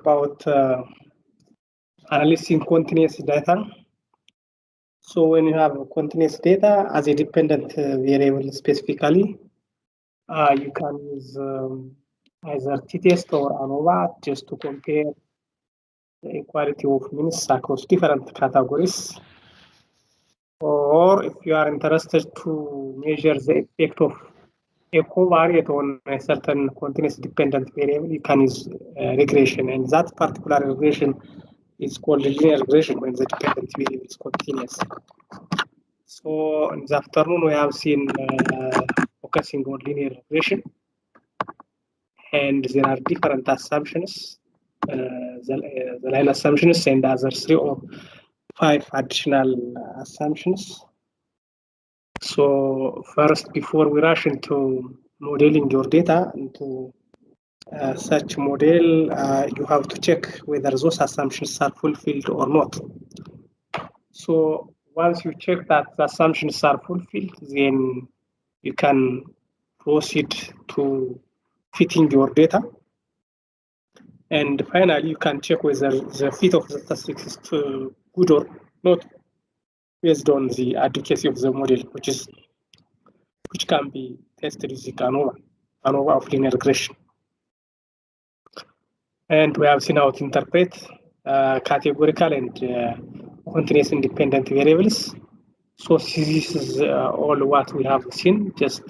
about analyzing continuous data. So when you have continuous data as a dependent variable specifically, you can use either t-test or ANOVA just to compare the equality of means across different categories. Or if you are interested to measure the effect of a covariate on a certain continuous dependent variable, you can use regression, and that particular regression is called linear regression when the dependent variable is continuous. So in the afternoon, we have seen focusing on linear regression, and there are different assumptions, the line assumptions and other 3 or 5 additional assumptions. So first, before we rush into modeling your data into such model, you have to check whether those assumptions are fulfilled or not. So once you check that the assumptions are fulfilled, then you can proceed to fitting your data. And finally, you can check whether the fit of the statistics is good or not, based on the adequacy of the model, which can be tested using ANOVA of linear regression. And we have seen how to interpret categorical and continuous independent variables. So this is all what we have seen. Just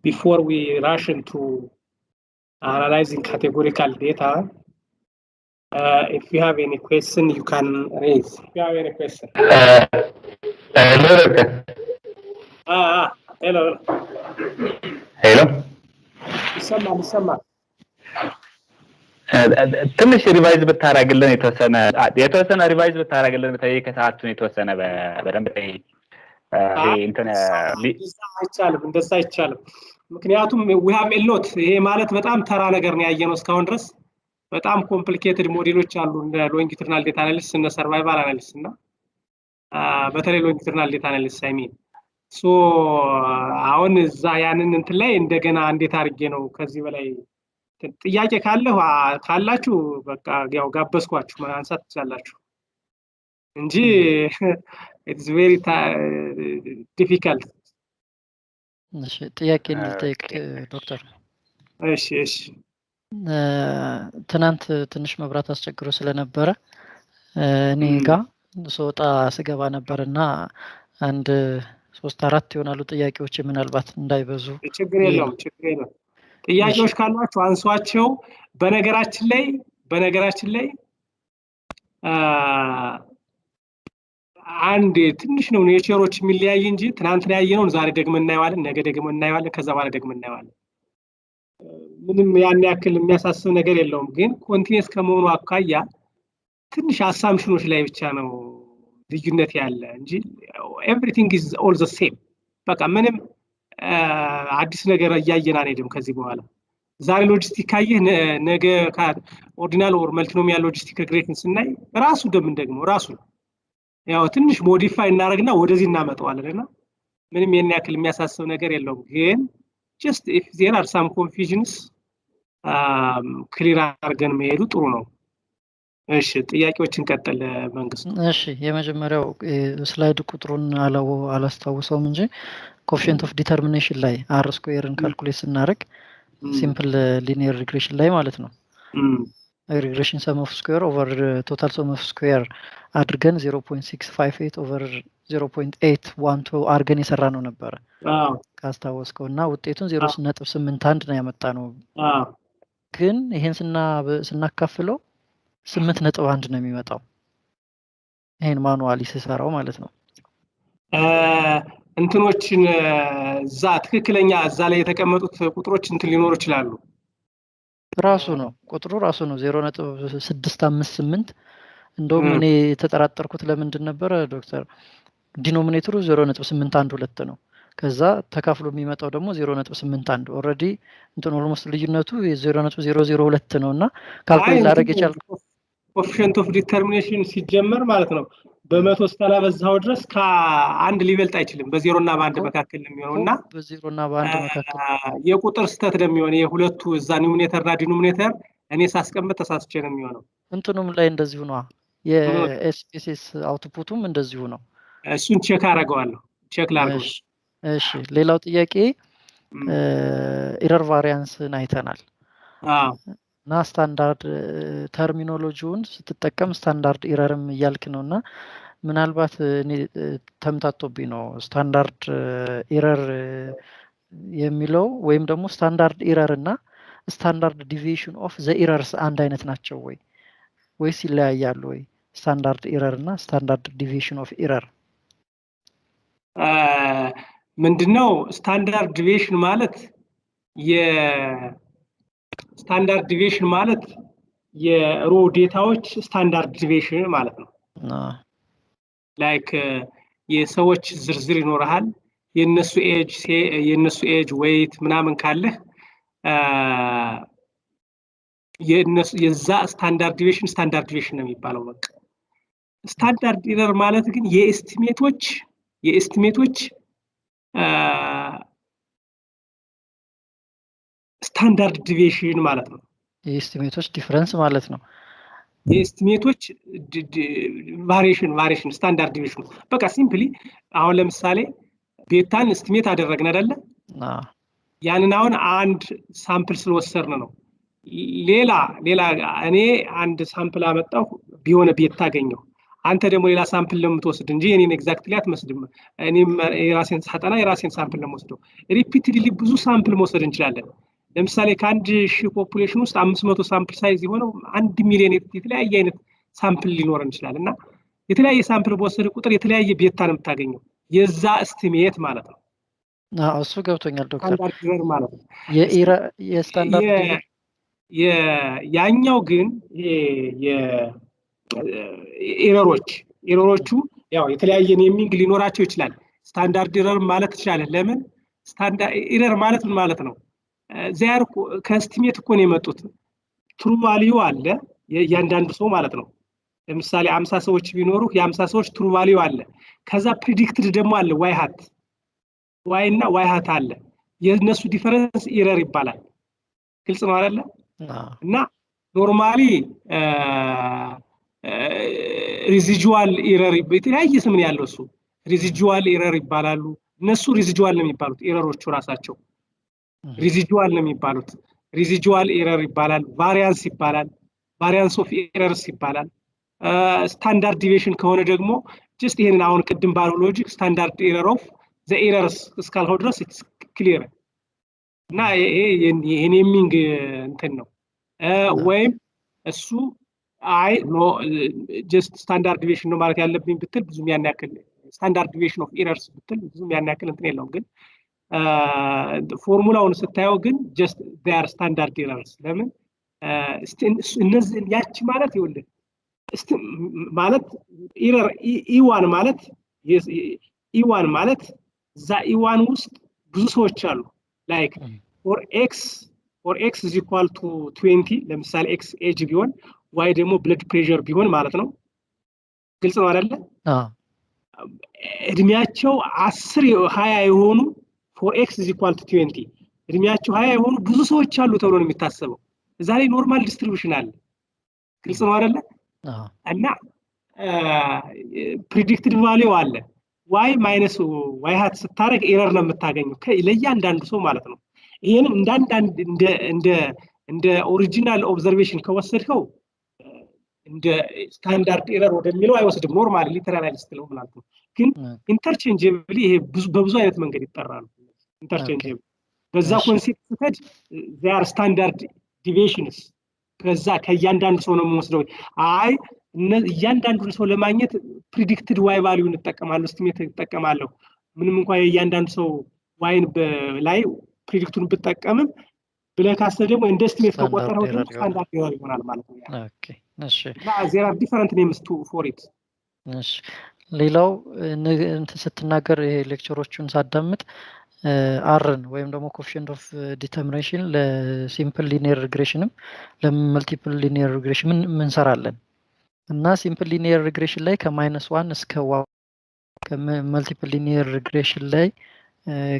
before we rush into analyzing categorical data, if you have any question, you can raise. If you have any question. Hello. Hello. ይሰማል ትንሽ ሪቫይዝ ብታረጋግልን የተወሰነ ሪቫይዝ ብታረጋግልን በተለይ ከሰዓቱን የተወሰነ በደንብ እንትን እንደዛ አይቻልም ምክንያቱም we have a lot ይሄ ማለት በጣም ተራ ነገር ነው ያየነው እስካሁን ድረስ በጣም ኮምፕሊኬትድ ሞዴሎች አሉ እንደ ሎንጊቱድናል ዴታ አናሊሲስ እና ሰርቫይቫል አናሊሲስ እና በተለይ ሎንጊቱድናል ዴታ አናሊሲስ ሶ አሁን እዛ ያንን እንትን ላይ እንደገና እንዴት አድርጌ ነው ከዚህ በላይ ጥያቄ ካላችሁ በቃ ያው ጋበዝኳችሁ ማንሳት ትችላላችሁ እንጂ it's very difficult እሺ ጥያቄ ልጠይቅ ዶክተር እሺ ትናንት ትንሽ መብራት አስቸግሮ ስለነበረ እኔ ጋር ሶጣ ስገባ ነበርና አንድ 3-4 ይሆናሉ ጥያቄዎች ምናልባት እንዳይበዙ ችግር የለውም ጥያቄዎች ካሏችሁ አንሷቸው በነገራችን ላይ አንድ ትንሽ ነው ኔቸሮች የሚለያይ እንጂ ትናንት ላይ ያየነው ዛሬ ደግመን እናየዋለን ነገ ደግመን እናየዋለን ከዛ በኋላ ደግመን እናየዋለን ምንም ያን ያክል የሚያሳስብ ነገር የለውም ግን ኮንቲኒየስ ከመሆኑ አኳያ ትንሽ አሳምፕሽኖች ላይ ብቻ ነው ልዩነት ያለ እንጂ everything is all the same በቃ ምንም አዲስ ነገር እያየን አንሄድም ከዚህ በኋላ ዛሬ ሎጂስቲክ ካየህ ነገ ኦርዲናል ኦር መልቲኖሚያል ሎጂስቲክ ሪግሬሽን ስናይ ራሱ ደግሞ ራሱ ያው ትንሽ ሞዲፋይ እናደርግና ወደዚህ እናመጣዋለንና ምንም የኔ ያክል የሚያሳስብ ነገር የለውም ግን just if there are some confusions ክሊር አድርገን መሄዱ ጥሩ ነው እሺ ጥያቄዎችን ቀጥል መንግስቱ እሺ የመጀመሪያው ስላይድ ቁጥሩን አላስታውሰውም እንጂ ኮኤፊሽንት ኦፍ ዲተርሚኔሽን ላይ r ስኩዌርን ካልኩሌት ስናደርግ ሲምፕል ሊኒየር ሪግሬሽን ላይ ማለት ነው regression sum of square over total sum of square አድርገን 0.658 over 0.812 አድርገን የሰራነው ነበር ካስታወስከውና ውጤቱን 0.81 ነው ያመጣነው ግን ይሄን ስናካፍለው 8.1 ነው የሚመጣው ይሄን ማኑዋሊ ሲሰራው ማለት ነው እንትኖችን ትክክለኛ እዛ ላይ የተቀመጡት ቁጥሮች እንትን ሊኖሩ ይችላሉ ራሱ ነው ቁጥሩ ራሱ ነው 0.658 እንደውም እኔ ተጠራጠርኩት ለምንድን ነበር ዶክተር ዲኖሚኔተሩ 0.812 ነው ከዛ ተካፍሎ የሚመጣው ደግሞ 0.81 ኦሬዲ እንትን ኦልሞስት ልዩነቱ 0.002 ነውና ካልኩሌት ላደርግ ይችላል ኮኤፊሽንት ኦፍ ዲተርሚኔሽን ሲጀመር ማለት ነው በመቶ ስታላበዛው ድረስ ከአንድ ሊበልጥ አይችልም በ0 እና በ1 መካከል ነው የሚሆነውና በ0 እና በ1 መካከል የቁጥር ስተት ነው የሚሆነው የሁለቱ እዛ ኒውሚኔተር እና ዲኖሚኔተር እኔ ሳስቀምጥ ተሳስቼ ነው የሚሆነው። እንትኑም ላይ እንደዚሁ ነው። የኤስፒሲኤስ አውትፑቱም እንደዚሁ ነው። እሱን ቼክ አደርገዋለሁ። ቼክ ላድርገው። እሺ ሌላው ጥያቄ ኢረር ቫሪያንስን አይተናል። እና ስታንዳርድ ተርሚኖሎጂውን ስትጠቀም ስታንዳርድ ኢረርም እያልክ ነው እና ምናልባት እኔ ተምታቶብኝ ነው ስታንዳርድ ኢረር የሚለው ወይም ደግሞ ስታንዳርድ ኢረር እና ስታንዳርድ ዲቪዬሽን ኦፍ ዘ ኢረርስ አንድ አይነት ናቸው ወይስ ይለያያሉ ወይ? ስታንዳርድ ኢረር እና ስታንዳርድ ዲቪዬሽን ኦፍ ኢረር ምንድነው? ስታንዳርድ ዲቪዬሽን ማለት የስታንዳርድ ዲቪዬሽን ማለት የሮ ዴታዎች ስታንዳርድ ዲቪዬሽን ማለት ነው። ላይክ የሰዎች ዝርዝር ይኖርሃል፣ የነሱ ኤጅ ዌይት ምናምን ካለህ የዛ ስታንዳርድ ዲቪዬሽን ነው የሚባለው። በቃ ስታንዳርድ ኢረር ማለት ግን የኤስቲሜቶች ስታንዳርድ ዲቪዬሽን ማለት ነው። የኤስቲሜቶች ዲፈረንስ ማለት ነው። የኤስቲሜቶች ቫሪዬሽን ስታንዳርድ ዲቪዬሽን በቃ ሲምፕሊ አሁን ለምሳሌ ቤታን ኤስቲሜት አደረግን አይደለ? ያንን አሁን አንድ ሳምፕል ስለወሰድን ነው። ሌላ እኔ አንድ ሳምፕል አመጣሁ ቢሆነ ቤታ አገኘሁ። አንተ ደግሞ ሌላ ሳምፕል ለምትወስድ እንጂ እኔን ኤግዛክትሊ አትመስልም። እኔም የራሴን ሳጠና የራሴን ሳምፕል ለምወስደው ሪፒትድሊ ብዙ ሳምፕል መውሰድ እንችላለን። ለምሳሌ ከአንድ ሺህ ፖፑሌሽን ውስጥ 500 ሳምፕል ሳይዝ የሆነው 1 ሚሊዮን የተለያየ አይነት ሳምፕል ሊኖረን ይችላል እና የተለያየ ሳምፕል በወሰደ ቁጥር የተለያየ ቤታ ነው የምታገኘው። የዛ እስቲሜት ማለት ነው። እሱ ገብቶኛል ዶክተር። ስታንዳርድ ኢረር ማለት ነው። የስታንዳርድ ያኛው ግን ኢረሮቹ ያው የተለያየ ኔሚንግ ሊኖራቸው ይችላል። ስታንዳርድ ኢረር ማለት ትችላለህ። ለምን? ስታንዳርድ ኢረር ማለት ምን ማለት ነው? ዚያር ከስቲሜት እኮ ነው የመጡት። ትሩ ቫልዩ አለ የእያንዳንዱ ሰው ማለት ነው። ለምሳሌ 50 ሰዎች ቢኖሩ የ50 ሰዎች ትሩ ቫልዩ አለ። ከዛ ፕሪዲክትድ ደግሞ አለ ዋይ እና ዋይ ሃት አለ። የነሱ ዲፈረንስ ኢረር ይባላል። ግልጽ ነው አይደለ? እና ኖርማሊ ሪዚጁዋል ኢረር የተለያየ ስም ነው ያለው። እሱ ሪዚጁዋል ኢረር ይባላሉ። እነሱ ሪዚጁዋል ነው የሚባሉት ኢረሮቹ ራሳቸው ሪዚጁዋል ነው የሚባሉት። ሪዚጁዋል ኢረር ይባላል፣ ቫሪያንስ ይባላል፣ ቫሪያንስ ኦፍ ኢረርስ ይባላል። ስታንዳርድ ዲቪዬሽን ከሆነ ደግሞ ጀስት ይሄንን አሁን ቅድም ባለው ሎጂክ ስታንዳርድ ኢረር ኦፍ ዘ ኢረርስ እስካልሆነ ድረስ ኢትስ ክሊር እና ይሄ ኔሚንግ እንትን ነው። ወይም እሱ አይ ኖ ጀስት ስታንዳርድ ዲቪዬሽን ነው ማለት ያለብኝ ብትል ብዙም ያን ያክል ስታንዳርድ ዲቪዬሽን ኦፍ ኢረርስ ብትል ብዙም ያን ያክል እንትን የለውም። ግን ፎርሙላውን ስታየው ግን ጀስት they are standard errors። ለምን እነዚህ ያቺ ማለት ይኸውልህ ማለት ኢረር ኢዋን ማለት እዛ ኢዋን ውስጥ ብዙ ሰዎች አሉ። ላይክ ፎር ኤክስ is equal to 20 ለምሳሌ ኤክስ ኤጅ ቢሆን ዋይ ደግሞ ብለድ ፕሬሸር ቢሆን ማለት ነው። ግልጽ ነው አይደለ? እድሜያቸው 10 20 የሆኑ ፎር ኤክስ is equal to 20 እድሜያቸው 20 የሆኑ ብዙ ሰዎች አሉ ተብሎ ነው የሚታሰበው። እዛ ላይ ኖርማል ዲስትሪቢዩሽን አለ። ግልጽ ነው አይደለ? እና ፕሪዲክትድ ቫልዩ አለ። ዋይ ማይነስ ዋይ ሃት ስታረግ ኤረር ነው የምታገኘው ለእያንዳንዱ ሰው ማለት ነው። ይሄንን እንደ ኦሪጂናል ኦብዘርቬሽን ከወሰድከው እንደ ስታንዳርድ ኤረር ወደሚለው አይወስድም። ኖርማሊ ሊተራሊስት ነው ማለት ነው። ግን ኢንተርቼንጀብሊ ይሄ በብዙ አይነት መንገድ ይጠራሉ። ኢንተርቼንጀብል በዛ ኮንሴፕት ስትሄድ they are standard deviations ከዛ ከእያንዳንዱ ሰው ነው የምወስደው። አይ እያንዳንዱን ሰው ለማግኘት ፕሪዲክትድ ዋይ ቫልዩ እንጠቀማለሁ፣ እስቲሜት እንጠቀማለሁ። ምንም እንኳን የእያንዳንዱ ሰው ዋይን ላይ ፕሪዲክቱን ብጠቀምም ብለህ ካሰብህ ደግሞ እንደ እስቲሜት ከቆጠረው ደግሞ ስታንዳርድ ኤረር ይሆናል ማለት ነው። ኦኬ እሺ። there are different names for it። እሺ ሌላው ስትናገር ይሄ ሌክቸሮቹን ሳዳምጥ አርን ወይም ደግሞ ኮኤፊሽንት ኦፍ ዲተርሚኔሽን ለሲምፕል ሊኒየር ሪግሬሽንም ለመልቲፕል ሊኒየር ሪግሬሽን ምን እንሰራለን እና ሲምፕል ሊኒየር ሪግሬሽን ላይ ከ-1 እስከ ከመልቲፕል ሊኒየር ሪግሬሽን ላይ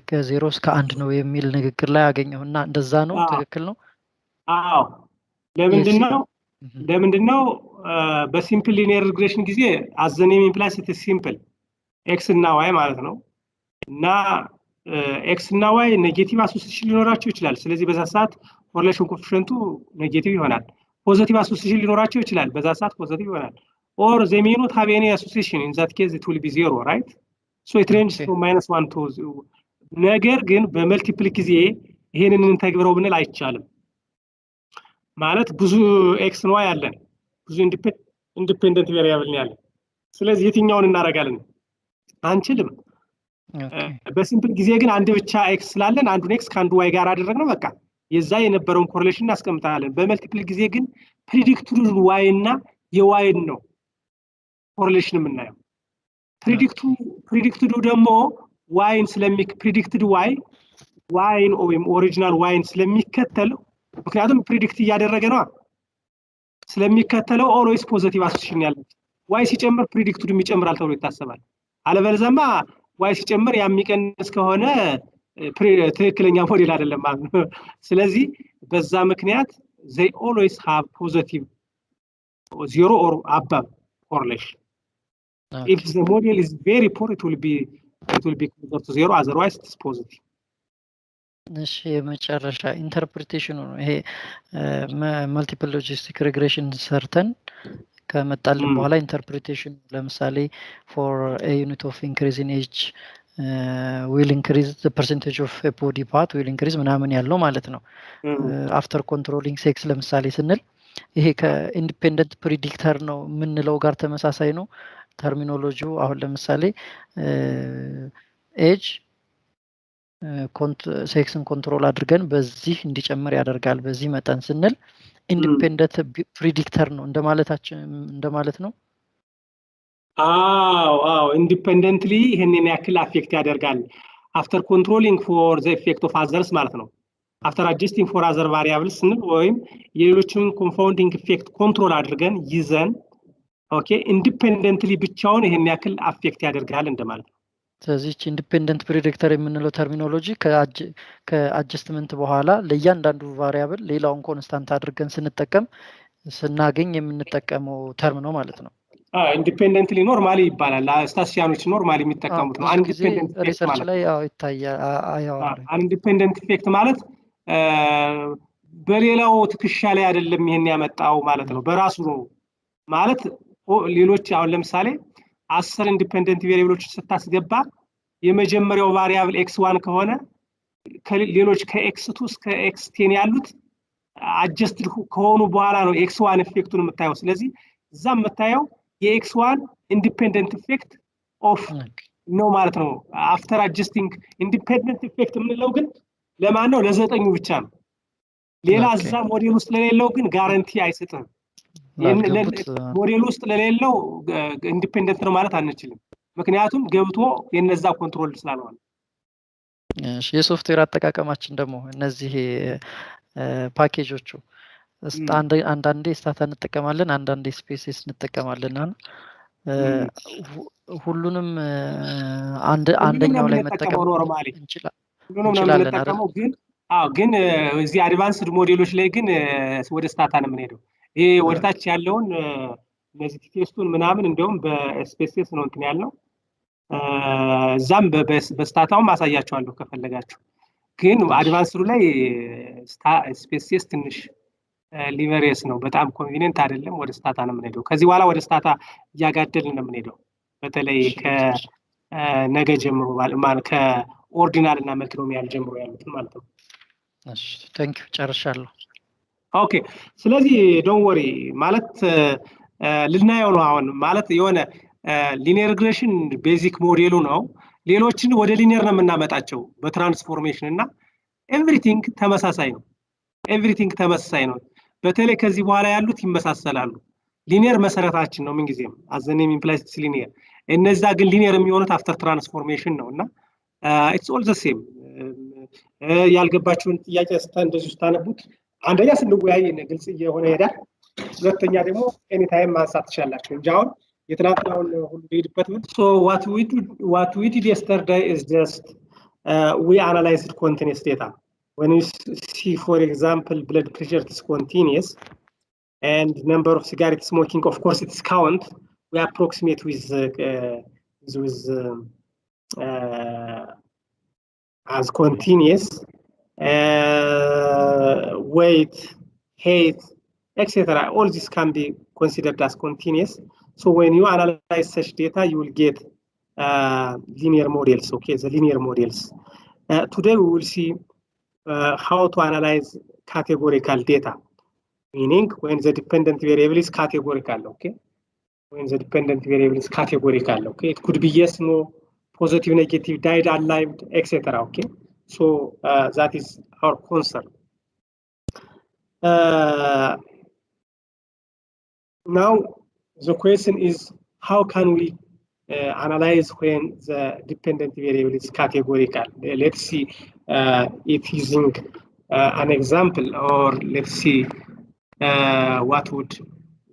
ከ0 እስከ 1 ነው የሚል ንግግር ላይ አገኘው እና እንደዛ ነው። ትክክል ነው? አዎ ለምንድነው በሲምፕል ሊኒየር ሪግሬሽን ጊዜ as the name implies it is simple x እና y ማለት ነው እና x እና y ኔጌቲቭ አሶሲዬሽን ሊኖራቸው ይችላል ስለዚህ በዛ ሰዓት ኮሪሌሽን ኮኤፊሺየንቱ ኔጌቲቭ ይሆናል ፖዚቲቭ አሶሲዬሽን ሊኖራቸው ይችላል በዛ ሰዓት ፖዚቲቭ ይሆናል or they may not have any association in that case it will be zero right so it ranges from -1 to ነገር ግን በመልቲፕል ጊዜ ይሄንን እንተግብረው ብንል አይቻልም ማለት ብዙ x ነው ያለን ብዙ ኢንዲፔንደንት ቬሪያብል ነው ያለን ስለዚህ የትኛውን እናረጋለን አንችልም በሲምፕል ጊዜ ግን አንድ ብቻ x ስላለን አንዱን x ከአንዱ y ጋር አደረግነው በቃ የዛ የነበረውን ኮሪሌሽን እናስቀምጣለን በመልቲፕል ጊዜ ግን ፕሪዲክትድ y እና የy ነው ኮሪሌሽን የምናየው ፕሪዲክትዱ ደግሞ y ፕሪዲክትድ y ወይም ኦሪጂናል y ስለሚከተል ምክንያቱም ፕሪዲክት እያደረገ ነው ስለሚከተለው ኦልዌይስ ፖዚቲቭ አሶሲዬሽን ያለው y ሲጨምር ፕሪዲክትዱም ይጨምራል ተብሎ ይታሰባል አለበለዚያማ y ሲጨምር የሚቀንስ ከሆነ ትክክለኛ ሞዴል አይደለም ማለት ነው ስለዚህ በዛ ምክንያት they always have positive zero or above correlation if the model is very poor it will be closer to zero otherwise it is positive እሺ የመጨረሻ ኢንተርፕሪቴሽኑ ነው ይሄ መልቲፕል ሎጂስቲክ ሪግሬሽን ሰርተን ከመጣልን በኋላ ኢንተርፕሪቴሽን ለምሳሌ for a unit of increase in age will increase the percentage of a body part will increase ምናምን ያለው ማለት ነው after controlling sex ለምሳሌ ስንል ይሄ ከኢንዲፔንደንት ፕሪዲክተር ነው ምንለው ጋር ተመሳሳይ ነው ተርሚኖሎጂው አሁን ለምሳሌ ኤጅ ሴክስን ኮንትሮል አድርገን በዚህ እንዲጨምር ያደርጋል በዚህ መጠን ስንል ኢንዲፔንደንት ፕሪዲክተር ነው እንደማለት ነው አዎ ኢንዲፔንደንትሊ ይሄንን ያክል አፌክት ያደርጋል after controlling for the effect of others ማለት ነው after adjusting for other variables ስንል ወይም የሌሎችን ኮንፋውንዲንግ ኢፌክት ኮንትሮል አድርገን ይዘን ኦኬ ኢንዲፔንደንትሊ ብቻውን ይሄን ያክል አፌክት ያደርጋል እንደማለት ነው ስለዚህ ኢንዲፔንደንት ፕሪዲክተር የምንለው ተርሚኖሎጂ ከአጀስትመንት በኋላ ለእያንዳንዱ ቫሪያብል ሌላውን ኮንስታንት አድርገን ስናገኝ የምንጠቀመው ተርም ነው ማለት ነው ኢንዲፔንደንትሊ ኖርማሊ ይባላል ስታቲስቲያኖች ኖርማሊ የሚጠቀሙት ነው ኢንዲፔንደንት ሪሰርች ላይ ይታያል ኢንዲፔንደንት ኢፌክት ማለት በሌላው ትክሻ ላይ አይደለም ይሄን ያመጣው ማለት ነው በራሱ ነው ማለት ሌሎች አሁን ለምሳሌ 10 ኢንዲፔንደንት ቬሪያብሎች ስታስገባ የመጀመሪያው ቫሪያብል x1 ከሆነ ሌሎች ከx2 እስከ x10 ያሉት አጀስትድ ከሆኑ በኋላ ነው x1 ኢፌክቱን የምታየው ስለዚህ እዛም የምታየው የx1 ኢንዲፔንደንት ኢፌክት ኦፍ ነው ማለት ነው አፍተር አጀስቲንግ ኢንዲፔንደንት ኢፌክት የምንለው ግን ለማን ነው ለዘጠኙ ብቻ ነው ሌላ እዛ ሞዴል ውስጥ ለሌለው ግን ጋራንቲ አይሰጥም ሞዴል ውስጥ ለሌለው ኢንዲፔንደንት ነው ማለት አንችልም ምክንያቱም ገብቶ የነዛ ኮንትሮል ስላልሆነ እሺ የሶፍትዌር አጠቃቀማችን ደግሞ እነዚህ ፓኬጆቹ አንዳንዴ ስታታ እንጠቀማለን አንዳንዴ ስፔስስ እንጠቀማለን ሁሉንም አንደኛው ላይ መጠቀም እንችላለን ግን እዚህ አድቫንስድ ሞዴሎች ላይ ግን ወደ ስታታ ነው የምንሄደው ይሄ ወደታች ያለውን እነዚህ ቴስቱን ምናምን እንደውም በስፔስስ ነው እንትን ያለው እዛም በስታታው ማሳያቸዋለሁ ከፈለጋችሁ ግን አድቫንስዱ ላይ ስፔስስ ትንሽ ሊቨሬስ ነው በጣም ኮንቪኒየንት አይደለም ወደ ስታታ ነው የምንሄደው ከዚህ በኋላ ወደ ስታታ እያጋደልን ነው የምንሄደው በተለይ ከነገ ጀምሮ ማለት ከኦርዲናል እና መልቲኖሚያል ጀምሮ ያሉትን ማለት ነው እሺ ታንክ ዩ ጨርሻለሁ ኦኬ ስለዚህ ዶንት ወሪ ማለት ልናየው ነው አሁን ማለት የሆነ ሊኒየር ሪግሬሽን ቤዚክ ሞዴሉ ነው ሌሎችን ወደ ሊኒየር ነው የምናመጣቸው በትራንስፎርሜሽን እና ኤቭሪቲንግ ተመሳሳይ ነው በተለይ ከዚህ በኋላ ያሉት ይመሳሰላሉ ሊኒየር መሰረታችን ነው ምን ጊዜም አዘኔም ኢምፕላይስ ሊኒየር እነዛ ግን ሊኒየር የሚሆኑት አፍተር ትራንስፎርሜሽን ነውና ኢትስ ኦል ዘ ሴም ያልገባችሁን ጥያቄ እንደዚህ ስታነቡት አንደኛ ስንወያይ ግልጽ እየሆነ ይሄዳል ሁለተኛ ደግሞ ኤኒ ታይም ማንሳት ትችላላችሁ እንጂ አሁን የትናንትናውን ሁሉ ሄድበት ምን so what we did yesterday is just we analyzed continuous data when you see for example blood pressure is continuous and number of cigarette smoking, of course, it's count. We approximate with as continuous, weight, height, etc. All this can be considered as continuous. So when you analyze such data, you will get linear models. Okay, the linear models. Today we will see how to analyze categorical data, meaning when the dependent variable is categorical. Okay, when the dependent variable is categorical. Okay, it could be yes, no, positive, negative, died, alive, etc. Okay, so that is our concern. Now the question is, how can we analyze when the dependent variable is categorical? Let's see it using an example, or let's see what would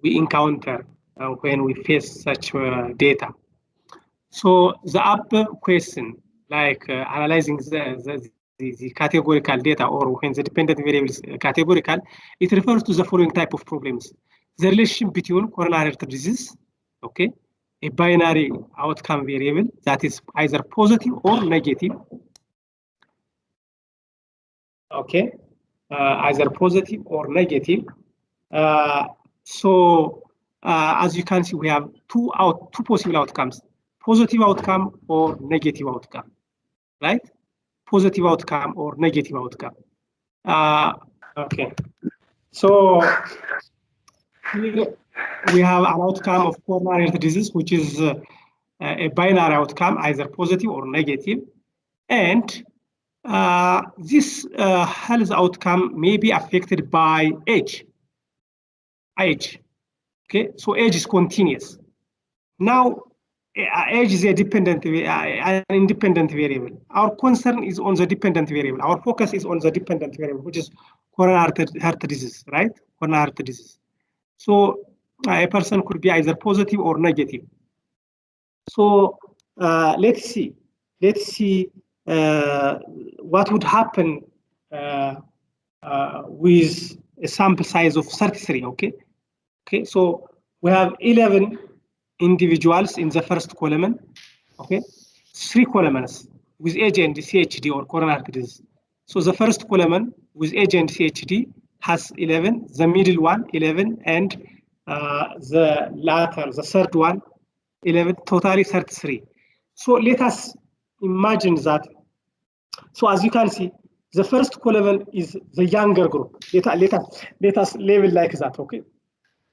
we encounter when we face such data. So the upper question, like analyzing the categorical data, or when the dependent variable is categorical, it refers to the following type of problems. The relation between coronary artery disease, okay, a binary outcome variable that is either positive or negative, okay, either positive or negative. So as you can see, we have two possible outcomes: positive outcome or negative outcome, right? Positive outcome or negative outcome. Okay, so here we have an outcome of coronary artery disease, which is a binary outcome, either positive or negative, and this health outcome may be affected by age. Okay, so age is continuous. Now, age is an independent variable. Our concern is on the dependent variable. Our focus is on the dependent variable, which is coronary artery disease, right? Coronary artery disease. So a person could be either positive or negative. So let's see what would happen with a sample size of 33. Okay, so we have 11 individuals in the first column. Okay, 3 columns with age and CHD or coronary artery disease. So the first column with age and CHD has 11, the middle one 11, and the third one 11, totally 33. So let us imagine that. So as you can see, the first column is the younger group. Let us label like that, okay?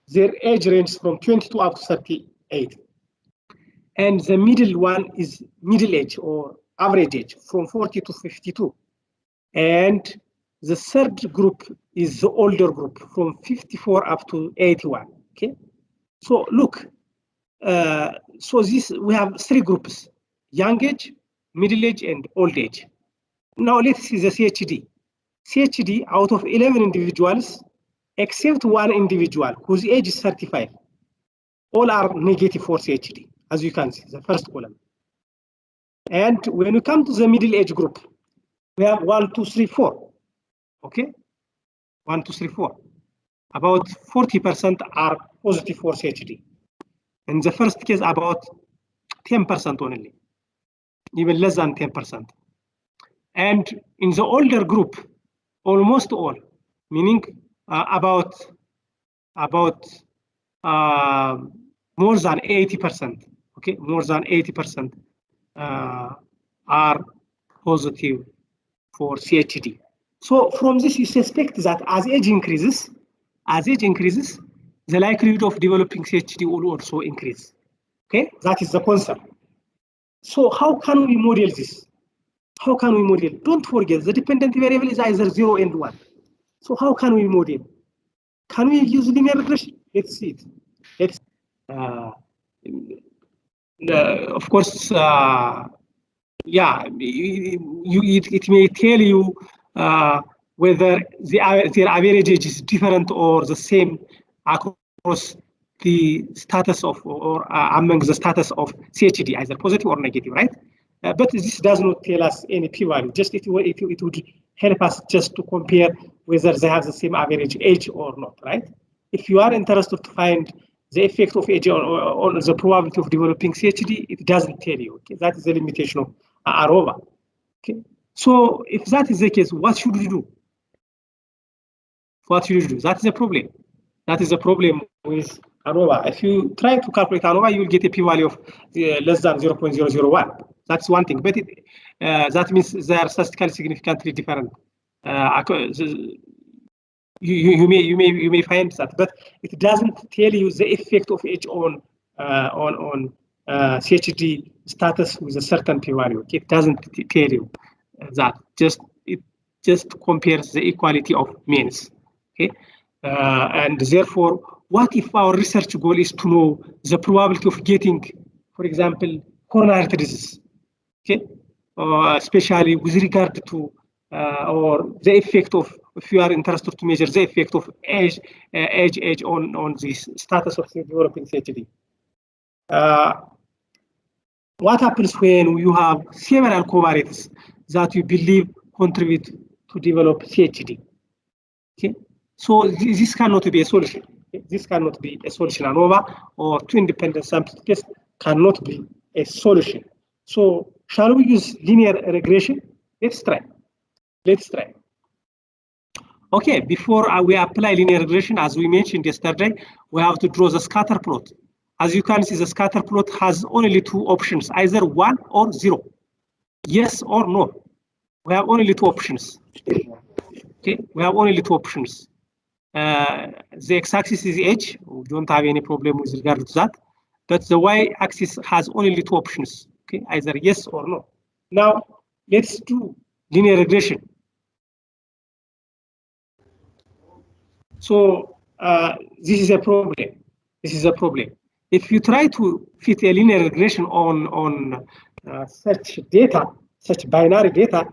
Their age ranges from 22 up to 38. And the middle one is middle age or average age from 40 to 52. And the third group is the older group from 54 up to 81, okay? So look, so we have 3 groups: young age, middle age, and old age. Now let's see the CHD. CHD, out of 11 individuals, except 1 individual whose age is 35, all are negative for CHD, as you can see, the first column. And when we come to the middle age group, we have 1, 2, 3, 4. Okay, 1, 2, 3, 4. About 40% are positive for CHD. In the first case, about 10% only, even less than 10%. And in the older group, almost all, meaning about more than 80%. Okay, more than 80% are positive for CHD. So from this, you suspect that as age increases, the likelihood of developing CHD will also increase. Okay, that is the concern. So how can we model this? How can we model? Don't forget, the dependent variable is either 0 and 1. So how can we model? Can we use linear regression? Let's see it. Of course, yeah, it may tell you whether their average age is different or the same across the status of or among the status of CHD, either positive or negative, right? But this does not tell us any p-value. Just it would help us just to compare whether they have the same average age or not, right? if you are interested to find the effect of age on the probability of developing CHD, it doesn't tell you. Okay? That is the limitation of AROVA. Okay, so if that is the case, what should we do? What should you do? That is a problem. That is a problem with ANOVA. If you try to calculate ANOVA, you will get a p-value of less than 0.001. That's one thing, but that means they are statistically significantly different. You may find that, but it doesn't tell you the effect of age on CHD status with a certain p-value. It doesn't tell you that. It just compares the equality of means. Okay, and therefore, what if our research goal is to know the probability of getting, for example, coronary disease? Okay, especially with regard to or the effect of, if you are interested to measure the effect of age on the status of developing CHD. What happens when you have several covariates that you believe contribute to develop CHD? Okay, so this cannot be a solution. Okay? This cannot be a solution. ANOVA or two independent sample tests cannot be a solution. So shall we use linear regression? Let's try. Let's try. Okay, before we apply linear regression, as we mentioned yesterday, we have to draw the scatter plot. As you can see, the scatter plot has only two options, either 1 or 0. Yes or no. We have only two options. Okay, we have only two options. The x-axis is age. We don't have any problem with regard to that. But the y-axis has only two options. Okay, either yes or no. Now, let's do linear regression. So this is a problem. This is a problem. If you try to fit a linear regression on such data, such binary data,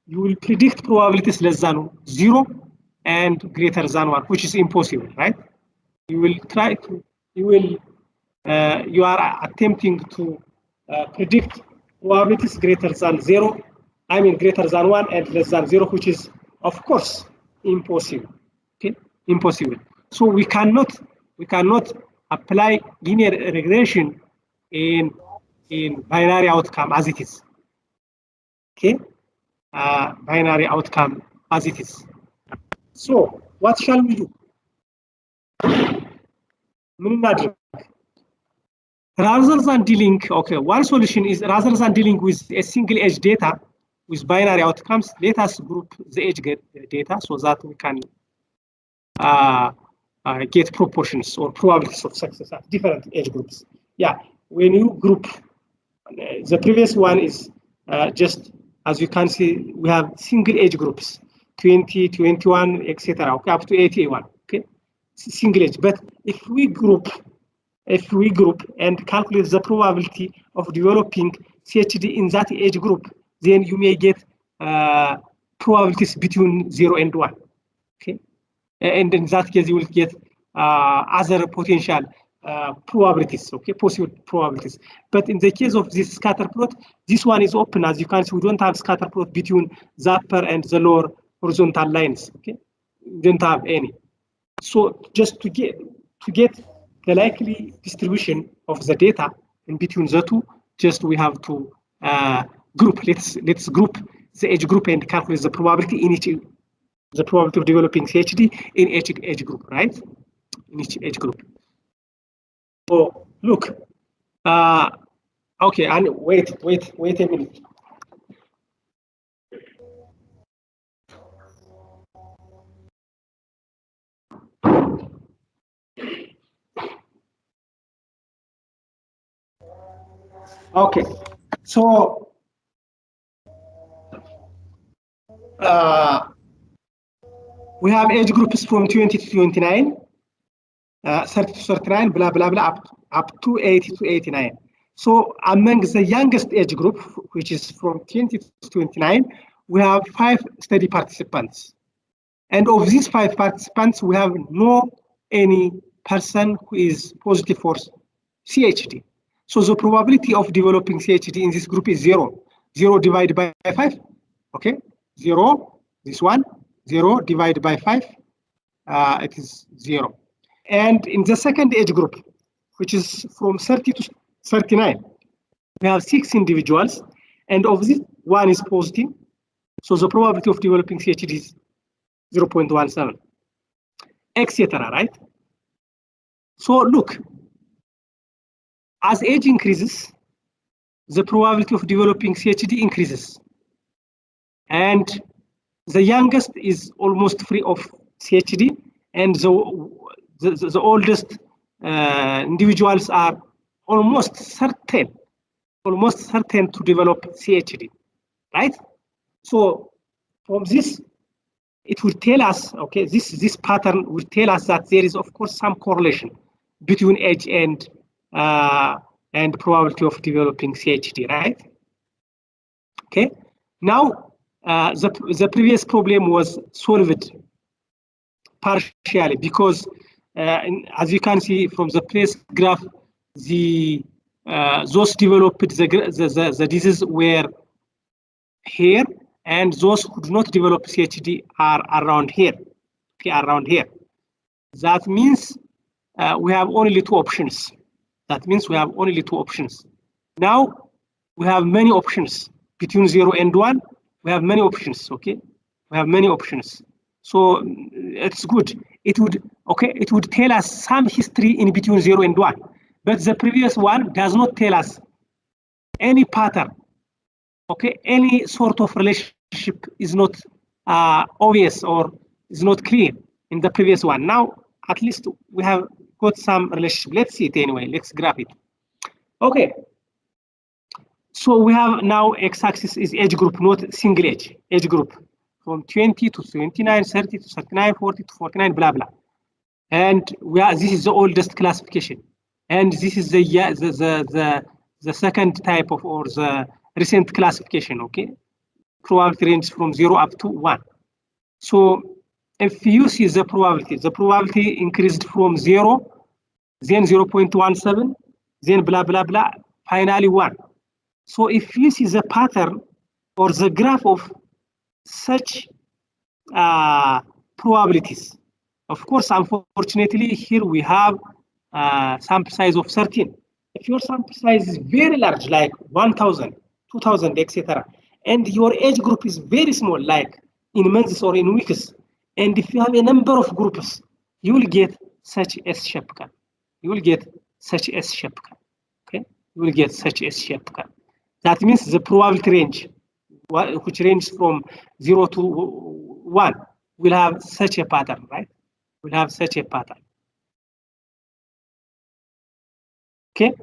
you will predict probabilities less than 0 and greater than 1, which is impossible, right? You will try to, you are attempting to predict probabilities greater than 0, greater than 1 and less than 0, which is, of course, impossible. Okay, impossible. So we cannot apply linear regression in binary outcome as it is. Okay, binary outcome as it is. So what shall we do? Rather than dealing, okay, one solution is rather than dealing with a single age data with binary outcomes, let us group the age data so that we can get proportions or probabilities of success at different age groups. Yeah, when you group, the previous one is just, as you can see, we have single age groups, 20, 21, etc. Okay, up to 81. Okay, single age. But if we group and calculate the probability of developing CHD in that age group, then you may get probabilities between 0 and 1. Okay, and in that case, you will get other potential probabilities, okay, possible probabilities. But in the case of this scatter plot, this one is open. As you can see, we don't have scatter plot between the upper and the lower horizontal lines. Okay, we don't have any. So just to get the likely distribution of the data in between the two, just we have to group. Let's group the age group and calculate the probability in each. The probability of developing CHD in each age group, right? In each age group. So look, okay, and wait a minute. Okay, so we have age groups from 20 to 29, 30 to 39, blah, blah, blah, up to 80 to 89. So among the youngest age group, which is from 20 to 29, we have 5 study participants. And of these 5 participants, we have no any person who is positive for CHD. So the probability of developing CHD in this group is 0. 0 divided by 5, okay? 0, this one, 0 divided by 5, it is 0. And in the second age group, which is from 30 to 39, we have 6 individuals, and of this, 1 is positive. So the probability of developing CHD is 0.17, etc., right? So look, as age increases, the probability of developing CHD increases. And the youngest is almost free of CHD, and the oldest individuals are almost certain to develop CHD, right? So from this, it will tell us, okay, this pattern will tell us that there is, of course, some correlation between age and probability of developing CHD, right? Okay. Now, the previous problem was solved partially because, as you can see from the previous graph, those developed the disease were here, and those who do not develop CHD are around here. Okay, around here. That means we have only 2 options. Now we have many options between 0 and 1. We have many options. Okay, we have many options. So it's good. It would tell us some history in between 0 and 1, but the previous one does not tell us any pattern. Okay, any sort of relationship is not obvious or is not clear in the previous one. Now, at least we have got some relationship. Let's see it anyway. Let's graph it. Okay. So we have now x-axis is age group, not single age group, from 20 to 29, 30 to 39, 40 to 49, blah blah. And this is the oldest classification, and this is the second type of, or the recent classification. Okay, probability range from 0 up to 1. So if you see the probability increased from 0, then 0.17, then blah blah blah, finally 1. So if you see the pattern or the graph of such probabilities, of course, unfortunately, here we have sample size of 13. If your sample size is very large, like 1,000, 2,000, etc., and your age group is very small, like in months or in weeks, and if you have a number of groups, you will get such S-shaped curve. Okay, you will get such S-shaped curve. That means the probability range, which ranges from 0 to 1, will have such a pattern, right? Will have such a pattern. Okay,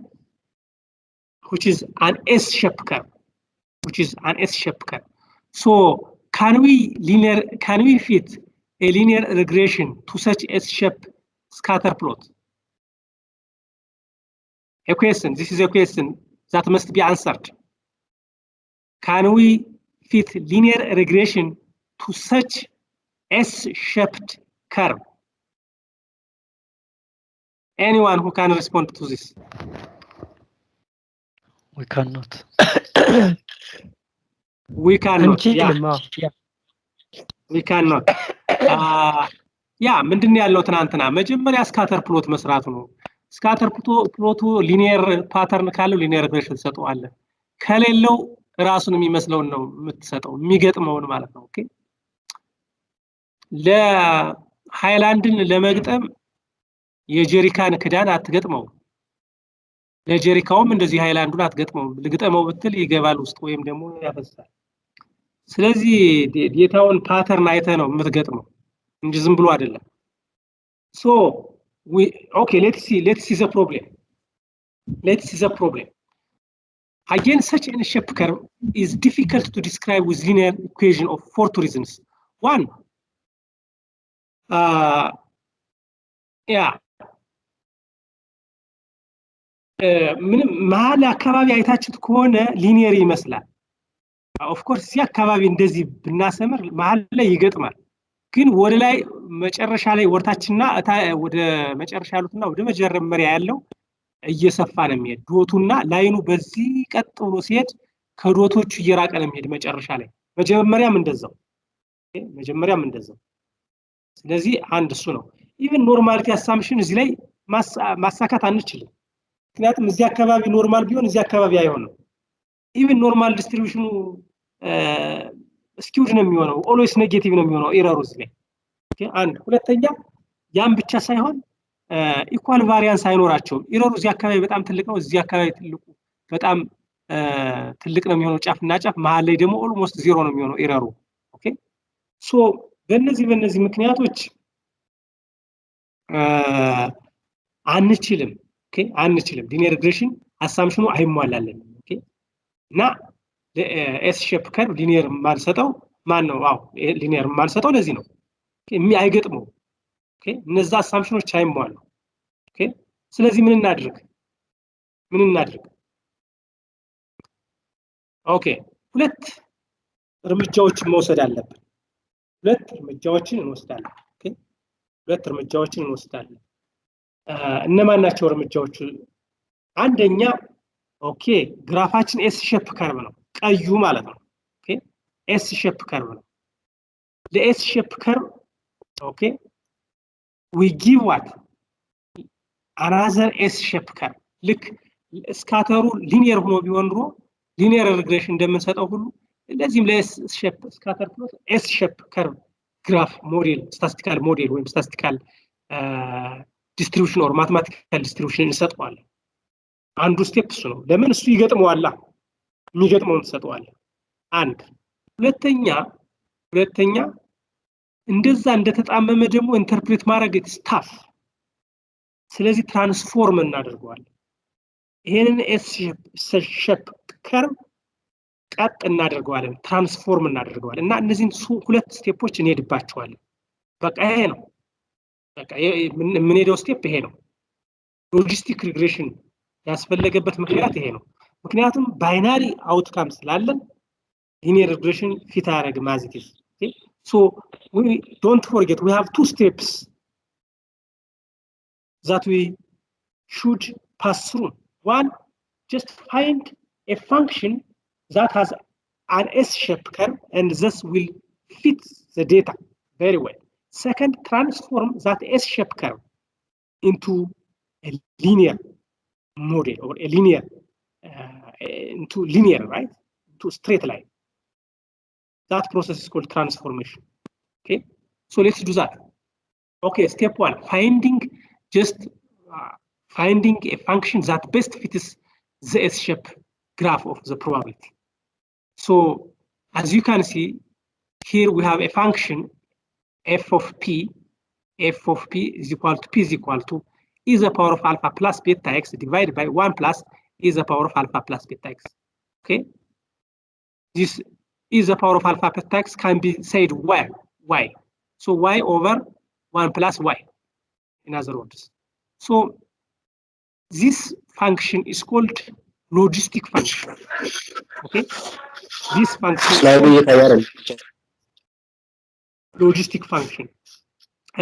which is an S-shaped curve. So can we fit a linear regression to such S-shaped scatter plot? A question. This is a question that must be answered. Can we fit linear regression to such S-shaped curve? Anyone who can respond to this? We cannot. We cannot. Yeah. We cannot. ምንድን ያለው ትናንትና መጀመሪያ ስካተር ፕሎት መስራቱ ነው። ስካተር ፕሎቱ ሊኒየር ፓተርን ካለው ሊኒየር ሬግሬሽን ትሰጠዋለህ፣ ከሌለው ራሱን የሚመስለውን ነው የምትሰጠው፣ የሚገጥመውን ማለት ነው። ኦኬ፣ ለሃይላንድን ለመግጠም የጀሪካን ክዳን አትገጥመው፣ ለጀሪካውም እንደዚህ ሃይላንዱን አትገጥመው። ልግጠመው ብትል ይገባል ውስጥ ወይም ደግሞ ያፈሳል። ስለዚህ ዴታውን ፓተርን አይተህ ነው የምትገጥመው እንጂ ዝም ብሎ አይደለም። So let's see the problem. Again, such an S-shaped curve is difficult to describe with linear equation for 2 reasons. One, ምንም መሀል አካባቢ አይታችሁት ከሆነ ሊኒየር ይመስላል። ኦፍ ኮርስ እዚህ አካባቢ እንደዚህ ብናሰምር መሀል ላይ ይገጥማል፣ ግን ወደ ላይ መጨረሻ ላይ ወርታችንና ወደ መጨረሻ ያሉትና ወደ መጀመሪያ ያለው እየሰፋ ነው የሚሄድ። ዶቱና ላይኑ በዚህ ቀጥ ብሎ ሲሄድ ከዶቶቹ እየራቀ ነው የሚሄድ መጨረሻ ላይ። መጀመሪያም እንደዛው። ስለዚህ አንድ እሱ ነው። ኢቭን ኖርማሊቲ አሳምፕሽን እዚህ ላይ ማሳካት አንችልም ምክንያቱም እዚህ አካባቢ ኖርማል ቢሆን እዚህ አካባቢ አይሆንም ኢቭን ኖርማል ዲስትሪቢዩሽኑ ስኪውድ ነው የሚሆነው ኦልዌይስ ኔጌቲቭ ነው የሚሆነው ኤረሩ እዚህ ላይ ኦኬ አንድ ሁለተኛ ያን ብቻ ሳይሆን ኢኳል ቫሪያንስ አይኖራቸውም ኤረሩ እዚህ አካባቢ በጣም ትልቅ ነው እዚህ አካባቢ ትልቁ በጣም ትልቅ ነው የሚሆነው ጫፍና ጫፍ መሃል ላይ ደግሞ ኦልሞስት ዜሮ ነው የሚሆነው ኤረሩ ኦኬ ሶ በእነዚህ ምክንያቶች አንችልም ኦኬ አንችልም ሊኒየር ሪግሬሽን አሳምፕሽኑ አይሟላልን ኦኬ እና ኤስ ሼፕ ከርቭ ሊኒየር ማልሰጠው ማን ነው አው ሊኒየር ማልሰጠው ለዚህ ነው ኦኬ አይገጥመው ኦኬ እነዛ አሳምፕሽኖች አይሟሉ ኦኬ ስለዚህ ምን እናድርግ ኦኬ ሁለት እርምጃዎችን መውሰድ አለብን ሁለት እርምጃዎችን እንወስዳለን እነማን ናቸው እርምጃዎቹ አንደኛ ኦኬ ግራፋችን ኤስ ሼፕ ከርቭ ነው ቀዩ ማለት ነው ኦኬ ኤስ ሼፕ ከርቭ ነው ለኤስ ሼፕ ከርቭ ኦኬ we give what another S shape curve ልክ ስካተሩ ሊኒየር ሆኖ ቢሆን ሮ ሊኒየር ሪግሬሽን እንደምንሰጠው ሁሉ እንደዚህም ለኤስ ሼፕ ስካተር ፕሎት ኤስ ሼፕ ከርቭ ግራፍ ሞዴል ስታቲስቲካል ሞዴል ወይም ስታቲስቲካል ዲስትሪቢዩሽን ኦር ማቴማቲካል ዲስትሪቢዩሽን እንሰጠዋለን አንዱ ስቴፕ እሱ ነው ለምን እሱ ይገጥመዋል የሚገጥመውን እንሰጠዋለን አንድ ሁለተኛ እንደዛ እንደተጣመመ ደግሞ ኢንተርፕሬት ማድረግ ስታፍ ስለዚህ ትራንስፎርም እናደርገዋለን ይሄንን ኤስ ሼፕ ከርቭ ቀጥ እናደርገዋለን ትራንስፎርም እናደርገዋለን እና እነዚህን ሁለት ስቴፖች እንሄድባቸዋለን በቃ ይሄ ነው በቃ የምንሄደው ስቴፕ ይሄ ነው ሎጂስቲክ ሪግሬሽን ያስፈልገበት ምክንያት ይሄ ነው ምክንያቱም ባይናሪ አውትካም ስላለን ሊኒየር ሪግሬሽን ፊት አያደርግም as it is okay so we don't forget we have two steps that we should pass through one just find a function that has an S-shaped curve and thus will fit the data very well. Second, transform that S-shaped curve into a linear model or a linear, right? Into a straight line. That process is called transformation. Okay, so let's do that. Okay, step one, finding a function that best fits the S-shaped graph of the probability. So as you can see here we have a function f of p is equal to e to the power of alpha plus beta x divided by 1 plus e to the power of alpha plus beta x okay this e to the power of alpha beta x can be said y so y over 1 plus y in other words so this function is called logistic function okay this function logistic function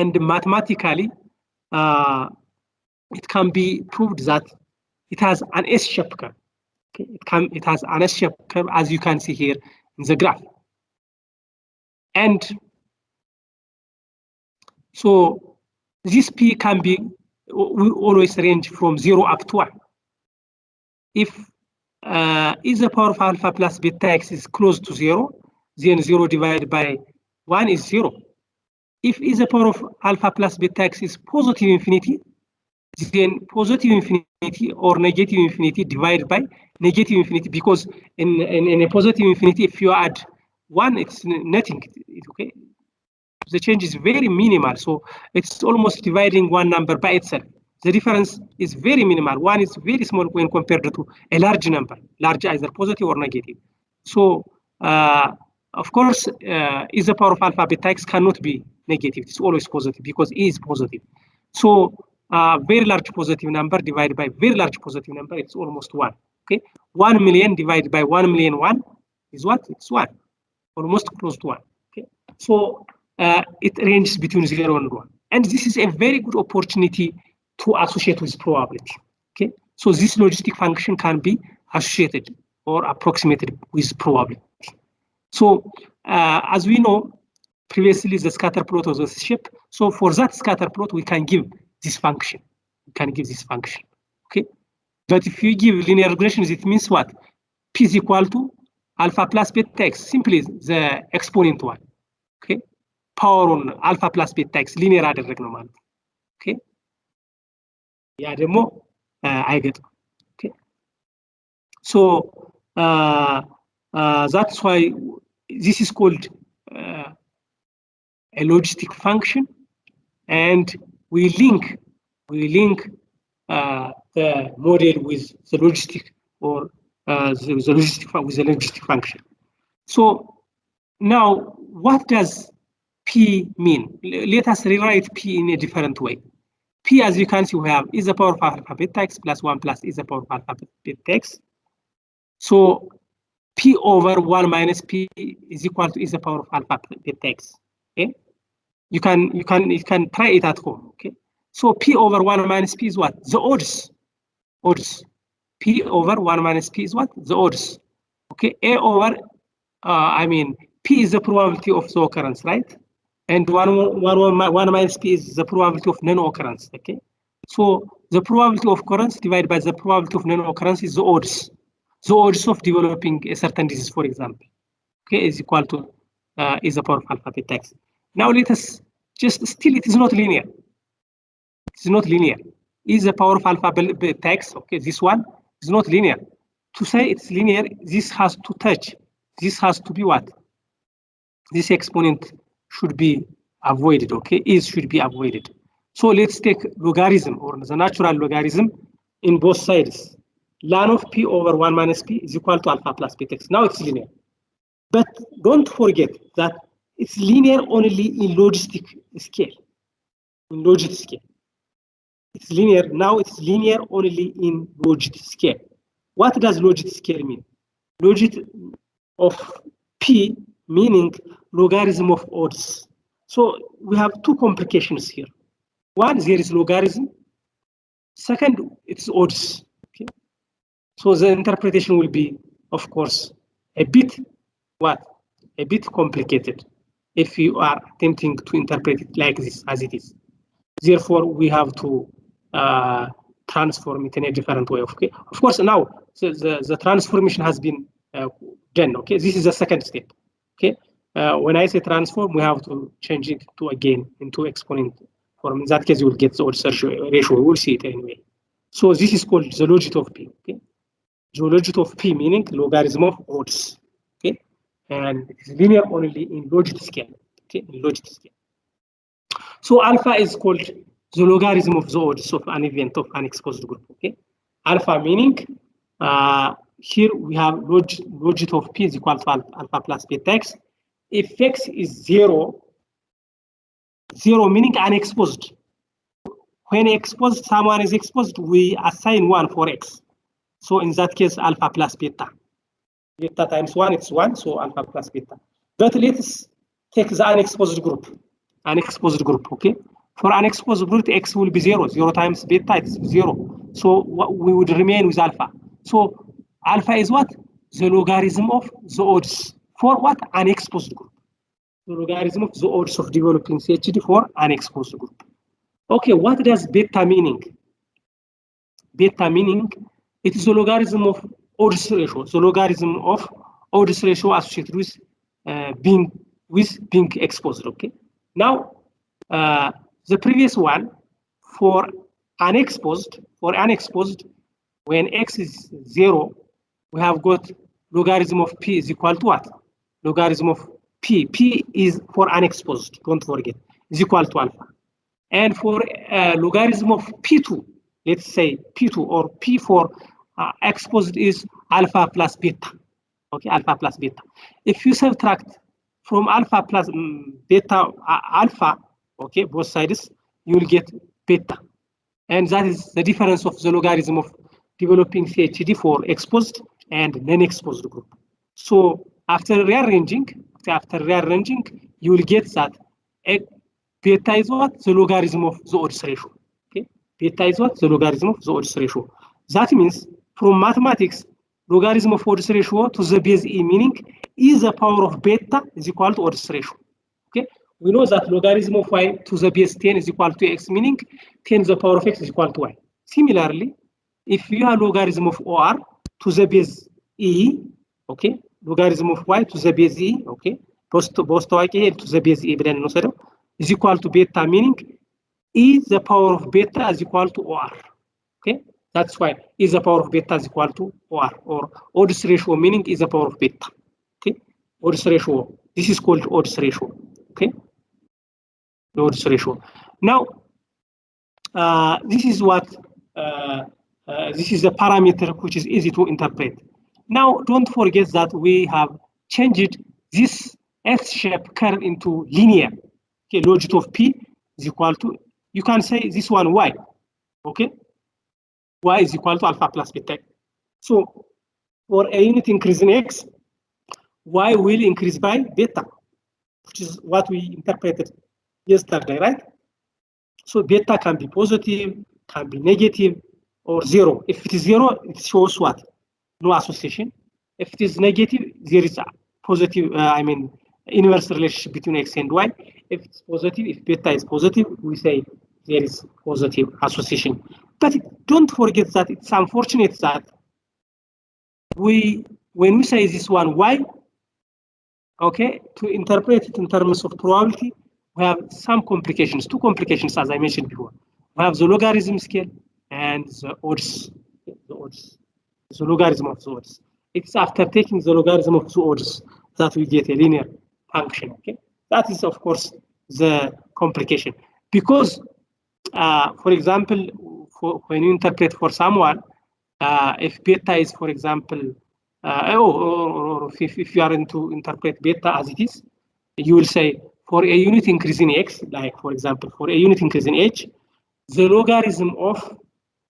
and mathematically it can be proved that it has an S-shaped curve okay it has an S-shaped curve as you can see here in the graph and so this p can be will always range from 0 up to 1 if e to the power of alpha plus beta x is close to 0, then 0 divided by 1 is 0. If e to the power of alpha plus beta x is positive infinity, then positive infinity or negative infinity divided by negative infinity because in a positive infinity, if you add 1, it's nothing, okay? The change is very minimal, so it's almost dividing one number by itself. The difference is very minimal. 1 is very small when compared to a large number, large either positive or negative. So, of course, e to the power of alpha beta x cannot be negative. It's always positive because e is positive. So, very large positive number divided by very large positive number, it's almost 1. Okay, 1 million divided by 1 million 1 is what? It's 1, almost close to 1. Okay, so it ranges between 0 and 1, and this is a very good opportunity to associate with probability. Okay, so this logistic function can be associated or approximated with probability. So as we know, previously the scatter plot of this shape. So for that scatter plot, we can give this function. Okay. But if you give linear regressions, it means what? P is equal to alpha plus beta x, simply the exponent one. Okay. Power on alpha plus beta x linear አደረግነው ማለት ነው። Okay. ያ ደግሞ አይገጥም። Okay. So that's why this is called a logistic function, and we link the model with the logistic or the logistic function. So now, what does P mean? Let us rewrite P in a different way. P, as you can see, we have e to the power of alpha beta x plus 1 plus e to the power of alpha beta x. So P over 1 minus P is equal to e to the power of alpha beta x. Okay, you can try it at home. Okay, so P over 1 minus P is what? The odds. P over 1 minus P is what? The odds. Okay, A over P is the probability of the occurrence, right? And 1 minus P is the probability of non-occurrence. Okay, so the probability of occurrence divided by the probability of non-occurrence is the odds. The odds of developing a certain disease, for example, okay, is equal to e to the power of alpha beta x. Now let us still it is not linear. It's not linear. E to the power of alpha beta x, okay, this one is not linear. To say it's linear, this has to touch. This has to be what? This exponent should be avoided, okay? Is should be avoided. So let's take logarithm or the natural logarithm in both sides. Ln of P over 1 minus P is equal to alpha plus beta x. Now it's linear. But don't forget that it's linear only in logistic scale. It's linear, now it's linear only in logit scale. What does logit scale mean? Logit of P meaning logarithm of odds. So we have two complications here. One, there is logarithm. Second, it's odds. Okay. So the interpretation will be, of course, a bit complicated if you are attempting to interpret it like this as it is. Therefore, we have to transform it in a different way. Okay. Of course, now the transformation has been done. Okay, this is the second step. Okay, when I say transform, we have to change it to again into exponent form. In that case, you will get the odds ratio. We will see it anyway. So this is called the logit of P. Okay, the logit of P meaning logarithm of odds. Okay, and it is linear only in logit scale. Okay, in logit scale. So alpha is called the logarithm of the odds of an event of an exposed group. Okay, alpha meaning here we have logit of P is equal to alpha plus beta x. If x is 0 meaning unexposed. When exposed, someone is exposed, we assign 1 for x. So in that case, alpha plus beta. Beta times 1, it's 1, so alpha plus beta. But let's take the unexposed group. Okay? For unexposed group, x will be 0. 0 times beta, it's 0. So we would remain with alpha. So alpha is what? The logarithm of the odds. For what? Unexposed group. The logarithm of the odds of developing CHD for unexposed group. Okay, what does beta meaning? Beta meaning, it is the logarithm of odds ratio. The logarithm of odds ratio associated with being exposed. Okay. Now, the previous one for unexposed, when x is 0, we have got logarithm of P is equal to what? Logarithm of P. P is for unexposed, don't forget, is equal to alpha. And for logarithm of P2, let's say P2 or P for exposed is alpha plus beta. Okay, alpha plus beta. If you subtract from alpha plus beta alpha, okay, both sides, you will get beta. And that is the difference of the logarithm of developing CHD for exposed and non-exposed group. So after rearranging, you will get that beta is what? The logarithm of the odds ratio. Okay? Beta is what? The logarithm of the odds ratio. That means from mathematics, logarithm of odds ratio to the base E, meaning e to the power of beta is equal to odds ratio. Okay? we know that logarithm of y to the base 10 is equal to x, meaning 10 to the power of x is equal to y. Similarly, if you have logarithm of or to the base e, okay, logarithm of y to the base e, okay, both to the base e is equal to beta, meaning e the power of beta is equal to or. Okay, that's why e the power of beta is equal to or odds ratio, meaning e the power of beta. Okay, odds ratio. This is called odds ratio. Okay, the odds ratio. Now, this is what this is a parameter which is easy to interpret. Now, don't forget that we have changed this S-shaped curve into linear. Okay, logit of P is equal to, you can say this one Y. Okay, Y is equal to alpha plus beta. So, for a unit increase in X, Y will increase by beta, which is what we interpreted yesterday, right? So beta can be positive, can be negative, or zero. If it is zero, it shows what? No association. If it is negative, there is a positive, inverse relationship between x and y. If it's positive, if beta is positive, we say there is positive association. But don't forget that it's unfortunate that when we say this one y, okay, to interpret it in terms of probability, we have some complications, two complications, as I mentioned before. We have the logarithm scale and the odds, the logarithm of the odds. It's after taking the logarithm of the odds that we get a linear function, okay? That is, of course, the complication. Because, for example, when you interpret for someone, if beta is, for example, or if you are to interpret beta as it is, you will say for a unit increase in x, like for example, for a unit increase in h, the logarithm of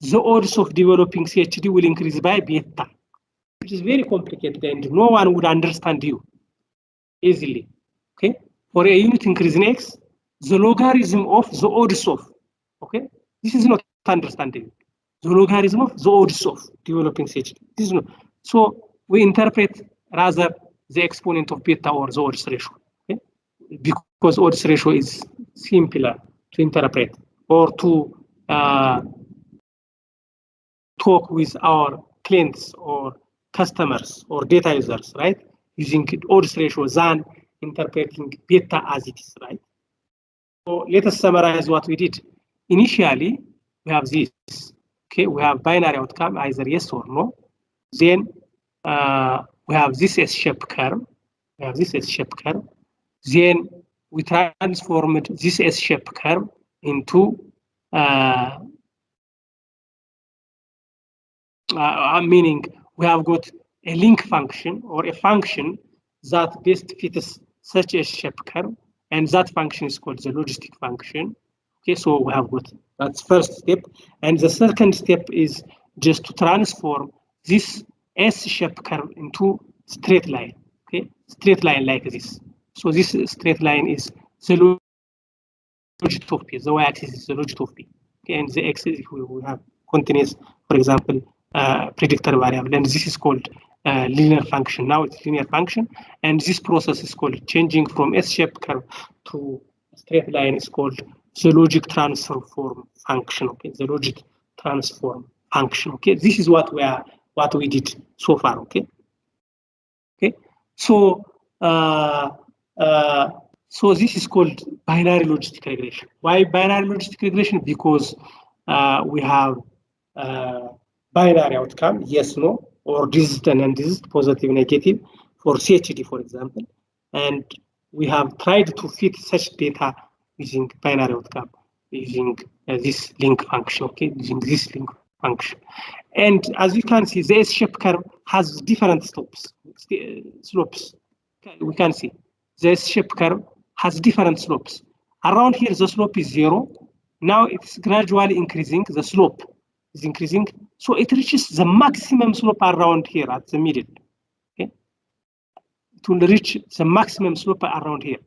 the odds of developing CHD will increase by beta, which is very complicated and no one would understand you easily. Okay, for a unit increase in x, the logarithm of the odds of, okay, this is not understanding. The logarithm of the odds of developing CHD. This is not. So we interpret rather the exponent of beta or the odds ratio, okay? Because odds ratio is simpler to interpret or to talk with our clients or customers or data users, right? Using odds ratio than interpreting beta as it is, right? So let us summarize what we did. Initially, we have this. Okay, we have binary outcome, either yes or no. Then we have this S-shaped curve. We have this S-shaped curve. Then we transformed this S-shaped curve into meaning we have got a link function or a function that best fits such a shape curve, and that function is called the logistic function. Okay, so we have got that's first step, and the second step is just to transform this S-shaped curve into straight line. Okay, straight line like this. So this straight line is the logit of P. The y-axis is the logit of P. Okay, and the x-axis we have continuous, for example, predictor variable, and this is called linear function. Now it's linear function, and this process is called changing from S-shaped curve to straight line is called the logic transform function. Okay, the logic transform function. Okay, this is what we did so far. Okay, okay, so so this is called binary logistic regression. Why binary logistic regression? Because we have binary outcome, yes, no, or digit and undigit, positive, negative, for CHD, for example. And we have tried to fit such data using binary outcome, using this link function, okay, using this link function. And as you can see, the S-shaped curve has different slopes. We can see the S-shaped curve has different slopes. Around here, the slope is 0. Now it's gradually increasing. The slope is increasing. So it reaches the maximum slope around here at the middle. Okay? It will reach the maximum slope around here,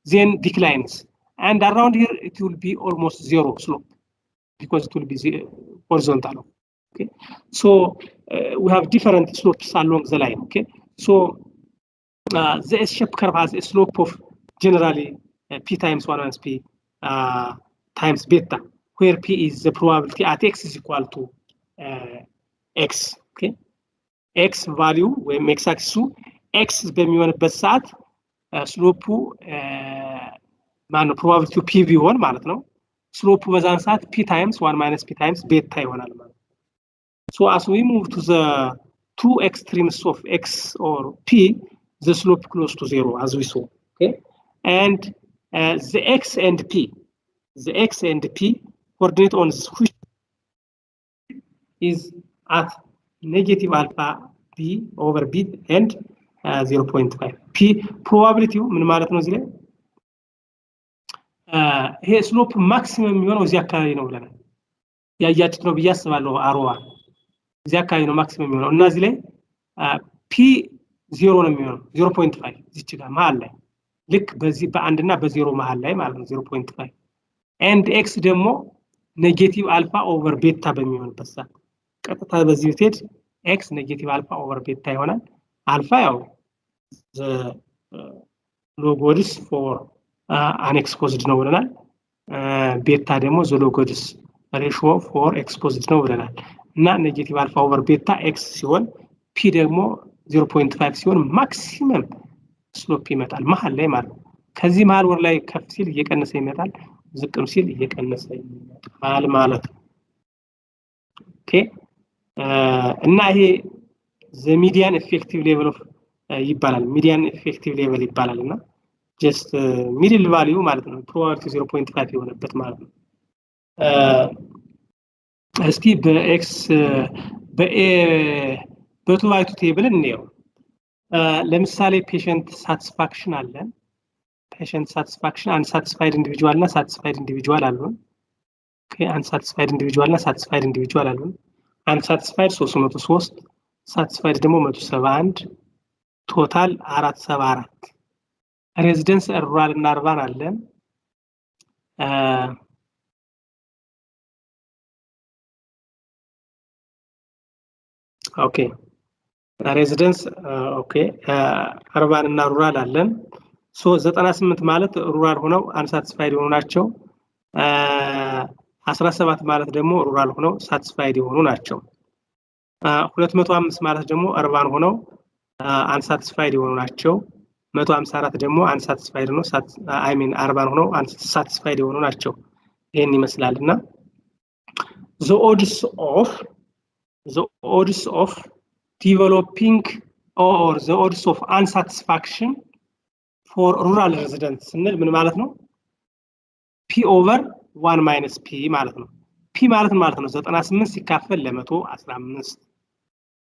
then declines. And around here, it will be almost 0 slope because it will be horizontal. Okay, so we have different slopes along the line. Okay, so the S-shaped curve has a slope of generally p times 1 minus p times beta, where p is the probability at x is equal to x. Okay, x value ወይም x axis x በሚሆንበት ሰዓት ስሎፑ ማነው probability p ቢሆን ማለት ነው። ስሎፑ በዛን ሰዓት p times 1 minus p times beta ይሆናል ማለት ነው። So as we move to the two extremes of x or p, the slope close to 0 as we saw. Okay, and the x and p coordinate on which is at negative alpha b over b and 0.5. p probability ምን ማለት ነው እዚህ ላይ ይሄ ስሎፕ ማክሲመም የሚሆነው እዚህ አካባቢ ነው ብለናል። ያያችሁት ነው ብዬ አስባለሁ። አሮዋ እዚህ አካባቢ ነው ማክሲመም የሚሆነው እና እዚህ ላይ p 0 ነው የሚሆነው 0.5 እዚህ ጋር መሃል ላይ ልክ በዚህ በአንድ እና በ0 መሃል ላይ ማለት ነው 0.5 and x ደግሞ ኔጌቲቭ አልፋ ኦቨር ቤታ በሚሆንበት ሰዓት ቀጥታ በዚህ ብትሄድ x ኔጌቲቭ አልፋ ኦቨር ቤታ ይሆናል። አልፋ ያው ሎጎድስ ፎር አንኤክስፖዝድ ነው ብለናል። ቤታ ደግሞ ሎጎድስ ሬሽዮ ፎር ኤክስፖዝድ ነው ብለናል እና ኔጌቲቭ አልፋ ኦቨር ቤታ x ሲሆን p ደግሞ 0.5 ሲሆን ማክሲመም ስሎፕ ይመጣል መሃል ላይ ማለት ነው። ከዚህ መሃል ወር ላይ ከፍ ሲል እየቀነሰ ይመጣል፣ ዝቅም ሲል እየቀነሰ ይመጣል ማለት ነው። ኦኬ እና ይሄ the median effective level of ይባላል median effective level ይባላልና just middle value ማለት ነው probability 0.5 የሆነበት ማለት ነው። እስቲ በx በ2 by 2 ቴብል እንየው። ለምሳሌ patient satisfaction አለን። patient satisfaction unsatisfied individual እና satisfied individual አሉን። okay unsatisfied individual እና satisfied individual አሉን። unsatisfied 303 satisfied ደግሞ 171 ቶታል 474 ሬዚደንስ ሩራል እና አርባን አለን። ኦኬ ሬዚደንስ ኦኬ አርባን እና ሩራል አለን። ሶ 98 ማለት ሩራል ሆነው አንሳቲስፋይድ የሆኑ ናቸው። 17 ማለት ደግሞ ሩራል ሆነው ሳቲስፋይድ የሆኑ ናቸው። 205 ማለት ደግሞ አርባን ሆነው አንሳቲስፋይድ የሆኑ ናቸው። 154 ደግሞ አንሳቲስፋይድ ነው አይ ሚን አርባን ሆነው አንሳቲስፋይድ የሆኑ ናቸው። ይሄን ይመስላልና the odds of developing or the odds of unsatisfaction for rural residents ስንል ምን ማለት ነው? p over 1 minus p ማለት ነው። p ማለት ነው 98 ሲካፈል ለ115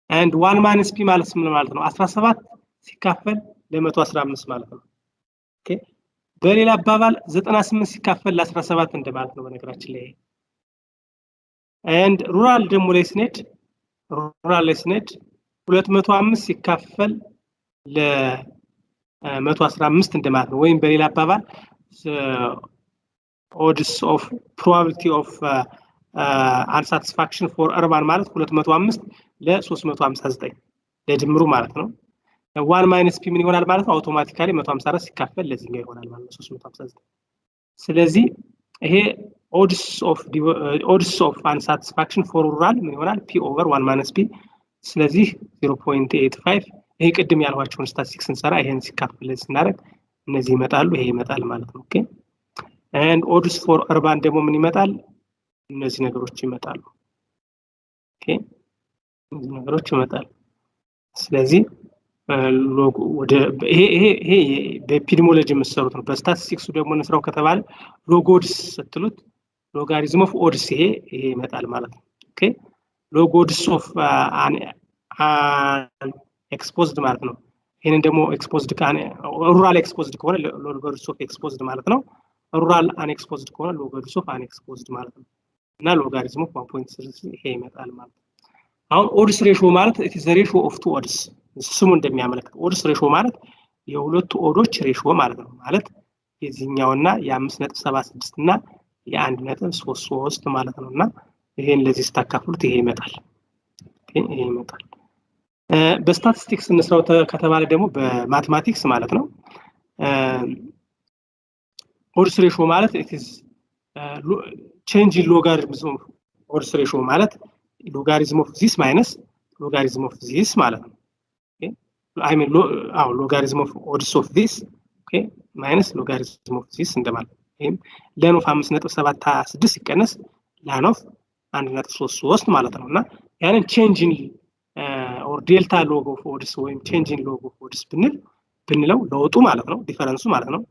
and 1 minus p ማለት ምን ማለት ነው? 17 ሲካፈል ለ115 ማለት ነው። ኦኬ በሌላ አባባል 98 ሲካፈል ለ17 እንደማለት ነው በነገራችን ላይ። and rural ደግሞ ላይ ስንሄድ 205 ሲካፈል ለ115 እንደማለት ነው። ወይም በሌላ አባባል odds of probability of unsatisfaction for urban ማለት 205 ለ359 ለድምሩ ማለት ነው። 1 minus p ምን ይሆናል ማለት ነው? አውቶማቲካሊ 154 ሲካፈል ለዚህኛው ይሆናል ማለት ነው 359። ስለዚህ ይሄ odds of unsatisfaction for rural ምን ይሆናል? p over 1 minus p ስለዚህ 0.85 ይሄ ቅድም ያልኋቸውን ስታቲስቲክስ እንሰራ ይሄን ሲካፈል ስናደርግ እነዚህ ይመጣሉ፣ ይሄ ይመጣል ማለት ነው። ኦኬ and odds for urban ደግሞ ምን ይመጣል? እነዚህ ነገሮች ይመጣሉ። ኦኬ እነዚህ ነገሮች ይመጣሉ። ስለዚህ ሎግ ወደ ይሄ በኤፒዲሞሎጂ የምትሰሩት ነው። በስታቲስቲክሱ ደግሞ እንስራው ከተባለ ሎጎድስ ስትሉት ሎጋሪዝም ኦፍ ኦድስ ይሄ ይመጣል ማለት ነው። ኦኬ ሎጎድስ ኦፍ ኤክስፖዝድ ማለት ነው። ይሄንን ደግሞ ኤክስፖዝድ ሩራል ኤክስፖዝድ ከሆነ ሎጎድስ ኦፍ ኤክስፖዝድ ማለት ነው። ሩራል አንኤክስፖዝድ ከሆነ ሎጎድስ ኦፍ አንኤክስፖዝድ ማለት ነው። እና ሎጋሪዝም ኦፍ 1.3 ይሄ ይመጣል ማለት ነው። አሁን ኦድስ ሬሽዮ ማለት it is the ratio of two odds ስሙ እንደሚያመለክተው ኦድስ ሬሽዮ ማለት የሁለቱ ኦዶች ሬሽዮ ማለት ነው። ማለት የዚህኛውና የ5.76 እና የ1.33 ማለት ነውና ይሄን ለዚህ ስታካፍሉት ይሄ ይመጣል። ይሄ ይመጣል። በስታቲስቲክስ እንስራው ከተባለ ደግሞ በማቴማቲክስ ማለት ነው odds ratio ማለት it is change in logarithm of odds ratio ማለት logarithm of this minus logarithm of this ማለት ነው okay I mean logarithm of odds of this okay minus logarithm of this እንደማለት ይሄም ln of 5.76 ሲቀነስ ln of 1.33 ማለት ነውና ያንን change in or delta log of odds ወይም change in log of odds ብንለው ለውጡ ማለት ነው ዲፈረንሱ ማለት ነው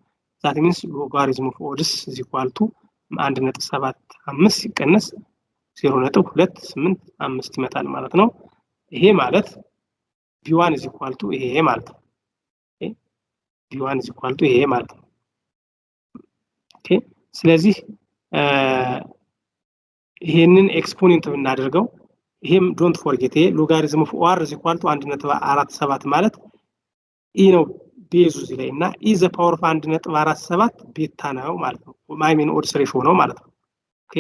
that means logarithm of odds is equal to 1.75 ሲቀነስ 0.285 ይመጣል ማለት ነው ይሄ ማለት v1 is equal to ይሄ ማለት ነው v1 is equal to ይሄ ማለት ነው ኦኬ ስለዚህ ይሄንን ኤክስፖኔንት ብናደርገው ይሄም ዶንት ፎርጌት ይሄ logarithm of r is equal to 1.47 ማለት ኢ ነው ቤዙ እዚህ ላይ እና ኢ ዘ ፓወር ኦፍ 1.47 ቤታ ነው ማለት ነው I mean odds ratio ነው ማለት ነው ኦኬ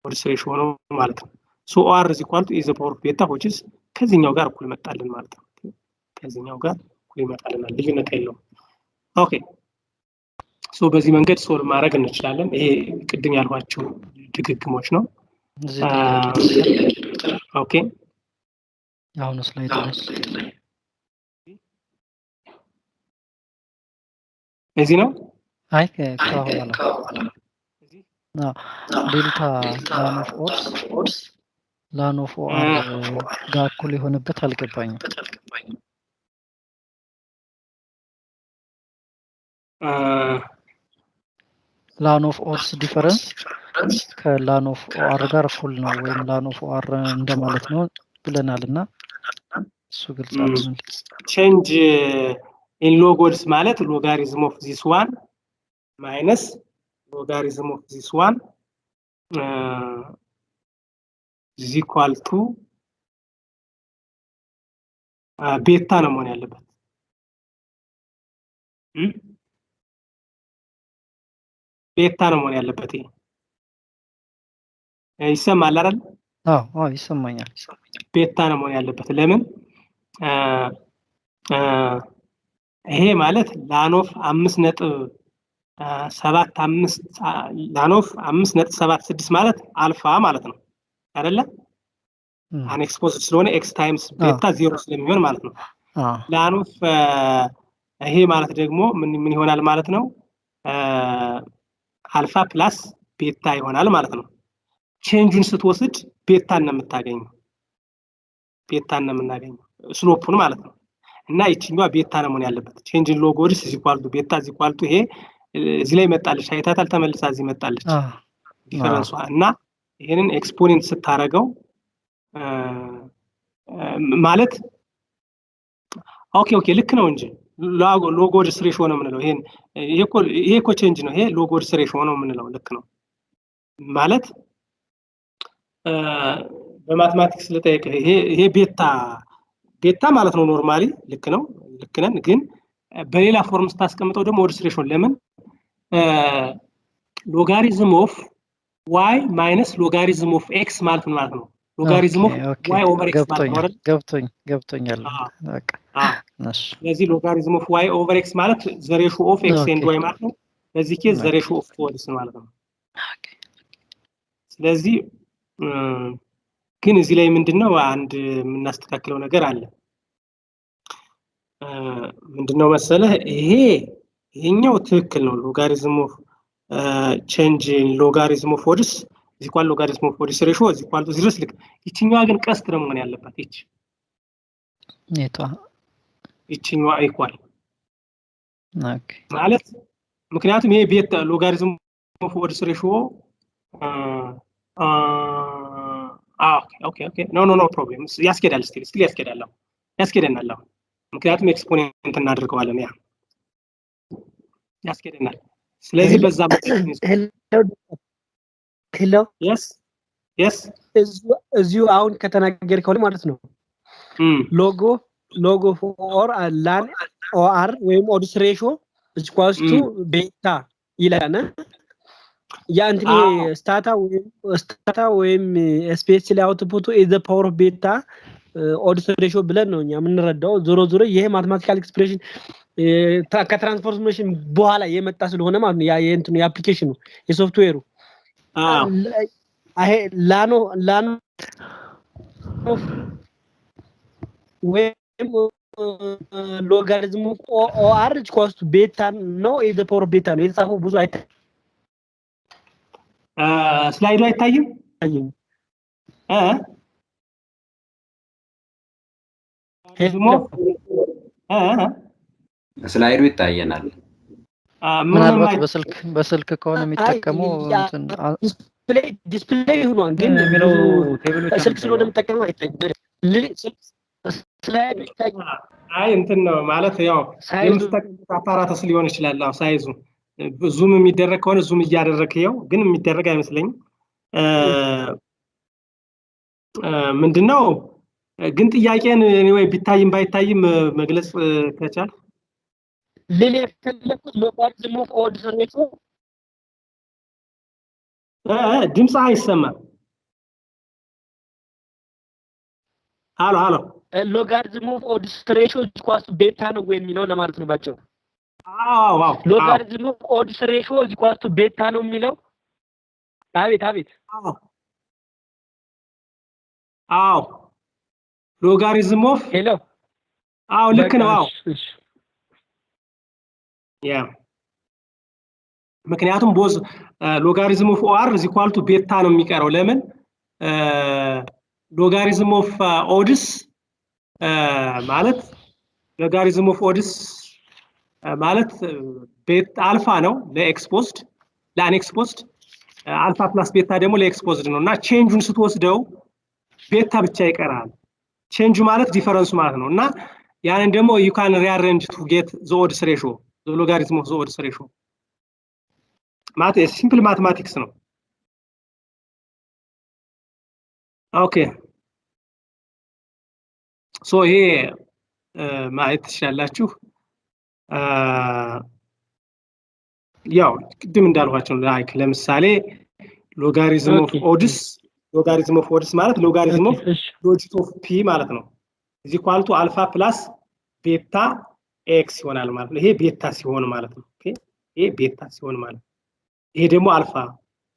odds ratio ነው ማለት ነው so r is equal to e the power of beta which is ከዚህኛው ጋር እኩል መጣልን ማለት ነው ከዚህኛው ጋር እኩል ይመጣልና ልዩነት የለውም ኦኬ so በዚህ መንገድ ሶልቭ ማድረግ እንችላለን ይሄ ቅድም ያልኳቸው ድግግሞች ነው ኦኬ አሁን ስላይድ እዚህ ነው አይ ከኋላ ዴልታ ላን ኦፍ ኦድስ ላን ኦፍ ኦር ጋር እኩል የሆነበት አልገባኝም ላን ኦፍ ኦድስ ዲፈረንስ ከላን ኦፍ ኦር ጋር እኩል ነው ወይም ላን ኦፍ ኦር እንደማለት ነው ብለናልና እሱ ግልጽ አይደለም ቼንጅ in log odds ማለት logarithm of this one minus logarithm of this one is equal to beta ነው መሆን ያለበት ቤታ ነው መሆን ያለበት ይሰማል አይደል አዎ ይሰማኛል ቤታ ነው መሆን ያለበት ለምን ይሄ ማለት ln of 5.75 ln of 5.76 ማለት አልፋ ማለት ነው አይደለ አንኤክስፖዝድ ስለሆነ x times beta 0 ስለሚሆን ማለት ነው ln of ይሄ ማለት ደግሞ ምን ይሆናል ማለት ነው አልፋ ፕላስ ቤታ ይሆናል ማለት ነው ቼንጁን ስትወስድ ቤታን ነው የምታገኘው ቤታን ነው የምናገኘው ስሎፑን ማለት ነው እና ይችኛዋ ቤታ ነው መሆን ያለበት ቼንጅ ኢን ሎግ ኦድስ is equal to ቤታ is equal to ይሄ እዚህ ላይ መጣለች አይታታል ተመልሳ እዚህ መጣለች ዲፈረንሷ እና ይሄንን ኤክስፖኔንት ስታረገው ማለት ኦኬ ልክ ነው እንጂ ሎግ ኦድስ ሬሽዮ ነው የምንለው ይሄ እኮ ቼንጅ ነው ይሄ ሎግ ኦድስ ሬሽዮ ነው የምንለው ልክ ነው ማለት በማትማቲክስ ለጠየቀ ይሄ ቤታ ማለት ነው ኖርማሊ ልክ ነን ግን በሌላ ፎርም ስታስቀምጠው ደግሞ ኦድስ ሬሽዮ ለምን ሎጋሪዝም ኦፍ y minus logarithm of x ማለት ነው ሎጋሪዝም ኦፍ y over x ማለት ነው ገብቶኛል በቃ ስለዚህ ሎጋሪዝም ኦፍ y over x ማለት the ratio of x and y ማለት ነው በዚህ ኬዝ the ratio of odds ማለት ነው ስለዚህ ግን እዚህ ላይ ምንድነው አንድ የምናስተካክለው ነገር አለ ምንድነው መሰለህ ይሄኛው ትክክል ነው logarithm of change in logarithm of odds is equal logarithm of odds ratio is equal to 0 ልክ ይችኛዋ ግን ቀስት ነው መሆን ያለባት ይችኛዋ ኢኳል ኦኬ ማለት ምክንያቱም ይሄ ቤታ logarithm of odds ratio ኦኬ ኖ ፕሮብሌም ያስኬዳል ስቲል ያስኬደናል ምክንያቱም ኤክስፖኔንት እናደርገዋለን ያስኬደናል ስለዚህ በዛ ሄሎ yes እዚሁ አሁን ከተናገርከው ማለት ነው ሎጎ ፎር ላን ኦር ወይም ኦድስ ሬሽዮ is equal to beta ይላልና ያንቺ ስታታ ወይም ስፔስ ላይ አውትፑቱ is the power of beta ኦድስ ሬሽዮ ብለን ነው እኛ የምንረዳው ዞሮ ይሄ ማቴማቲካል ኤክስፕሬሽን ከትራንስፎርሜሽን በኋላ የመጣ ስለሆነ ማለት ነው ያ የእንትኑ የአፕሊኬሽኑ የሶፍትዌሩ አሄ ላኖ ወይም ሎጋሪዝም ኦአር ኢኳልስ ቱ ቤታ ነው ኢዝ ዘ ፓወር ቤታ ነው የተጻፈው ብዙ ስላይዱ አይታይም ስላይዱ ይታየናል ምናልባት በስልክ ከሆነ የሚጠቀመው እንትን ዲስፕሌይ ሆኗል ግን የሚለው ቴብሎች ስልክ ስለሆነ የምጠቀመው አይታይም ስላይዱ ይታያል አይ እንትን ነው ማለት ያው የምትጠቀሙት አፓራተስ ሊሆን ይችላል አው ሳይዙ ዙም የሚደረግ ከሆነ ዙም እያደረክ ይው ግን የሚደረግ አይመስለኝም ምንድነው ግን ጥያቄን ወይ ቢታይም ባይታይም መግለጽ ከቻል ለለከለኩት ሎጋሪዝም ኦፍ ኦድ ሬሾ ድምጽ አይሰማም ሃሎ ሎጋሪዝም ኦፍ ኦድ ሬሾ ኢኳልስ ቤታ ነው ወይ የሚለው ለማለት ነው ባጭሩ አዎ ሎጋሪዝም ኦፍ ኦድ ሬሾ ኢኳልስ ቱ ቤታ ነው የሚለው አቤት አዎ ሎጋሪዝም ኦፍ ሄሎ አዎ ልክ ነው አዎ ያ ምክንያቱም ቦዝ ሎጋሪዝም ኦፍ ኦአር ኢዝ ኢኳል ቱ ቤታ ነው የሚቀረው ለምን ሎጋሪዝም ኦፍ ኦድስ ማለት ሎጋሪዝም ኦፍ ኦድስ ማለት ቤታ አልፋ ነው ለኤክስፖዝድ ለአንኤክስፖዝድ አልፋ ፕላስ ቤታ ደግሞ ለኤክስፖዝድ ነውና ቼንጁን ስትወስደው ቤታ ብቻ ይቀራል ቼንጁ ማለት ዲፈረንሱ ማለት ነውና ያንን ደግሞ you can rearrange to get the odds ratio the logarithm of the odds ratio ማለት ሲምፕል ማቴማቲክስ ነው ኦኬ ሶ ይሄ ማየት ትችላላችሁ ያው ቅድም እንዳልኳችሁ ላይክ ለምሳሌ ሎጋሪዝም ኦፍ ኦድስ ማለት ሎጋሪዝም ኦፍ ሎጂክ ኦፍ ፒ ማለት ነው እዚ ኳልቱ አልፋ ፕላስ ቤታ ኤክስ ይሆናል ማለት ነው ይሄ ቤታ ሲሆን ማለት ነው ኦኬ ይሄ ቤታ ሲሆን ማለት ይሄ ደግሞ አልፋ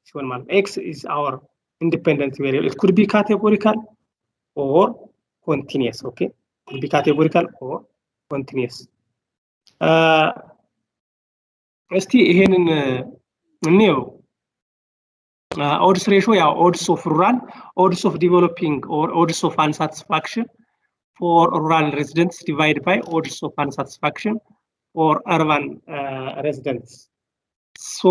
ሲሆን ማለት ኤክስ is our independent variable it could be categorical or continuous okay could be categorical or continuous እስቲ ይሄንን እንየው odds ratio ያው odds of rural odds of developing or odds of unsatisfaction for rural residents divided by odds of unsatisfaction for urban residents so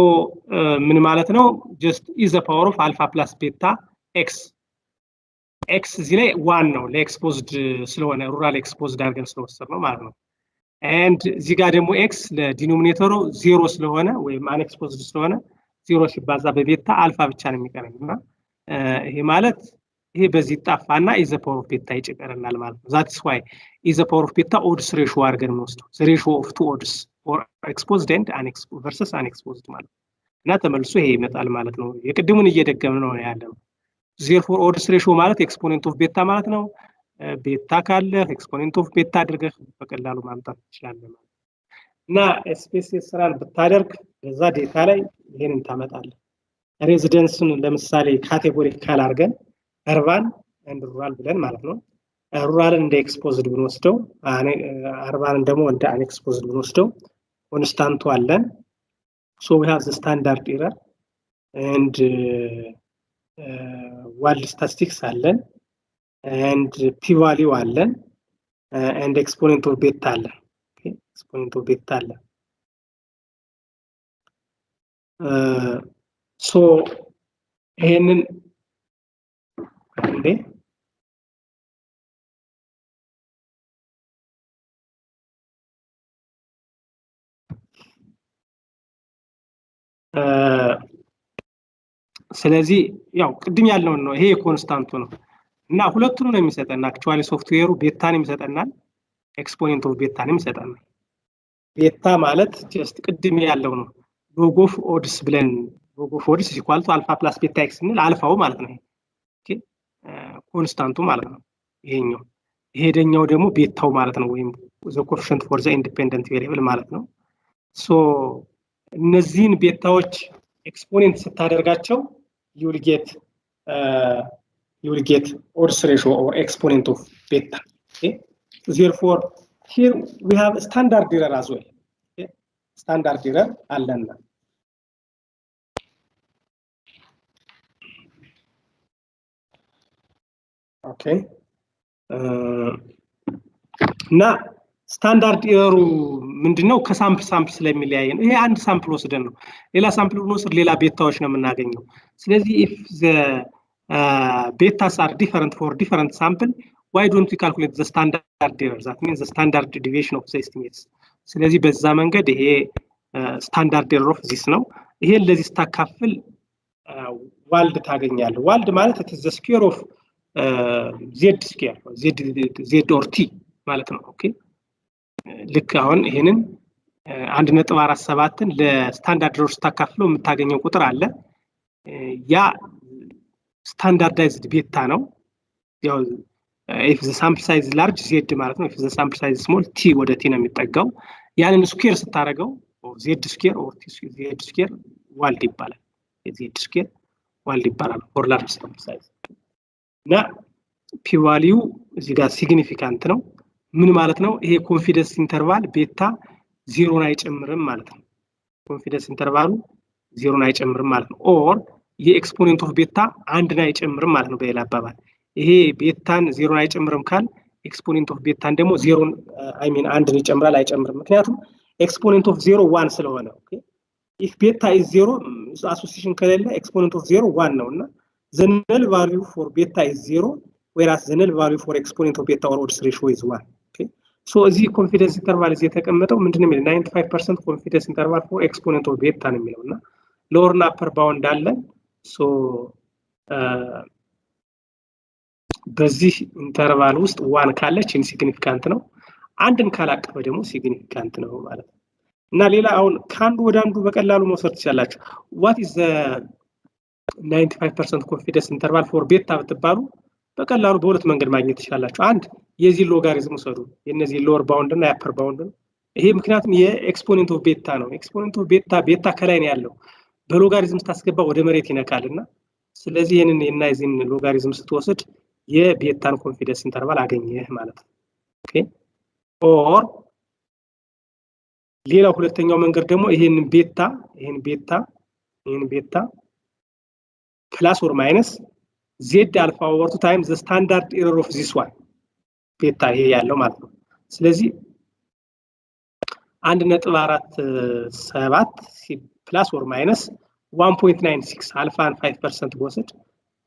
ምን ማለት ነው just is the power of alpha plus beta x እዚህ ላይ 1 ነው ለኤክስፖዝድ ስለሆነ ሩራል ኤክስፖዝድ አድርገን ስለወሰድ ነው ማለት ነው and እዚህ ጋር ደግሞ x ለዲኖሚኔተሩ 0 ስለሆነ ወይም አንኤክስፖዝድ ስለሆነ 0 ሲባዛ በቤታ አልፋ ብቻ ነው የሚቀረውና ይሄ ማለት ይሄ በዚህ ጣፋና is the power of beta ይጨቀረናል ማለት ነው that's why is the power of beta odds ratio አድርገን እንወስደው the ratio of two odds or exposed and unexposed versus unexposed ማለት እና ተመልሶ ይሄ ይመጣል ማለት ነው የቅድሙን እየደገምን ነው ያለው therefore odds ratio ማለት exponent of beta ማለት ነው ቤታ ካለ exponent of beta አድርገህ በቀላሉ ማምጣት ትችላለህ ማለት እና ስፔሲስ ስራን ብታደርግ በዛ ዴታ ላይ ይሄንን ታመጣለህ ሬዚደንስን ለምሳሌ ካቴጎሪካል አድርገን urban and rural ብለን ማለት ነው ሩራልን እንደ ኤክስፖዝድ ብንወስደው urban ደግሞ እንደ unexposed ብንወስደው ኮንስታንቱ አለን so we have the standard error and wild statistics አለን and p value አለን and exponent of beta አለን okay exponent of beta አለን so ይሄንን እንዴ ስለዚህ ያው ቅድም ያለው ነው ይሄ ኮንስታንቱ ነው እና ሁለቱንም ነው የሚሰጠና አክቹአሊ ሶፍትዌሩ ቤታን የሚሰጠናል ኤክስፖኔንት ኦፍ ቤታን የሚሰጠናል ቤታ ማለት ጀስት ቅድም ያለው ነው log of odds ብለን log of odds ኢኳል ቱ አልፋ ፕላስ ቤታ ኤክስ እንል አልፋው ማለት ነው ኦኬ ኮንስታንቱ ማለት ነው ይሄኛው ይሄደኛው ደግሞ ቤታው ማለት ነው ወይም the coefficient for the independent variable ማለት ነው ሶ እነዚህን ቤታዎች ኤክስፖኔንት ስታደርጋቸው you will get odds ratio or exponent of beta okay therefore here we have standard error as well okay standard error አለና okay እና ስታንዳርድ ኤረሩ ምንድነው ከሳምፕል ስለሚለያይ ነው ይሄ አንድ ሳምፕል ወስደን ነው ሌላ ሳምፕል ወስደን ሌላ ቤታዎች ነው የምናገኘው ስለዚህ if the betas are different for different sample why don't we calculate the standard error that means the standard deviation of the estimates ስለዚህ በዛ መንገድ ይሄ ስታንዳርድ ኤረር ኦፍ ዚስ ነው ይሄ ለዚህ ስታካፍል ዋልድ ታገኛለህ ዋልድ ማለት it is the square of z square z or t ማለት ነው ኦኬ ልክ አሁን ይሄንን 1.47ን ለስታንዳርድ ኤረር ስታካፍለው የምታገኘው ቁጥር አለ ያ ስታንዳርዳይዝድ ቤታ ነው ያው if the sample size is large z ማለት ነው if the sample size is small t ወደ t ነው የሚጠጋው ያንን ስኩዌር ስታረገው z ስኩዌር or t z ስኩዌር ዋልድ ይባላል z ስኩዌር ዋልድ ይባላል for large sample size እና p value እዚህ ጋር ሲግኒፊካንት ነው ምን ማለት ነው ይሄ ኮንፊደንስ ኢንተርቫል ቤታ 0 አይጨምርም ማለት ነው ኮንፊደንስ ኢንተርቫሉ 0 አይጨምርም ማለት ነው ኦር የኤክስፖኔንት ኦፍ ቤታ 1 አይጨምርም ማለት ነው በሌላ አባባል ይሄ ቤታን 0 አይጨምርም ካል ኤክስፖኔንት ኦፍ ቤታን ደግሞ 0 አይ ሚን 1 ይጨምራል አይጨምርም ምክንያቱም ኤክስፖኔንት ኦፍ 0 1 ስለሆነ ኦኬ if beta is 0 association ከሌለ ኤክስፖኔንት ኦፍ 0 1 ነውና the null value for beta is 0 whereas the null value for exponent of beta or odds ratio is 1 okay so እዚህ ኮንፊደንስ ኢንተርቫል እዚህ የተቀመጠው ምንድነው የሚለው 95% ኮንፊደንስ ኢንተርቫል for exponent of beta ነው የሚለውና lower እና upper bound አለ so በዚህ ኢንተርቫል ውስጥ 1 ካለች ኢንሲግኒፊካንት ነው አንድን ካላቀፈ ደግሞ ሲግኒፊካንት ነው ማለት ነው እና ሌላ አሁን ካንዱ ወደ አንዱ በቀላሉ መውሰድ ትችላላችሁ what is the 95% ኮንፊደንስ ኢንተርቫል for beta ብትባሉ በቀላሉ በሁለት መንገድ ማግኘት ትችላላችሁ አንድ የዚህ ሎጋሪዝም ወሰዱ የነዚህ ሎወር ባውንድ እና አፐር ባውንድ ይሄ ምክንያቱም የኤክስፖኔንት ኦፍ ቤታ ነው ኤክስፖኔንት ኦፍ ቤታ ከላይ ነው ያለው በሎጋሪዝም ስታስገባ ወደ መሬት ይነካልና ስለዚህ ይሄንን እና የዚህን ሎጋሪዝም ስትወስድ የቤታን ኮንፊደንስ ኢንተርቫል አገኘህ ማለት ነው ኦኬ ኦር ሌላ ሁለተኛው መንገድ ደግሞ ይሄን ቤታ ፕላስ ኦር ማይነስ z alpha over 2 times the standard error of this one ቤታ ይሄ ያለው ማለት ነው ስለዚህ 1.47 plus or minus 1.96 alpha and 5% ወሰድ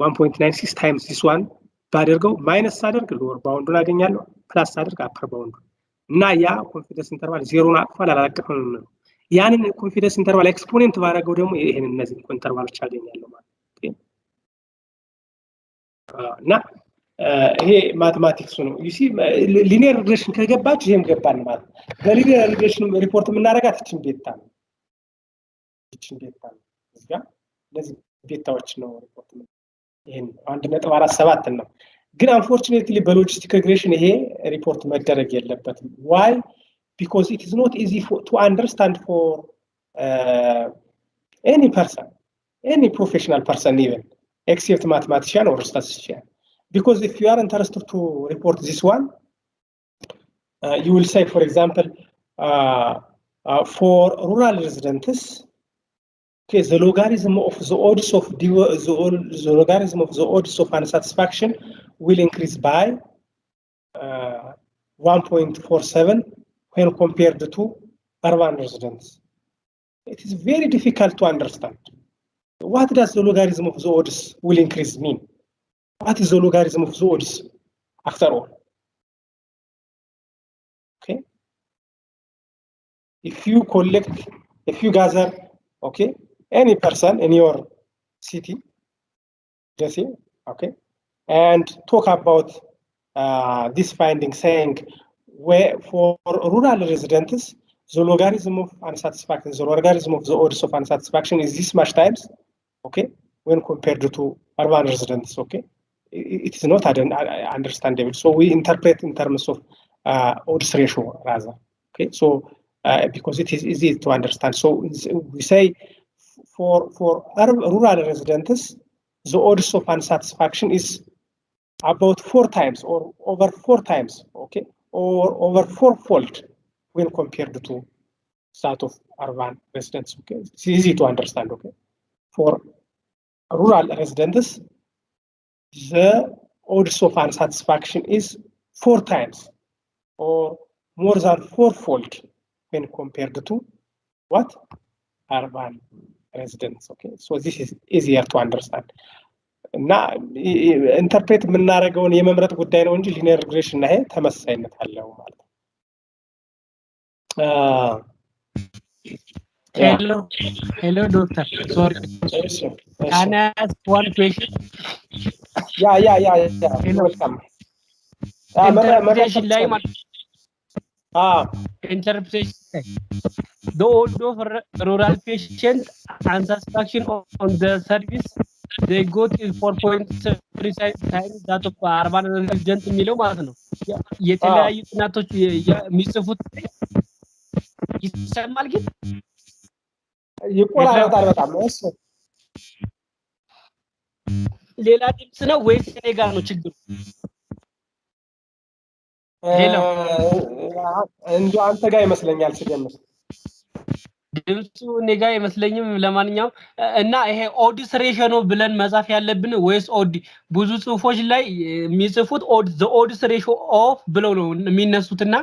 1.96 times this one ባደርገው ማይነስ አደርግ ሎወር ባውንዱን አገኛለሁ ፕላስ አደርግ አፐር ባውንዱ እና ያ ኮንፊደንስ ኢንተርቫል 0 ነው አጥፋል አላቀፈም ነው ያንን ኮንፊደንስ ኢንተርቫል ኤክስፖኔንት ባደረገው ደግሞ ይሄን እነዚህ ኢንተርቫሎች አገኛለሁ ማለት ነው እና ይሄ ማቴማቲክስ ነው you see linear regression ከገባች ይሄም ገባን ማለት በሊኒየር ሪግሬሽን ሪፖርት የምናረጋት እቺን ቤታ ነው እዚያ ለዚህ ቤታዎች ነው ሪፖርት ይሄን 1.47 ነው ግን unfortunately በሎጂስቲክ ሪግሬሽን ይሄ ሪፖርት መደረግ የለበትም why because it is not easy to understand for any person any professional person even except mathematician or statistician because if you are interested to report this one you will say for example for rural residents okay the logarithm of the odds of the logarithm of the odds of unsatisfaction will increase by 1.47 when compared to urban residents it is very difficult to understand what does the logarithm of the odds will increase mean what is the logarithm of the odds after all okay if you gather okay any person in your city just say okay and talk about this finding saying where for rural residents the logarithm of unsatisfaction the logarithm of the odds of unsatisfaction is this much times okay when compared to urban residents okay it is not understandable. So we interpret in terms of odds ratio rather. Okay, so because it is easy to understand. So we say for rural residents, the odds of unsatisfaction is about 4 times or over 4 times, okay, or over 4-fold when compared to that of urban residents. Okay, it's easy to understand. Okay, for rural residents, the odds of unsatisfaction is 4 times or more than 4-fold when compared to what? Urban residents. Okay, so this is easier to understand. እና ኢንተርፕሬት የምናደርገውን የመምረጥ ጉዳይ ነው እንጂ ሊኒየር ሪግሬሽን እና ይሄ ተመሳሳይነት አለው ማለት ነው። Hello, doctor. Sorry. Can I ask one question? Yeah. Welcome. Interpretation ላይ ማለት interpretation. The odds of rural patient unsatisfaction on the service they got is 4.3 times that of urban resident የሚለው ማለት ነው። የተለያዩ ጥናቶች የሚጽፉት ይሰማል ግን ይቆራረጣል በጣም እሱ ሌላ ድምጽ ነው ወይስ እኔ ጋር ነው ችግሩ? እንደው አንተ ጋር ይመስለኛል ሲጀምር ድምጹ እኔ ጋር ይመስለኝም። ለማንኛውም እና ይሄ ኦድስ ሬሽዮ ነው ብለን መጻፍ ያለብን ወይስ ኦድ? ብዙ ጽሁፎች ላይ የሚጽፉት the odds ratio of ብለው ነው የሚነሱትና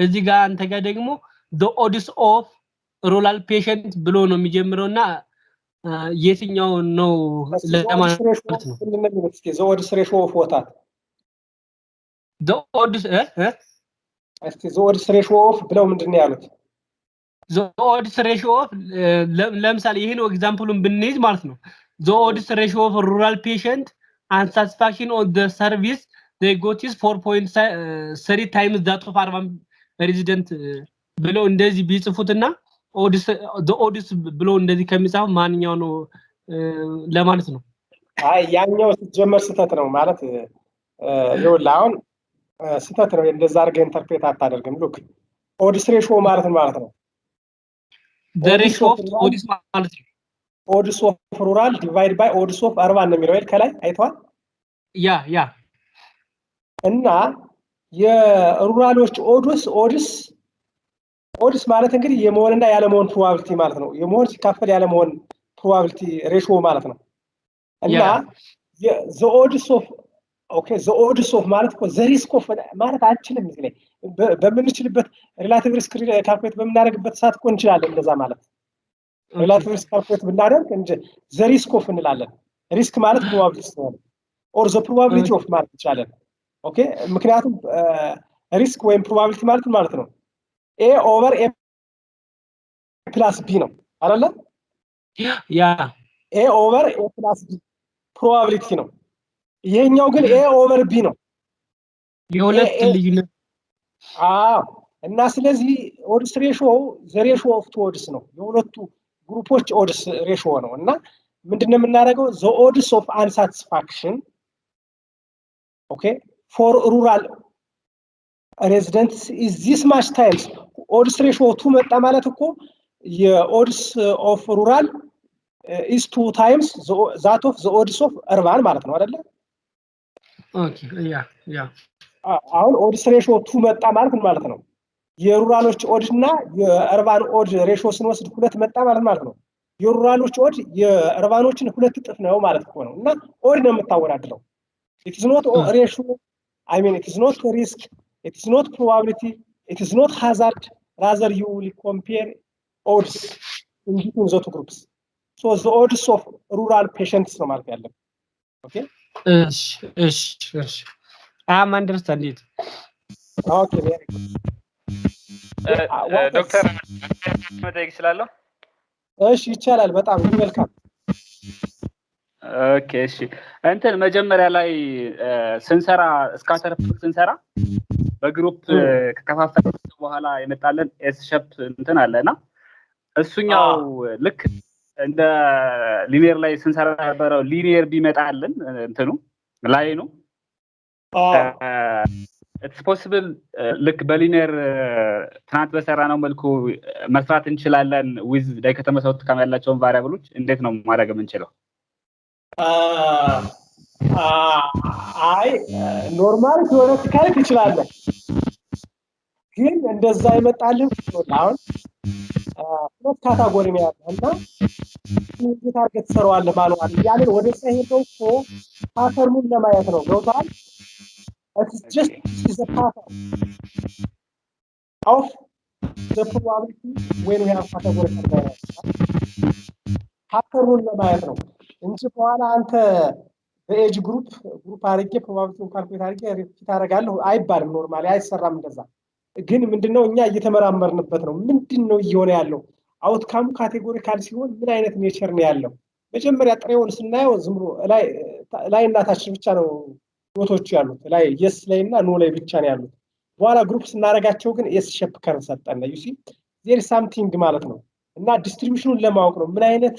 እዚህ ጋር አንተ ጋር ደግሞ the odds of rural patient ብሎ ነው የሚጀምረውና የትኛው ነው ለማለት ነው? the odds ratio of what? the odds እስቲ the odds ratio of ብለው ምንድነው ያሉት? the odds ratio of ለምሳሌ ይሄ ነው ኤግዛምፕሉን ብንይዝ ማለት ነው። the odds ratio of rural patient and satisfaction on the service they got is 4.3 times that of urban resident ብለው እንደዚህ ቢጽፉትና the odds ብለው እንደዚህ ከሚጻፉ ማንኛው ነው ለማለት ነው? አይ ያኛው ሲጀመር ስተት ነው ማለት ይኸውልህ አሁን ስተት ነው እንደዛ አድርገህ ኢንተርፕሬት አታደርግም። ሉክ ኦድስ ሬሽዮ ማለት ነው the ratio of odds ማለት ነው odds of rural divided by odds of urban ነው የሚለው ከላይ አይተዋል? ያ እና የሩራሎች ኦድስ ማለት እንግዲህ የመሆንና ያለመሆን ፕሮባቢሊቲ ማለት ነው። የመሆን ሲካፈል ያለመሆን ፕሮባቢሊቲ ሬሽዮ ማለት ነው። እና the odds of ማለት እኮ the risk of ማለት አንችልም እዚህ ላይ በምንችልበት ሪላቲቭ ሪስክ ካልኩሌት በምናደርግበት ሰዓት እኮ እንችላለን እንደዛ ማለት ሪላቲቭ ሪስክ ካልኩሌት ብናደርግ እንጂ the risk of እንላለን። ሪስክ ማለት ፕሮባቢሊቲ ነው or the probability of ማለት ይቻላል። ኦኬ ምክንያቱም ሪስክ ወይም ፕሮባቢሊቲ ማለት ነው a over a plus b ነው አይደለ? ያ a over a plus b ፕሮባቢሊቲ ነው። ይሄኛው ግን a over b ነው። የሁለት ልዩነት እና ስለዚህ ኦድስ ሬሽዮ the ratio of two odds ነው። የሁለቱ ግሩፖች ኦድስ ሬሽዮ ነው። እና ምንድነው የምናደርገው the odds of unsatisfaction okay for rural residents is this much times odds ratio 2 መጣ ማለት እኮ የodds of rural is 2 times that of the odds of urban ማለት ነው አይደለ? ኦኬ ያ አሁን odds ratio 2 መጣ ማለት ነው የሩራሎች ኦድ እና የአርባን ኦድ ሬሽዮ ስንወስድ 2 መጣ ማለት ነው። የሩራሎች ኦድ የአርባኖችን 2 እጥፍ ነው ማለት እኮ ነው። እና ኦድ ነው የምታወዳድረው። it is not ratio I mean it is not risk, it is not probability, it is not hazard, rather you will compare odds in between the two groups. So the odds of rural patients ነው ማለት ያለው። okay እሺ I'm understand it. okay very good. ዶክተር መጠየቅ እችላለሁ? እሺ ይቻላል። በጣም መልካም። ኦኬ እሺ እንትን መጀመሪያ ላይ ስንሰራ ስካተር ስንሰራ በግሩፕ ከከፋፈልን በኋላ የመጣለን ኤስ ሼፕ እንትን አለና እሱኛው ልክ እንደ ሊኒየር ላይ ስንሰራ ነበረው ሊኒየር ቢመጣልን እንትኑ ላይ ነው it's possible ልክ በሊኒየር ትናንት በሰራነው መልኩ መስራት እንችላለን with ዳይኮቶመስ አውትካም ያላቸውን ቫሪያብሎች እንዴት ነው ማድረግ የምንችለው? አይ ኖርማል ቲዮሬቲካሊ ትችላለህ ግን እንደዛ ይመጣልህ አሁን ሁለት ካታጎሪ ነው ያለውና ምን ታርጌት ሰራዋለህ ማኑዋል ያንን ወደ ሰሄደው እኮ ፓተርኑን ለማየት ነው ገብቷል it's just is a pattern of the probability when we have categorical variance ፓተርኑን ለማየት ነው እንጂ በኋላ አንተ በኤጅ ግሩፕ አርጌ ፕሮባቢሊቲውን ካልኩሌት አርጌ ሪፒት አደርጋለሁ አይባልም ኖርማሊ አይሰራም እንደዛ ግን ምንድነው እኛ እየተመራመርንበት ነው ምንድነው እየሆነ ያለው አውትካሙ ካቴጎሪካል ሲሆን ምን አይነት ኔቸር ነው ያለው መጀመሪያ ጥሬውን ስናየው ዝም ብሎ ላይ እናታች ብቻ ነው ኖቶች ያሉት ላይ yes ላይ እና no ላይ ብቻ ነው ያሉት በኋላ ግሩፕ ስናረጋቸው ግን S ሼፕ ከርቭ ሰጠን you see there is something ማለት ነው እና ዲስትሪቢዩሽኑን ለማወቅ ነው ምን አይነት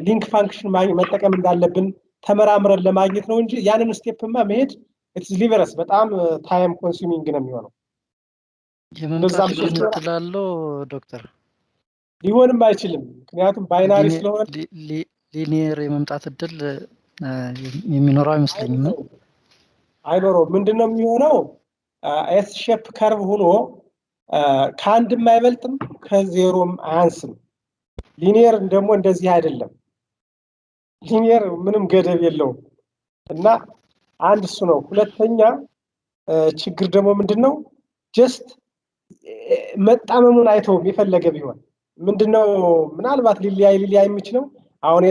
ሊንክ ፋንክሽን መጠቀም እንዳለብን ተመራምረን ለማግኘት ነው እንጂ ያንን ስቴፕማ መሄድ it's ሊቨረስ በጣም ታይም ኮንሱሚንግ ነው የሚሆነው የመምጣት ይችላልው ዶክተር ሊሆንም አይችልም ምክንያቱም ባይናሪ ስለሆነ ሊኒየር የመምጣት እድል የሚኖረው አይመስለኝም አይኖረው ምንድነው የሚሆነው ኤስ ሼፕ ከርቭ ሆኖ ከአንድም አይበልጥም ከዜሮም አያንስም ሊኒየር ደግሞ እንደዚህ አይደለም ሊኒየር ምንም ገደብ የለውም እና አንድ እሱ ነው ሁለተኛ ችግር ደግሞ ምንድነው ጀስት መጣመሙን አይተው የፈለገ ቢሆን ምንድነው ምናልባት ሊሊያይ የሚችለው አሁን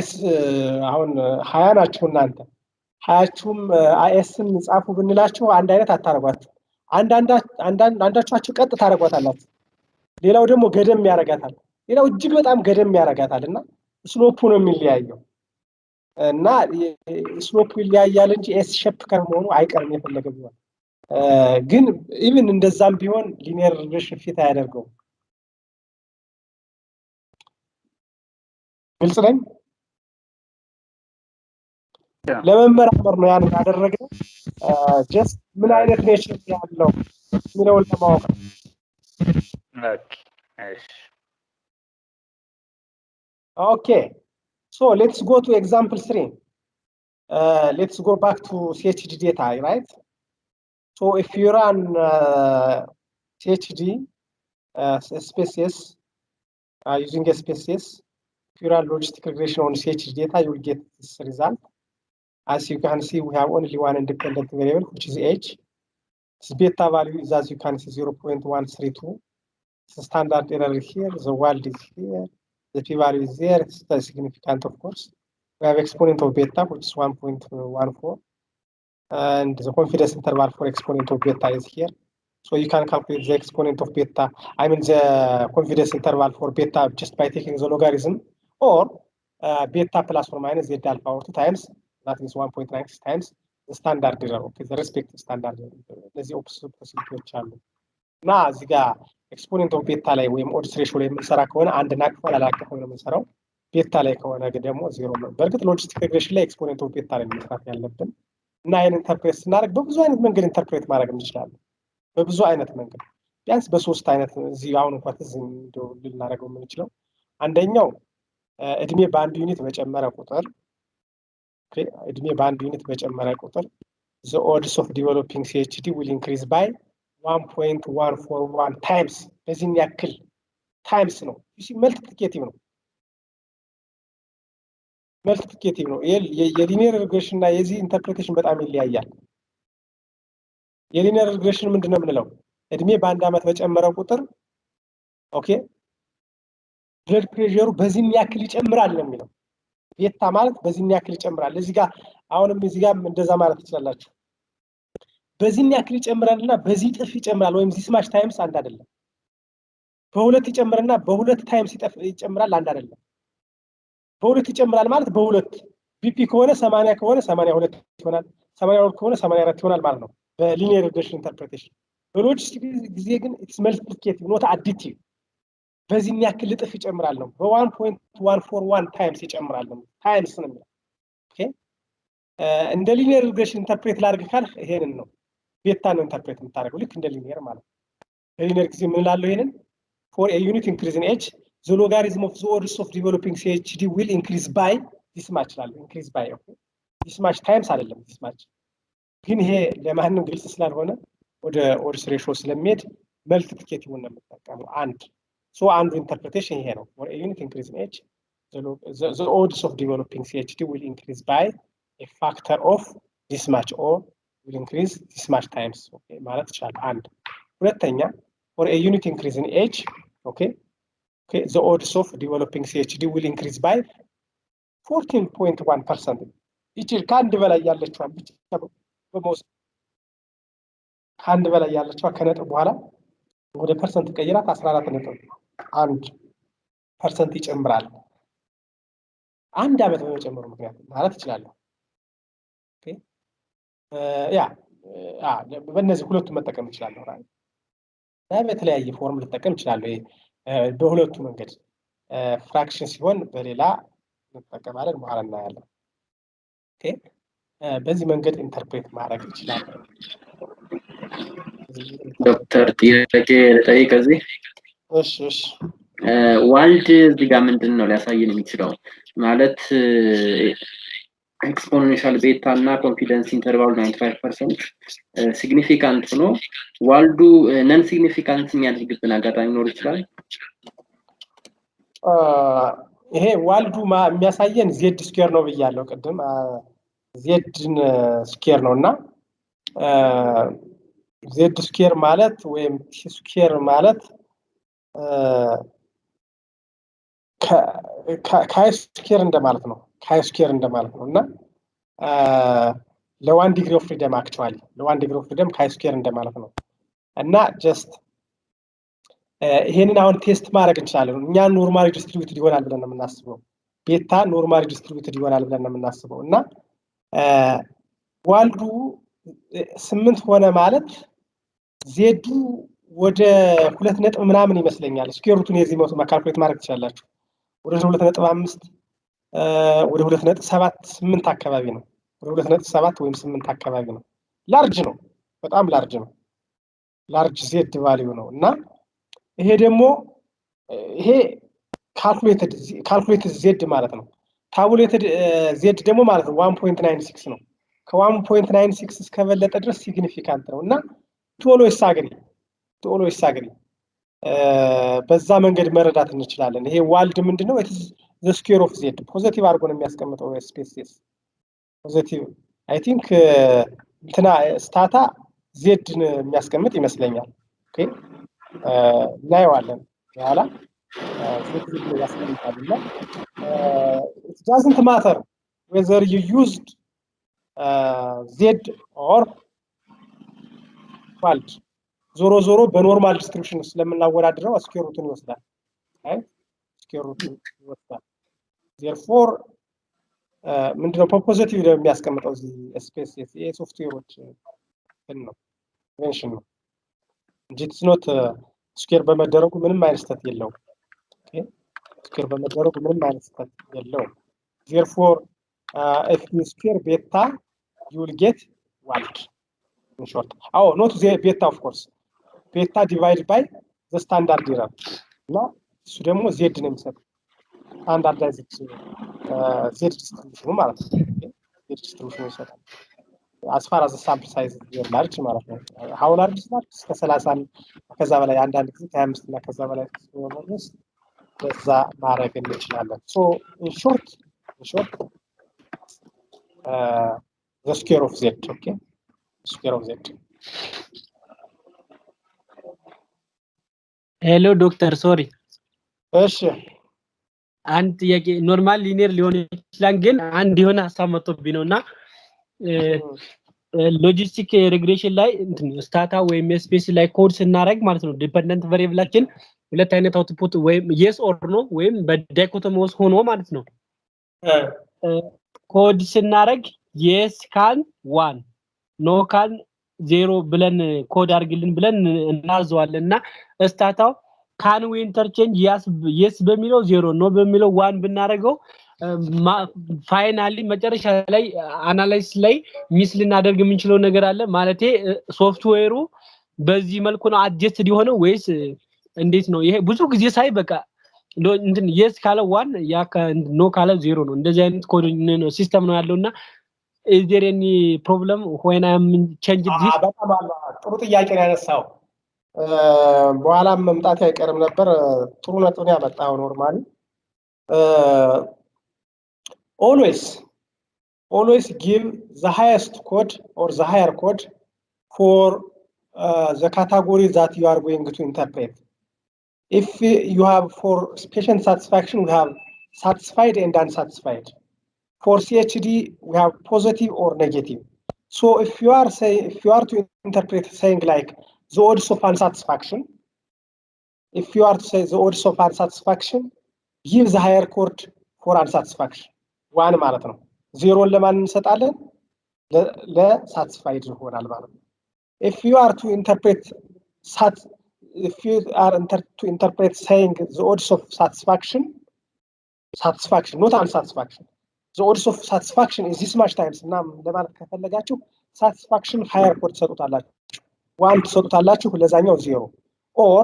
20 ናቸው እናንተ 20ቹም አይኤስን ጻፉ ብንላችሁ አንድ አይነት አታረጓችሁ አንዳንዳችሁ ቀጥ ታረጓታላችሁ ሌላው ደግሞ ገደም ያረጋታል ሌላው እጅግ በጣም ገደም ያረጋታልና ስሎፑ ነው የሚለያየው እና ስሎፑ ይለያያል እንጂ ኤስ ሼፕ ከመሆኑ አይቀርም የፈለገ ቢሆን ግን ኢቭን እንደዛም ቢሆን ሊኒየር ሪግሬሽን ፊት አያደርገው ግልጽ ነኝ ለመመራመር ነው ያን ያደረገው ጀስት ምን አይነት ኔቸር ያለው ምንው ለማወቅ okay so let's go to example 3 let's go back to CHD data right so if you run CHD spaces using spaces if you run logistic regression on CHD data you will get this result as you can see we have only one independent variable which is h its beta value is as you can see 0.132 the standard error here the world is here the p-value is there it's significant of course we have exponent of beta which is 1.14 and the confidence interval for exponent of beta is here so you can calculate the exponent of beta the confidence interval for beta just by taking the logarithm or beta plus or minus z alpha over 2 times that is 1.96 times the standard error okay the respective standard ለዚህ ኦፖሲቢሊቲዎች አሉ እና እዚህ ጋር ኤክስፖኔንት ኦፍ ቤታ ላይ ወይም ኦድስ ሬሽዮ ላይ የምንሰራ ከሆነ አንድ ናቅፋል አላቀፈ ነው የምንሰራው ቤታ ላይ ከሆነ ደግሞ ዜሮ ነው በእርግጥ ሎጂስቲክ ሪግሬሽን ላይ ኤክስፖኔንት ኦፍ ቤታ ላይ መስራት ያለብን እና ይሄን ኢንተርፕሬት ስናደርግ በብዙ አይነት መንገድ ኢንተርፕሬት ማድረግ እንችላለን በብዙ አይነት መንገድ ቢያንስ በሶስት አይነት እዚህ አሁን እንኳን እዚህ እንደው ልናደርገው የምንችለው አንደኛው እድሜ በአንድ ዩኒት በጨመረ ቁጥር እድሜ በአንድ ዩኒት በጨመረ ቁጥር the odds of developing CHD will increase by 1.141 times በዚህ ያክል ታይምስ ነው እሺ መልቲፕሊኬቲቭ ነው የሊኒየር ሪግሬሽን እና የዚህ ኢንተርፕሬቴሽን በጣም ይለያያል የሊኒየር ሪግሬሽን ምንድነው የምንለው እድሜ በአንድ አመት በጨመረ ቁጥር ኦኬ ብለድ ፕሬሸሩ በዚህ ያክል ይጨምራል ነው የሚለው ቤታ ማለት በዚህ ያክል ይጨምራል እዚህ ጋር አሁንም እዚህ ጋር እንደዛ ማለት ትችላላችሁ በዚህ ያክል ይጨምራልና በዚህ ጥፍ ይጨምራል ወይም this much times አንድ አይደለም በሁለት ይጨምርና በሁለት ታይምስ ይጨምራል አንድ አይደለም በሁለት ይጨምራል ማለት በሁለት ቢፒ ከሆነ 80 ከሆነ 82 ይሆናል 82 ከሆነ 84 ይሆናል ማለት ነው በሊኒየር ሪግሬሽን ኢንተርፕሬቴሽን በሎጂስቲክ ጊዜ ግን ኢትስ መልቲፕሊኬቲቭ ኖት አዲቲቭ በዚህ ያክል ጥፍ ይጨምራል ነው በ1.141 ታይምስ ይጨምራል ነው ታይምስ ነው ኦኬ እንደ ሊኒየር ሪግሬሽን ኢንተርፕሬት ላድርግ ካልክ ይሄንን ነው ቤታ ነው ኢንተርፕሬት የምታደርገው ልክ እንደ ሊኒየር ማለት ነው። ሊኒየር ጊዜ ምን ላለው ይሄንን for a unit increase in age the logarithm of the odds of developing CHD will increase by this much ላለው increase by okay this much times አይደለም this much ግን ይሄ ለማንም ግልጽ ስላልሆነ ወደ odds ratio ስለሚሄድ መልቲፕሊኬቲቭ ነው የምጠቀመው አንድ so አንዱ ኢንተርፕሬቴሽን ይሄ ነው for a unit increase in age the odds of developing CHD will increase by a factor of this much or will increase this much times okay ማለት ይችላል አንድ ሁለተኛ for a unit increase in age okay the odds of developing CHD will increase by 14.1% እቺ ከአንድ በላይ ያለችው ብቻ በመውሰድ ከአንድ በላይ ያለችው ከነጥብ በኋላ ወደ ፐርሰንት ቀይራት 14.1% ይጨምራል አንድ አመት በመጨመሩ ምክንያት ማለት ይችላል ኦኬ ያ በእነዚህ ሁለቱ መጠቀም ይችላል ማለት በተለያየ ፎርም ልጠቀም ይችላል በሁለቱ መንገድ ፍራክሽን ሲሆን በሌላ እንጠቀማለን በኋላ እናያለን ኦኬ በዚህ መንገድ ኢንተርፕሬት ማድረግ ይችላል ዶክተር ጥያቄ ልጠይቅ እዚህ እሺ ዋልድ እዚህ ጋር ምንድነው ሊያሳየን የሚችለው ማለት exponential beta እና confidence interval 95% significant ነው ዋልዱ non significant የሚያደርግብን አጋጣሚ ኖር ይችላል ይሄ ዋልዱ የሚያሳየን z ስኩዌር ነው ብያለሁ ቀደም z ስኩዌር ነውና z ስኩዌር ማለት ወይም t ስኩዌር ማለት ካይ ስኩዌር እንደማለት ነው ካይ ስኩዌር እንደማለት ነውና ለ1 ዲግሪ ኦፍ ፍሪደም አክቹአሊ ለ1 ዲግሪ ኦፍ ፍሪደም ካይ ስኩዌር እንደማለት ነው እና ጀስት ይሄንን አሁን ቴስት ማድረግ እንችላለን እኛ ኖርማሊ ዲስትሪቢዩትድ ይሆናል ብለን ነው የምናስበው ቤታ ኖርማሊ ዲስትሪቢዩትድ ይሆናል ብለን ነው የምናስበው እና ዋልዱ 8 ሆነ ማለት ዜዱ ወደ 2 ነጥብ ምናምን ይመስለኛል ስኩዌር ሩቱን የዚህ ሞት ማካልኩሌት ማድረግ ትችላላችሁ ወደ 2.5 ወደ 2.78 አካባቢ ነው ወደ 2.7 ወይም 8 አካባቢ ነው ላርጅ ነው በጣም ላርጅ ነው ላርጅ ዜድ ቫልዩ ነው እና ይሄ ደግሞ ይሄ ካልኩሌትድ ዜድ ማለት ነው ታቡሌትድ ዜድ ደግሞ ማለት ነው 1.96 ነው ከ1.96 እስከበለጠ ድረስ ሲግኒፊካንት ነው እና ቶሎ ይሳግሪ በዛ መንገድ መረዳት እንችላለን ይሄ ዋልድ ምንድነው the square of z ፖዚቲቭ አድርጎ ነው የሚያስቀምጠው ስፔስ ፖዚቲቭ አይ ቲንክ እንትና ስታታ ዜድን የሚያስቀምጥ ይመስለኛል ኦኬ እናየዋለን ያላ ዜድ ያስቀምጣልና it doesn't matter whether you used z or ዋልድ ዞሮ በኖርማል ዲስትሪቢዩሽን ስለምናወዳድረው ስኩዌር ሩቱን ይወስዳል አይ ስኩዌር ሩቱን ይወስዳል therefore ምንድነው ፖዚቲቭ ነው የሚያስቀምጠው እዚህ ስፔስ የሶፍትዌሮች ነው ሜንሽን ነው እንጂ it's not ስኩዌር በመደረጉ ምንም አይነት ስህተት የለውም ኦኬ ስኩዌር በመደረጉ ምንም አይነት ስህተት የለውም therefore if you square beta you will get wald in short not the beta of course beta divided by the standard error እና እሱ ደግሞ z ነው የሚሰጠው standardized z distribution ማለት ነው z distribution ይሰጣል as far as the sample size is large ማለት ነው how large is that እስከ 30 ከዛ በላይ አንዳንድ ጊዜ 25 እና ከዛ በላይ ስለሆነስ በዛ ማድረግ እንችላለን so in short the square of z okay square of z ሄሎ ዶክተር ሶሪ እሺ አንድ ጥያቄ ኖርማል ሊኒየር ሊሆን ይችላል ግን አንድ የሆነ ሐሳብ መጥቶብኝ ነውና ሎጂስቲክ ሪግሬሽን ላይ ስታታ ወይም ስፔስ ላይ ኮድ ስናደርግ ማለት ነው ዲፔንደንት ቫሪያብላችን ሁለት አይነት አውትፑት ወይም yes or no ወይም በዳይኮቶሞስ ሆኖ ማለት ነው ኮድ ስናደርግ yes ካን 1 no ካን 0 ብለን ኮድ አድርግልን ብለን እናዘዋለንና ስታታው ካን ዊ ኢንተርቼንጅ yes በሚለው 0 no በሚለው 1 ብናደርገው ፋይናሊ መጨረሻ ላይ አናላይሲስ ላይ ሚስ ልናደርግ የምንችለው ነገር አለ ማለቴ ሶፍትዌሩ በዚህ መልኩ ነው አድጀስትድ የሆነው ወይስ እንዴት ነው? ይሄ ብዙ ጊዜ ሳይ በቃ እንትን yes ካለ 1 ያ ኖ ካለ 0 ነው። እንደዚህ አይነት ኮድ ነው ሲስተም ነው ያለውና is there any problem when I am change this? በጣም ጥሩ ጥያቄ ነው ያነሳው። በኋላም መምጣት አይቀርም ነበር። ጥሩ ነጥብ ያመጣው ኖርማሊ always give the highest code or the higher code for the category that you are going to interpret. If you have for patient satisfaction, we have satisfied and unsatisfied. For CHD, we have positive or negative. So if you are to interpret saying like the odds of unsatisfaction, if you are to say the odds of unsatisfaction, give the higher code for unsatisfaction. One ማለት ነው 0 ለማን እንሰጣለን ለሳቲስፋይድ ይሆናል ማለት ነው if you are to interpret saying the odds of satisfaction not unsatisfaction the odds of satisfaction is this much times እና ለማለት ከፈለጋችሁ satisfaction higher code ሰጡታላችሁ 1 ሰጡታላችሁ ለዛኛው 0 or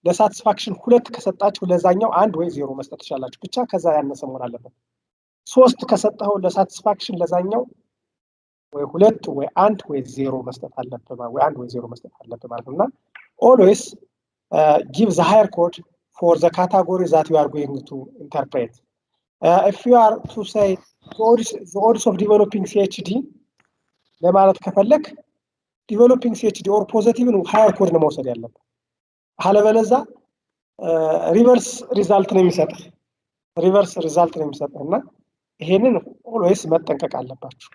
ለሳቲስፋክሽን 2 ከሰጣችሁ ለዛኛው 1 ወይ 0 መስጠት ይችላልላችሁ ብቻ ከዛ ያነሰ መሆን አለበት 3 ከሰጣው ለሳቲስፋክሽን ለዛኛው ወይ 2 ወይ 1 ወይ 0 መስጠት አለበት ወይ 1 ወይ 0 መስጠት አለበት ማለት ነውና always give the higher code for the category that you are going to interpret if you are to say the odds of developing CHD ለማለት ከፈለክ developing CHD or positive ነው higher code ነው መውሰድ ያለበት አለበለዛ ሪቨርስ ሪዛልት ነው የሚሰጠው እና ይሄንን ኦልዌይስ መጠንቀቅ አለባችሁ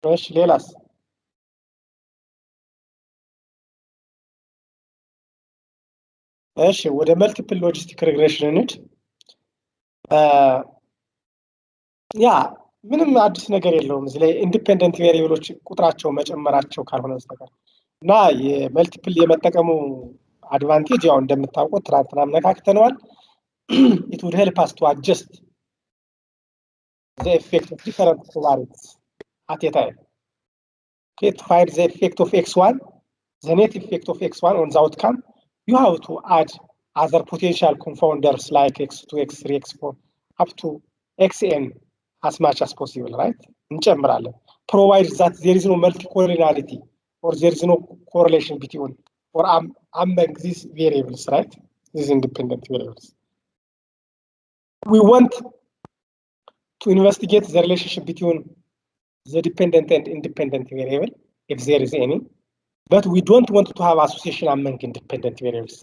እሺ ሌላስ እሺ ወደ መልቲፕል ሎጂስቲክ ሪግሬሽን እንሂድ ያ ምንም አዲስ ነገር የለውም እዚህ ላይ ኢንዲፔንደንት ቬሪየብሎች ቁጥራቸው መጨመራቸው ካልሆነ በስተቀር እና የመልቲፕል የመጠቀሙ አድቫንቴጅ ያው እንደምታውቁት ትራንስፈር አመካክተነዋል it would help us to adjust the effect of different covariates at a time okay to find the effect of x1 the net effect of x1 on the outcome you have to add other potential confounders like x2 x3 x4 up to xn as much as possible, right? እንጨምራለን provided that there is no multicollinearity or there is no correlation between or among these variables, right? These independent variables. We want to investigate the relationship between the dependent and independent variable, if there is any, but we don't want to have association among independent variables.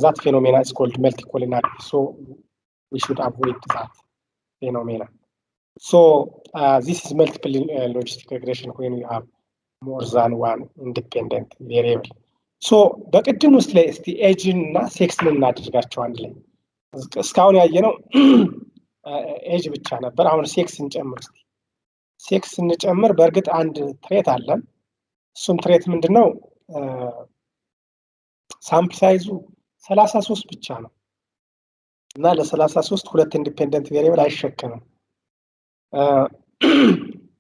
That phenomena is called multicollinearity, so we should avoid that phenomena. So this is multiple logistic regression when you have more than one independent variable. So በቅድም ውስጥ ላይ እስቲ ኤጅን እና ሴክስን እናድርጋቸው አንድ ላይ እስካሁን ያየነው ኤጅ ብቻ ነበር አሁን ሴክስ እንጨምር እስቲ ሴክስ እንጨምር በእርግጥ አንድ ትሬት አለን እሱም ትሬት ምንድነው ሳምፕል ሳይዙ 33 ብቻ ነው እና ለ33 ሁለት ኢንዲፔንደንት ቬሪየብል አይሸከምም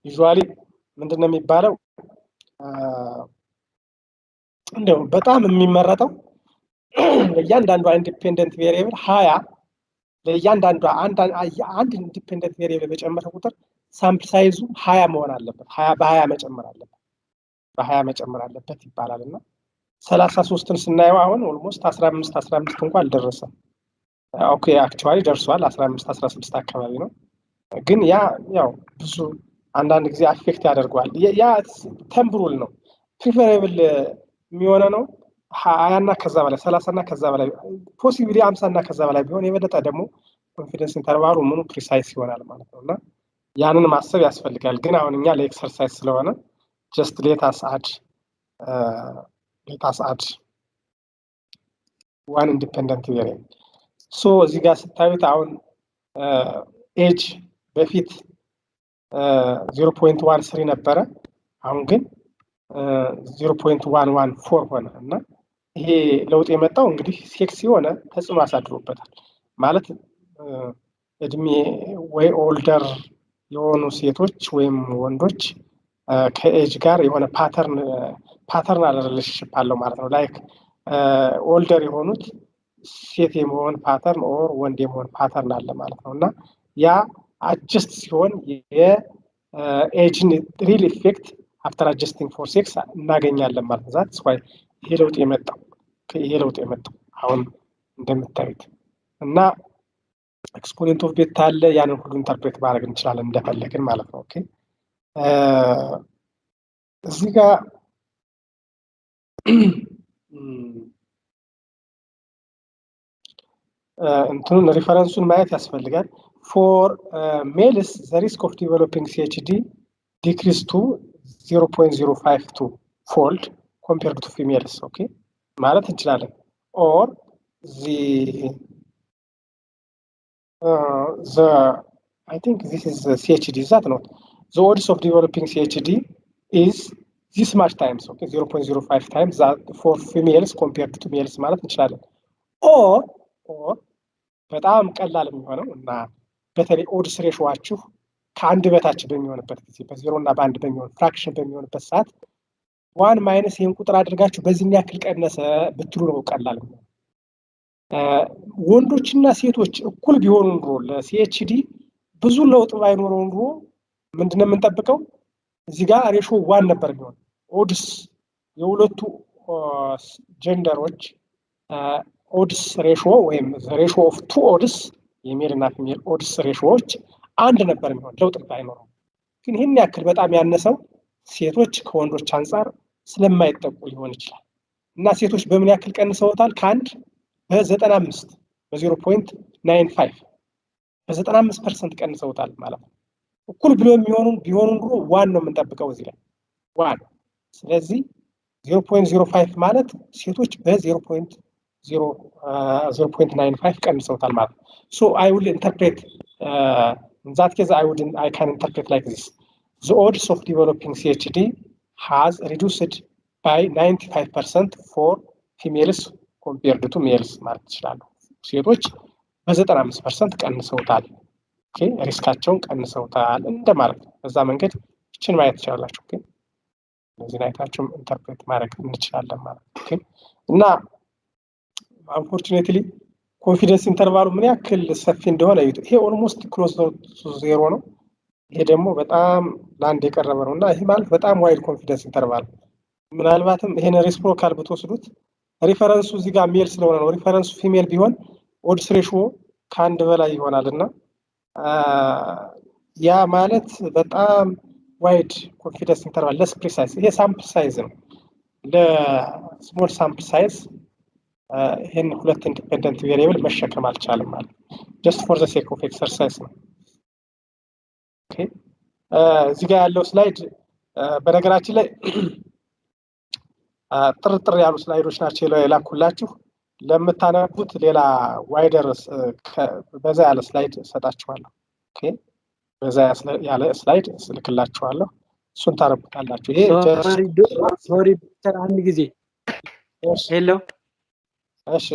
ዩዥዋሊ ምንድነው የሚባለው እንደው በጣም የሚመረጠው ለእያንዳንዱ ኢንዲፔንደንት ቬሪየብል 20 ለእያንዳንዱ አንድ ኢንዲፔንደንት ቬሪየብል በጨመረ ቁጥር ሳምፕል ሳይዙ 20 መሆን አለበት 20 በ20 መጨመር አለበት ይባላልና 33ን ስናየው አሁን ኦልሞስት 15 እንኳን አልደረሰም ኦኬ አክቹዋሊ ደርሷል 15 16 አካባቢ ነው ግን ያው ብዙ አንዳንድ ጊዜ አፌክት ያደርጋል ያ ቴምፖራል ነው ፕሪፈረብል የሚሆነ ነው 20 እና ከዛ በላይ 30 እና ከዛ በላይ ፖሲብሊ 50 እና ከዛ በላይ ቢሆን የበለጠ ደግሞ ኮንፊደንስ ኢንተርቫሉ ምኑ ፕሪሳይስ ይሆናል ማለት ነውና ያንን ማሰብ ያስፈልጋል ግን አሁን እኛ ለኤክሰርሳይዝ ስለሆነ just let us add one independent variable so እዚህ ጋር ስታዩት አሁን ኤጅ በፊት 0.13 ነበረ አሁን ግን 0.114 ሆነ እና ይሄ ለውጥ የመጣው እንግዲህ ሴክስ የሆነ ተጽዕኖ አሳድሮበታል ማለት እድሜ ወይ ኦልደር የሆኑ ሴቶች ወይም ወንዶች ከኤጅ ጋር የሆነ ፓተርናል ሪሌሽንሺፕ አለው ማለት ነው። ላይክ ኦልደር የሆኑት ሴት የመሆን ፓተርን ኦር ወንድ የመሆን ፓተርን አለ ማለት ነው እና ያ አጀስት ሲሆን የኤጅን ሪል ኢፌክት አፍተር አጀስቲንግ ፎር ሴክስ እናገኛለን ማለት ነው። ዛትስ ዋይ ይሄ ለውጥ የመጣው አሁን እንደምታዩት እና ኤክስፖኔንት ኦፍ ቤታ አለ። ያንን ሁሉ ኢንተርፕሬት ማድረግ እንችላለን እንደፈለግን ማለት ነው። ኦኬ እዚህ ጋር እንትኑን ሪፈረንሱን ማየት ያስፈልጋል። ፎር ሜልስ ዘ ሪስክ ኦፍ ዲቨሎፒንግ ሲኤችዲ ዲክሪስ ቱ 0.052 ፎልድ ኮምፔርድ ቱ ፊሜልስ ኦኬ ማለት እንችላለን። ኦር I think this is CHD, is that not? The odds of developing CHD is this much times, okay, 0.05 times that for females compared to males ማለት እንችላለን። or በጣም ቀላል የሚሆነው እና በተለይ ኦድስ ሬሾዋችሁ ከአንድ በታች በሚሆንበት ጊዜ በዜሮ እና በአንድ በሚሆን ፍራክሽን በሚሆንበት ሰዓት ዋን ማይነስ ይህን ቁጥር አድርጋችሁ በዚህን ያክል ቀነሰ ብትሉ ነው ቀላል ነው። ወንዶችና ሴቶች እኩል ቢሆኑ ኑሮ ለሲኤችዲ ብዙ ለውጥ ባይኖረው ኑሮ ምንድነው የምንጠብቀው? እዚህ ጋር ሬሾ ዋን ነበር የሚሆን ኦድስ የሁለቱ ጀንደሮች ኦድስ ሬሾ ወይም ሬሾ ኦፍ ቱ ኦድስ የሜል እና ፊሜል ኦድስ ሬሾዎች አንድ ነበር የሚሆን ለውጥ ባይኖረው። ግን ይህን ያክል በጣም ያነሰው ሴቶች ከወንዶች አንጻር ስለማይጠቁ ሊሆን ይችላል እና ሴቶች በምን ያክል ቀንሰውታል? ከአንድ በ95 በ0.95 በ95% ቀንሰውታል ማለት ነው። እኩል ብሎ ቢሆኑ ኑሮ ዋን ነው የምንጠብቀው እዚህ ላይ ዋን። ስለዚህ 0.05 ማለት ሴቶች በ0.95 ቀንሰውታል ማለት ነው። So I will interpret in that case I can interpret like this. The odds of developing CHD has reduced by 95% for females compared to males ማለት ይችላሉ። ሴቶች በ95% ቀንሰውታል። ኦኬ ሪስካቸውን ቀንሰውታል እንደማለት ነው። በዛ መንገድ እችን ማየት ትችላላችሁ። ኦኬ እነዚህን አይታችሁም ኢንተርፕሬት ማድረግ እንችላለን ማለት ነው። ኦኬ እና አንፎርቹኔትሊ ኮንፊደንስ ኢንተርቫሉ ምን ያክል ሰፊ እንደሆነ ይሄ ኦልሞስት ክሎዝ ቱ ዜሮ ነው። ይሄ ደግሞ በጣም ለአንድ የቀረበ ነው እና ይሄ ማለት በጣም ዋይድ ኮንፊደንስ ኢንተርቫል ምናልባትም ይሄን ሬሲፕሮካል ብትወስዱት ሪፈረንሱ እዚህ ጋር ሜል ስለሆነ ነው። ሪፈረንሱ ፊሜል ቢሆን ኦድስ ሬሾ ከአንድ በላይ ይሆናልና ያ ማለት በጣም ዋይድ ኮንፊደንስ ኢንተርቫል ለስ ፕሪሳይዝ። ይሄ ሳምፕል ሳይዝ ነው። ለስሞል ሳምፕል ሳይዝ ይሄን ሁለት ኢንዲፔንደንት ቬሪየብል መሸከም አልቻለም ማለት ጀስት ፎር ዘ ሴክ ኦፍ ኤክሰርሳይዝ ነው። ኦኬ እዚህ ጋር ያለው ስላይድ በነገራችን ላይ ጥርጥር ያሉ ስላይዶች ናቸው የላኩላችሁ። ለምታነቡት ሌላ ዋይደር በዛ ያለ ስላይድ ሰጣችኋለሁ። ኦኬ በዛ ያለ ስላይድ ስልክላችኋለሁ። እሱን ታነቡታላችሁ። ይሄ ሶሪ ዶክተር አንድ ጊዜ ሄሎ እሺ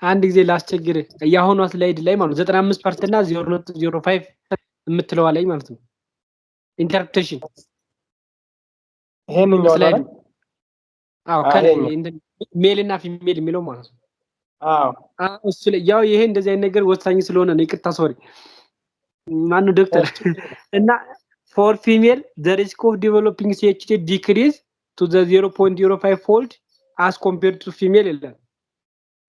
አንድ ጊዜ ላስቸግር። ያሁኑ ስላይድ ላይ ማለት 95% እና 0.05 የምትለዋ ላይ ማለት ነው ኢንተርፕሬቴሽን ይሄንኛው ላይ ከላይ ሜል እና ፊሜል የሚለው ማለት ነው። እሱ ላይ ያው ይሄ እንደዚህ አይነት ነገር ወሳኝ ስለሆነ ነው። ይቅርታ ሶሪ ማነው ዶክተር እና ፎር ፊሜል the risk of developing CHD decrease to the 0.05 fold as compared to female ይላል።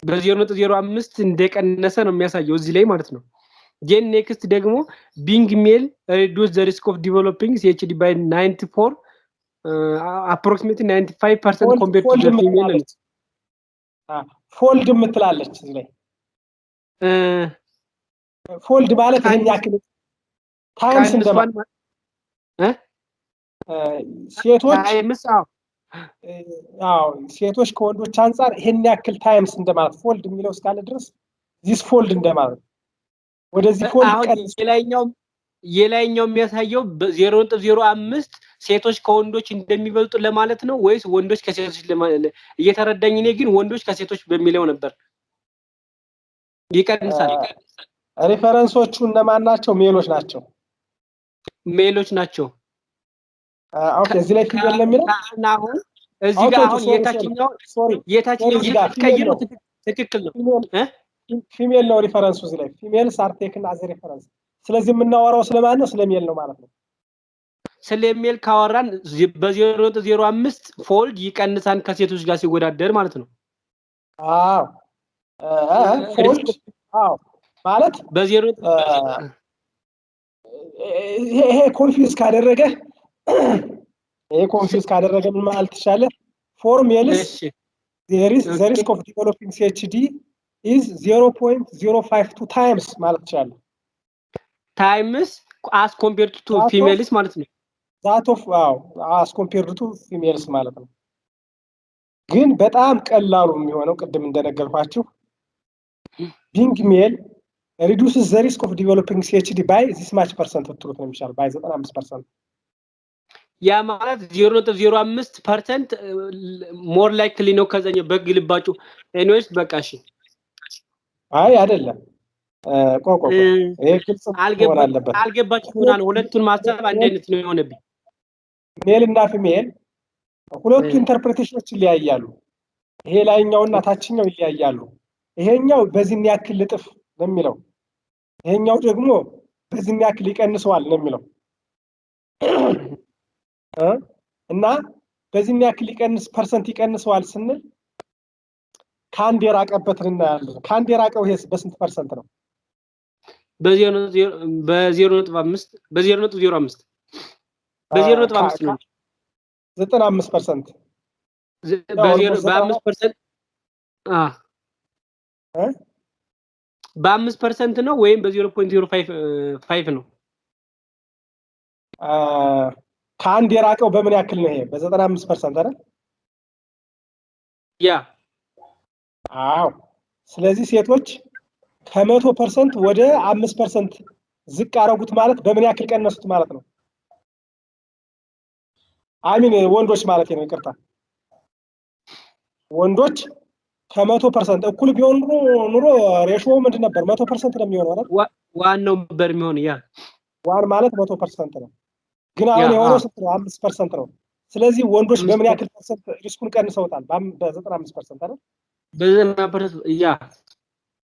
በ0.05 እንደቀነሰ ነው የሚያሳየው እዚህ ላይ ማለት ነው። ጄን ኔክስት ደግሞ being male reduce the risk of developing CHD by 94 approximately 95% compared to the female ፎልድ የምትላለች እዚህ ላይ ፎልድ ማለት ይሄን ያክል ታይምስ እንደማለት ሴቶች ከወንዶች አንፃር ይሄን ያክል ታይምስ እንደማለት ፎልድ የሚለው እስካለ ድረስ ዚስ ፎልድ እንደማለት ወደዚህ ፎልድ የላይኛው የሚያሳየው በ0.05 ሴቶች ከወንዶች እንደሚበልጡ ለማለት ነው ወይስ ወንዶች ከሴቶች እየተረዳኝ እኔ ግን ወንዶች ከሴቶች በሚለው ነበር ይቀንሳል ሪፈረንሶቹ እነማን ናቸው ሜሎች ናቸው ኦኬ እዚህ ላይ ፊሜል ነው የሚለው አሁን እዚህ ጋር አሁን የታችኛው ቀይሮ ትክክል ነው ፊሜል ነው ሪፈረንሱ እዚህ ላይ ፊሜል ሳርቴክን አዘ ሪፈረንስ ስለዚህ የምናወራው ስለማን ነው ስለሜል ነው ማለት ነው ስለሜል ካወራን በ0.05 ፎልድ ይቀንሳን ከሴቶች ጋር ሲወዳደር ማለት ነው አዎ ፎልድ አዎ ማለት በ0 ይሄ ኮንፊውዝ ካደረገ ምን ማለት ይችላል for males the risk of developing CHD is 0.052 times ማለት ይችላል times as compared to females ማለት ነው that of as compared to females ማለት ነው ግን በጣም ቀላሉ የሚሆነው ቅድም እንደነገርኳችሁ being male reduces the risk of developing CHD by this much percent ትሉት ነው የሚሻለው by 95% ያ ማለት 0.05% more likely ነው ከዛኛው በግልባጩ anyways በቃ እሺ አይ አይደለም ቆቆ ይሄ ግልጽ መሆን አለበት አልገባችሁና ሁለቱን ማሰብ አንድ አይነት ነው የሆነብኝ ሜል እና ፊሜል ሁለቱ ኢንተርፕሬቴሽኖች ይለያያሉ ይሄ ላይኛውና ታችኛው ይለያያሉ ይሄኛው በዚህ ያክል ልጥፍ ነው የሚለው ይሄኛው ደግሞ በዚህ ያክል ይቀንሰዋል ነው የሚለው እና በዚህ ያክል ፐርሰንት ይቀንሰዋል ስንል ካንድ የራቀበትን እናያለን ካንድ የራቀው ይሄስ በስንት ፐርሰንት ነው በ0.05 በ0.05 ነው 95% በ5% ነው ወይም በ0.05 ነው ካንድ የራቀው በምን ያክል ነው ይሄ በ95% አይደል ያ አዎ ስለዚህ ሴቶች ከ100% ወደ 5% ዝቅ አረጉት ማለት በምን ያክል ቀነሱት ማለት ነው አሚን ወንዶች ማለት ነው ይቅርታ ወንዶች ከ100% እኩል ቢሆን ኑሮ ሬሾው ምንድን ነበር 100% ነው የሚሆነው አይደል ዋናው ነበር የሚሆነው ያ ዋን ማለት 100% ነው ግን አሁን የሆነው 5% ነው ስለዚህ ወንዶች በምን ያክል ፐርሰንት ሪስኩን ቀንሰውታል በ95% አይደል በ90% ያ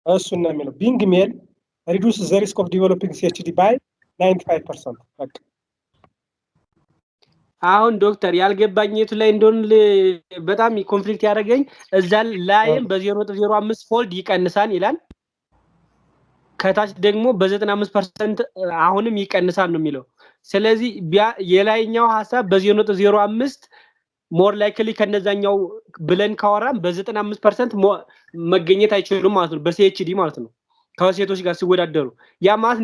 እሱን ነው የሚለው being male reduces the risk of developing CHD by 95% በቃ አሁን ዶክተር ያልገባኝ የቱ ላይ እንደሆነ በጣም ኮንፍሊክት ያደረገኝ እዛ ላይም በ0.05 ፎልድ ይቀንሳል ይላል ከታች ደግሞ በ95% አሁንም ይቀንሳል ነው የሚለው ስለዚህ የላይኛው ሐሳብ በ0.05 ሞር ላይክሊ ከነዛኛው ብለን ካወራን በ95% መገኘት አይችሉም ማለት ነው በሲኤችዲ ማለት ነው ከሴቶች ጋር ሲወዳደሩ ያ ማለት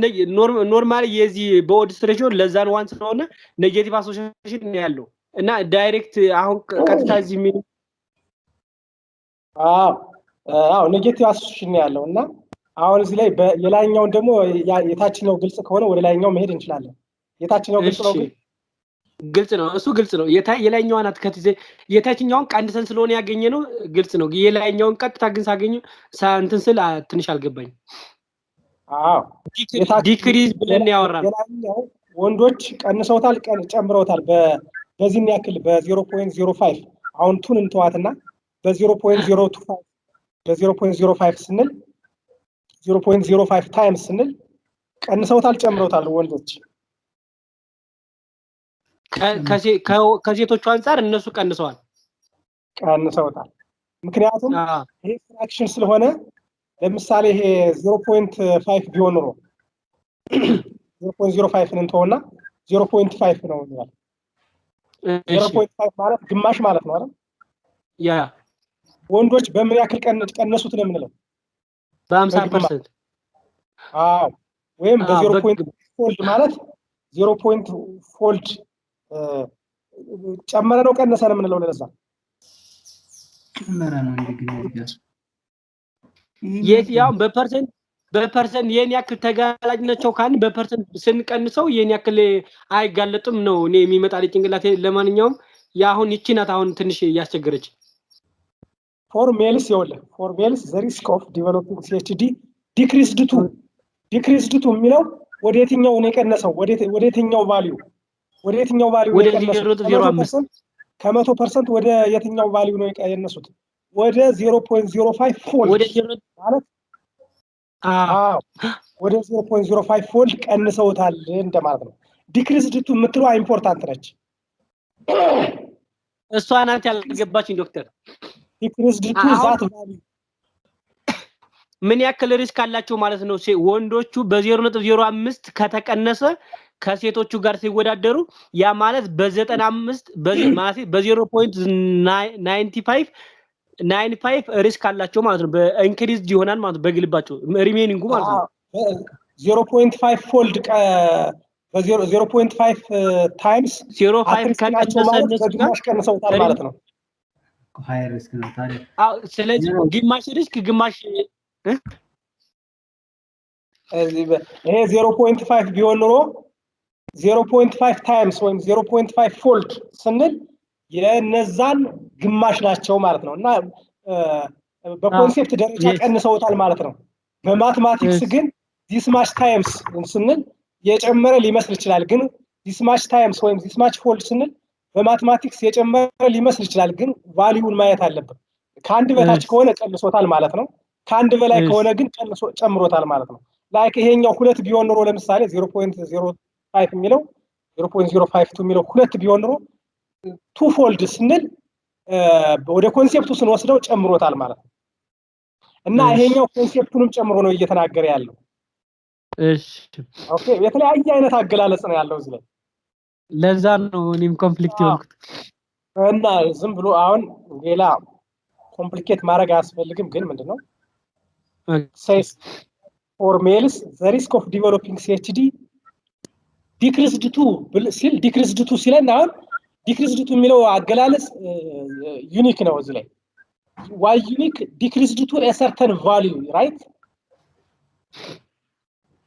ኖርማሊ የዚህ በኦድስ ሬሽዮ ለዛን ዋን ስለሆነ ኔጌቲቭ አሶሲዬሽን ነው ያለው እና ዳይሬክት አሁን ቀጥታ እዚህ ምን ኔጌቲቭ አሶሲዬሽን ነው ያለው እና አሁን እዚህ ላይ የላይኛውን ደግሞ የታችኛው ግልጽ ከሆነ ወደ ላይኛው መሄድ እንችላለን የታችኛው ግልጽ ነው ግልጽ ነው እሱ ግልጽ ነው የላይኛው አናት ከትዜ የታችኛውን ቀንሰን ስለሆነ ያገኘ ነው ግልጽ ነው የላይኛውን ቀጥታ ግን ሳገኘ ሳንተን ስለ ትንሽ አልገባኝ ዲክሪዝ ብለን ያወራን የላይኛው ወንዶች ቀንሰውታል ጨምረውታል በዚህ ያክል በ0.05 አሁን ቱን እንተዋትና በ0.025 በ0.05 ስንል 0.05 ታይምስ ስንል ቀንሰውታል ጨምረውታል ወንዶች ከሴቶቹ አንፃር እነሱ ቀንሰውታል ምክንያቱም ይሄ ፍራክሽን ስለሆነ ለምሳሌ ይሄ 0.5 ቢሆን ኖሮ 0.05 እንተውና 0.5 ነው ማለት 0.5 ማለት ግማሽ ማለት ነው አይደል ያ ወንዶች በምን ያክል ቀነሱት ነው የምንለው በ50% ወይም በ0.5 ፎልድ ማለት 0.5 ፎልድ ጨመረ ነው ቀነሰ ነው የምንለው ለዛ ጨመረ ነው እንደግን ያስ ያው በፐርሰንት በፐርሰንት የኔ ያክል ተጋላጭነቸው ካን በፐርሰንት ስንቀንሰው የኔ ያክል አይጋለጥም ነው እኔ የሚመጣልኝ ጭንቅላቴ። ለማንኛውም ያሁን ይቺ ናት አሁን ትንሽ ያስቸገረች። ፎር ሜልስ the risk of developing CHD decreased to የሚለው ወደ የትኛው ነው የቀነሰው? ወደ የትኛው ቫልዩ ወደ የቀነሱት? 0.05 ከ100% ወደ የትኛው ቫልዩ ነው የቀነሱት? ወደ 0.05 ፎልድ ወደ ማለት ወደ 0.05 ፎልድ ቀንሰውታል እንደማለት ነው። ዲክሪዝድ ቱ የምትለው ኢምፖርታንት ነች። እሷ ናት ያልገባችኝ ዶክተር። ዲክሪዝድ ቱ ዛት ቫልዩ ምን ያክል ሪስክ አላቸው ማለት ነው? ወንዶቹ በ0.05 ከተቀነሰ ከሴቶቹ ጋር ሲወዳደሩ ያ ማለት በ95 ማለት በ0.95 ሪስክ አላቸው ማለት ነው። በኢንክሪዝድ ይሆናል ማለት በግልባቸው ሪሜኒንጉ ማለት ነው። 0.5 ፎልድ በ0.5 ታይምስ 0.5 ከቀነሰ በግማሽ ቀንሰውታል ማለት ነው። ሃይ ሪስክ ነው ታዲያ። ስለዚህ ግማሽ ሪስክ ግማሽ ይሄ 0.5 ቢሆን ኖሮ 0.5 ታይምስ ወይም 0.5 ፎልድ ስንል የነዛን ግማሽ ናቸው ማለት ነው። እና በኮንሴፕት ደረጃ ቀንሰውታል ማለት ነው። በማትማቲክስ ግን this much times ስንል የጨመረ ሊመስል ይችላል። ግን this much times ወይም this much fold ስንል በማትማቲክስ የጨመረ ሊመስል ይችላል። ግን ቫልዩን ማየት አለብን። ከአንድ በታች ከሆነ ቀንሶታል ማለት ነው። ከአንድ በላይ ከሆነ ግን ጨምሮታል ማለት ነው። ላይክ ይሄኛው 2 ቢሆን ኖሮ ለምሳሌ 0.05 የሚለው 0.052 የሚለው 2 ቢሆን ኖሮ 2 ፎልድ ስንል ወደ ኮንሴፕቱ ስንወስደው ጨምሮታል ማለት ነው። እና ይሄኛው ኮንሴፕቱንም ጨምሮ ነው እየተናገረ ያለው። እሺ ኦኬ፣ የተለያየ አይነት አገላለጽ ነው ያለው እዚህ ላይ። ለዛ ነው እኔም ኮምፕሊክት ይሆንኩት። እና ዝም ብሎ አሁን ሌላ ኮምፕሊኬት ማድረግ አያስፈልግም። ግን ምንድነው says for males the risk of developing CHD decreased to ሲለን አሁን decreased to የሚለው አገላለጽ ዩኒክ ነው እዚህ ላይ። why unique? decreased to a certain value, right?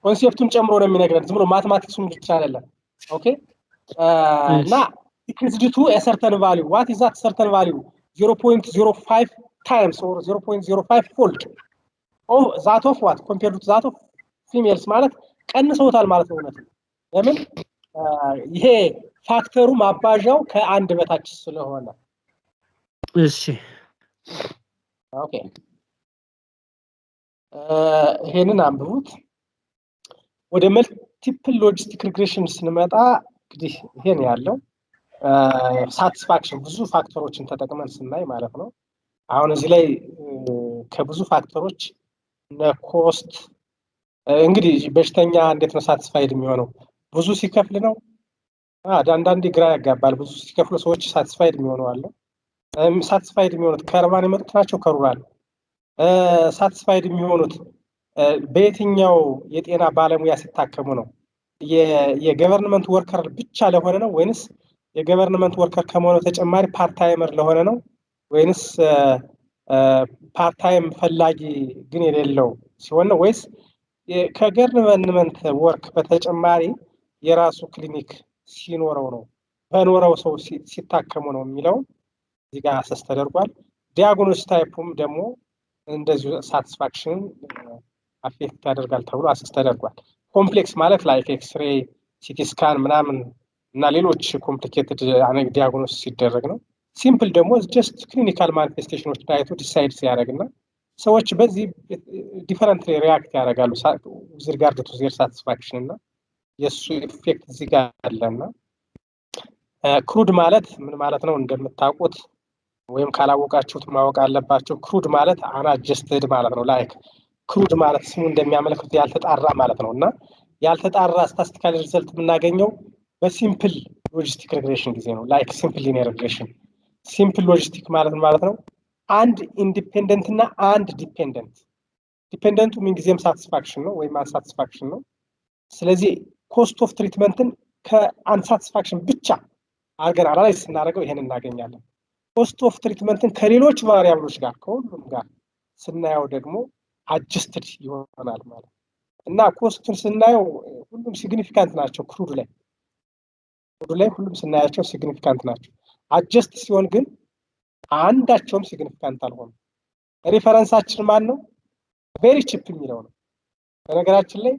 ኮንሴፕቱን ጨምሮ ነው የሚነግረን። ዝም ብሎ ማትማቲክሱን ብቻ አይደለም። ኦኬ እና decreased to a certain value. what is that certain value? 0.05 times or 0.05 fold of that of what compared to that of females ማለት ቀንሰውታል ማለት ነው። እውነት ለምን? ይሄ ፋክተሩ ማባዣው ከአንድ በታች ስለሆነ። እሺ ኦኬ ይሄንን አንብቡት። ወደ መልቲፕል ሎጂስቲክ ሪግሬሽን ስንመጣ እንግዲህ ይሄን ያለው ሳቲስፋክሽን ብዙ ፋክተሮችን ተጠቅመን ስናይ ማለት ነው። አሁን እዚህ ላይ ከብዙ ፋክተሮች ኮስት እንግዲህ በሽተኛ እንዴት ነው ሳቲስፋይድ የሚሆነው? ብዙ ሲከፍል ነው? አንዳንዴ ግራ ያጋባል። ብዙ ሲከፍሉ ሰዎች ሳቲስፋይድ የሚሆኑ አለ። ሳቲስፋይድ የሚሆኑት ከርባን የመጡት ናቸው ከሩራል። ሳቲስፋይድ የሚሆኑት በየትኛው የጤና ባለሙያ ሲታከሙ ነው? የገቨርንመንት ወርከር ብቻ ለሆነ ነው ወይንስ የገቨርንመንት ወርከር ከመሆኑ ተጨማሪ ፓርታይመር ለሆነ ነው ወይንስ ፓርታይም ፈላጊ ግን የሌለው ሲሆን ነው ወይስ ከገቨርንመንት ወርክ በተጨማሪ የራሱ ክሊኒክ ሲኖረው ነው በኖረው ሰው ሲታከሙ ነው የሚለው እዚህ ጋር አሰስ ተደርጓል። ዲያግኖስ ታይፑም ደግሞ እንደዚሁ ሳቲስፋክሽን አፌክት ያደርጋል ተብሎ አሰስ ተደርጓል። ኮምፕሌክስ ማለት ላይክ ኤክስሬይ፣ ሲቲ ስካን ምናምን እና ሌሎች ኮምፕሊኬትድ ዲያግኖስ ሲደረግ ነው። ሲምፕል ደግሞ ጀስት ክሊኒካል ማኒፌስቴሽኖች ታይቶ ዲሳይድ ሲያደርግና ሰዎች በዚህ ዲፈረንት ሪያክት ያደርጋሉ with regard to their satisfaction እና የሱ ኢፌክት እዚህ ጋር አለና ክሩድ ማለት ምን ማለት ነው እንደምታውቁት ወይም ካላወቃችሁት ማወቅ አለባችሁ። ክሩድ ማለት አንአጀስትድ ማለት ነው። ላይክ ክሩድ ማለት ስሙ እንደሚያመለክት ያልተጣራ ማለት ነው እና ያልተጣራ ስታቲስቲካል ሪዘልት የምናገኘው በሲምፕል ሎጂስቲክ ሪግሬሽን ጊዜ ነው። ላይክ ሲምፕል ሊኒየር ሪግሬሽን። ሲምፕል ሎጂስቲክ ማለት ነው አንድ ኢንዲፔንደንት እና አንድ ዲፔንደንት። ዲፔንደንቱ ምንጊዜም ሳቲስፋክሽን ነው ወይም አንሳቲስፋክሽን ነው። ስለዚህ ኮስት ኦፍ ትሪትመንትን ከአንሳቲስፋክሽን ብቻ አድርገን አናላይዝ ስናደርገው ይሄን እናገኛለን። ኮስት ኦፍ ትሪትመንትን ከሌሎች ቫሪያብሎች ጋር ከሁሉም ጋር ስናየው ደግሞ adjusted ይሆናል ማለት እና ኮስቱን ስናየው ሁሉም ሲግኒፊካንት ናቸው ክሩድ ላይ ሁሉም ስናያቸው ሲግኒፊካንት ናቸው አጀስት ሲሆን ግን አንዳቸውም ሲግኒፊካንት አልሆነም ሪፈረንሳችን ማን ነው ቬሪ ቺፕ የሚለው ነው በነገራችን ላይ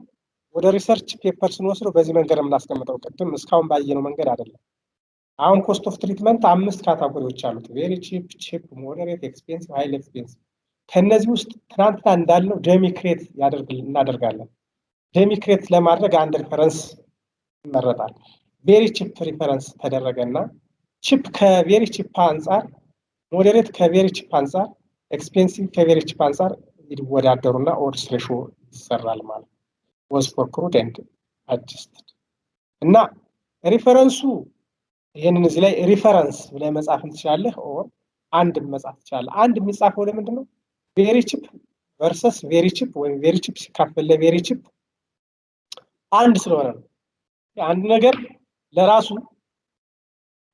ወደ ሪሰርች ፔፐር ስንወስደው በዚህ መንገድ የምናስቀምጠው ቅድም እስካሁን ባየነው መንገድ አይደለም አሁን ኮስት ኦፍ ትሪትመንት 5 ካታጎሪዎች አሉት ቬሪ ቺፕ ሞደሬት ኤክስፔንሲቭ ሃይሊ ኤክስፔንሲቭ ከነዚህ ውስጥ ትናንትና እንዳልነው ደሚ ክሬት እናደርጋለን ደሚ ክሬት ለማድረግ አንድ ሪፈረንስ ይመረጣል ቬሪ ቺፕ ሪፈረንስ ተደረገና ቺፕ ከቬሪ ቺፕ አንፃር ሞዴሬት ከቬሪ ቺፕ አንፃር ኤክስፔንሲቭ ከቬሪ ቺፕ አንፃር ይወዳደሩና ኦድስ ሬሾ ይሰራል ማለት was for crude and adjusted እና ሪፈረንሱ ይሄንን እዚህ ላይ ሪፈረንስ ብለህ መጻፍ ትችላለህ ኦር አንድ መጻፍ ትችላለህ አንድ የሚጻፈው ለምንድን ነው ቬሪ ቺፕ versus ቬሪ ቺፕ ወይ ቬሪ ቺፕ ሲካፈል ለቬሪ ቺፕ አንድ ስለሆነ ነው አንድ ነገር ለራሱ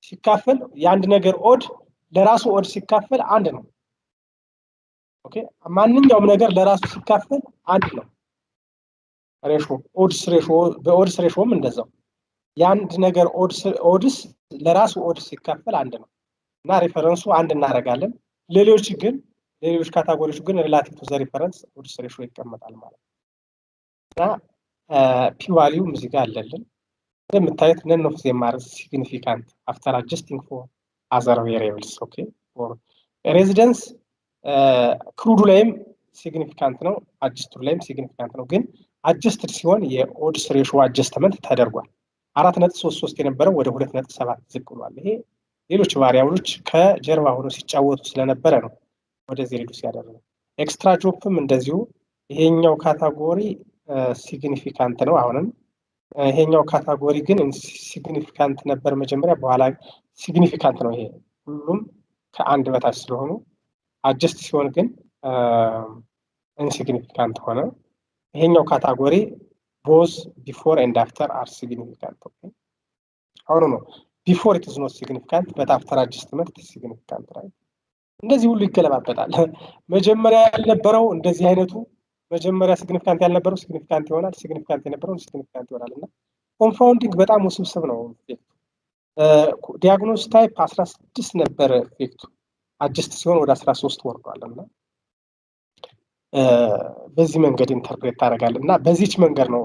ሲካፈል የአንድ ነገር ኦድ ለራሱ ኦድ ሲካፈል አንድ ነው ኦኬ ማንኛውም ነገር ለራሱ ሲካፈል አንድ ነው ሬሾ ኦድስ ሬሾ በኦድስ ሬሾም እንደዛው የአንድ ነገር ኦድስ ለራሱ ኦድስ ሲካፈል አንድ ነው እና ሪፈረንሱ አንድ እናደርጋለን ሌሎች ካታጎሪዎች ግን ሪላቲቭ ቱ ዘ ሪፈረንስ ኦድስ ሬሾ ይቀመጣል ማለት ነው እና ፒ ቫልዩ እዚህ ጋር አለልን እንደምታዩት none of them are significant after adjusting for other variables okay for residence ክሩዱ ላይም ሲግኒፊካንት ነው አጀስትድ ላይም ሲግኒፊካንት ነው ግን አጀስትድ ሲሆን የኦድስ ሬሾ አጀስትመንት ተደርጓል 4.33 የነበረው ወደ 2.7 ዝቅ ብሏል ይሄ ሌሎች ቫሪያብሎች ከጀርባ ሆኖ ሲጫወቱ ስለነበረ ነው ወደዚህ ሪዱስ ያደረገው ኤክስትራ ጆፕም እንደዚሁ ይሄኛው ካታጎሪ ሲግኒፊካንት ነው አሁንም ይሄኛው ካታጎሪ ግን ሲግኒፊካንት ነበር መጀመሪያ በኋላ ሲግኒፊካንት ነው ይሄ ሁሉም ከአንድ በታች ስለሆኑ አጀስት ሲሆን ግን ኢንሲግኒፊካንት ሆነ ይሄኛው ካታጎሪ both before and after are significant okay አሁን ነው before it is not significant but after adjustment it is significant right እንደዚህ ሁሉ ይገለባበጣል መጀመሪያ ያልነበረው እንደዚህ አይነቱ መጀመሪያ ሲግኒፊካንት ያልነበረው ሲግኒፊካንት ይሆናል ሲግኒፊካንት የነበረው ሲግኒፊካንት ይሆናልና ኮምፓውንዲንግ በጣም ውስብስብ ነው ዲያግኖስ ታይፕ 16 ነበር ኢፌክቱ አጀስት ሲሆን ወደ 13 ወርዷልና በዚህ መንገድ ኢንተርፕሬት ታደርጋለህ እና በዚህች መንገድ ነው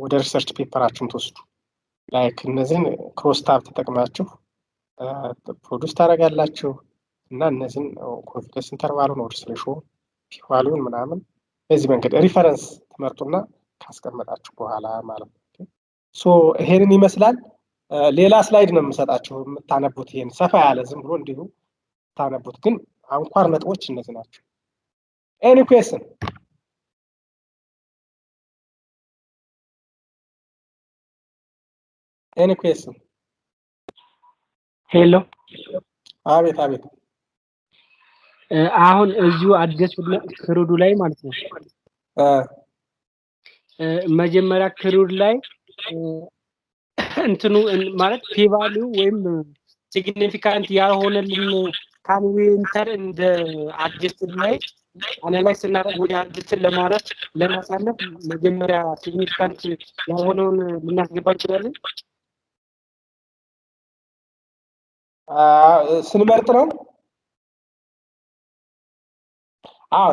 ወደ ሪሰርች ፔፐራችሁን ተወስዱ ላይክ እነዚህን ክሮስ ታብ ተጠቅማችሁ ፕሮዲዩስ ታደርጋላችሁ እና እነዚህን ኮንፊደንስ ኢንተርቫሉን ኦድስ ሬሾ ፒ ቫልዩን ምናምን በዚህ መንገድ ሪፈረንስ ትመርጡና ካስቀመጣችሁ በኋላ ማለት ነው ሶ ይሄንን ይመስላል ሌላ ስላይድ ነው የምሰጣችሁ የምታነቡት ይሄን ሰፋ ያለ ዝም ብሎ እንዲሁ ታነቡት ግን አንኳር ነጥቦች እነዚህ ናቸው any question ሄሎ አቤት አሁን እዚሁ አዲስ ክሩዱ ላይ ማለት ነው መጀመሪያ ክሩድ ላይ እንትኑ ማለት ፒ ቫልዩ ወይም ሲግኒፊካንት ያልሆነልን ካን ዊ ኢንተር እንደ አጀስትድ ላይ አናላይዝ እናደርግ ወደ አጀስትድ ለማሳለፍ መጀመሪያ ሲግኒፊካንት ያልሆነውን ልናስገባ እንችላለን ስንመርጥ ነው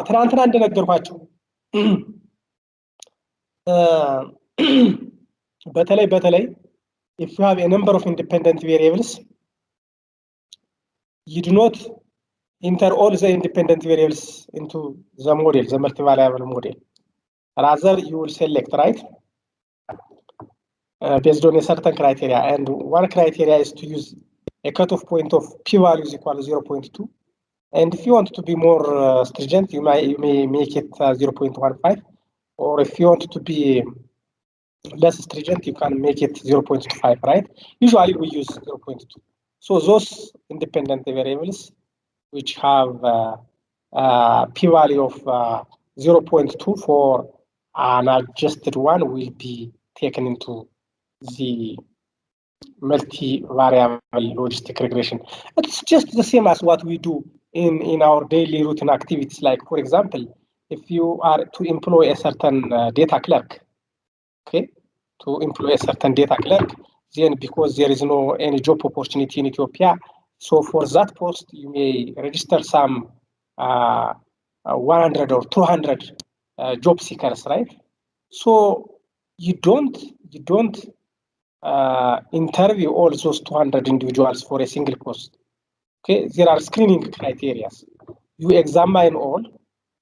ትናንትና እንደነገርኳችሁ በተለይ if you have a number of independent variables you do not enter all the independent variables into the model the multivariable model rather you will select right based on a certain criteria and one criteria is to use a cutoff point of p value is equal to 0.2 and if you want to be more stringent you may make it 0.15 or if you want to be less stringent you can make it 0.25 right usually we use 0.2 so those independent variables which have p value of 0.2 for an adjusted one will be taken into the multi-variable logistic regression. It's just the same as what we do in our daily routine activities. Like, for example, if you are to employ a certain data clerk, okay, to employ a certain data clerk, then because there is no any job opportunity in Ethiopia, so for that post you may register some 100 or 200 job seekers, right? So you don't interview all those 200 individuals for a single post. Okay, there are screening criteria. You examine all.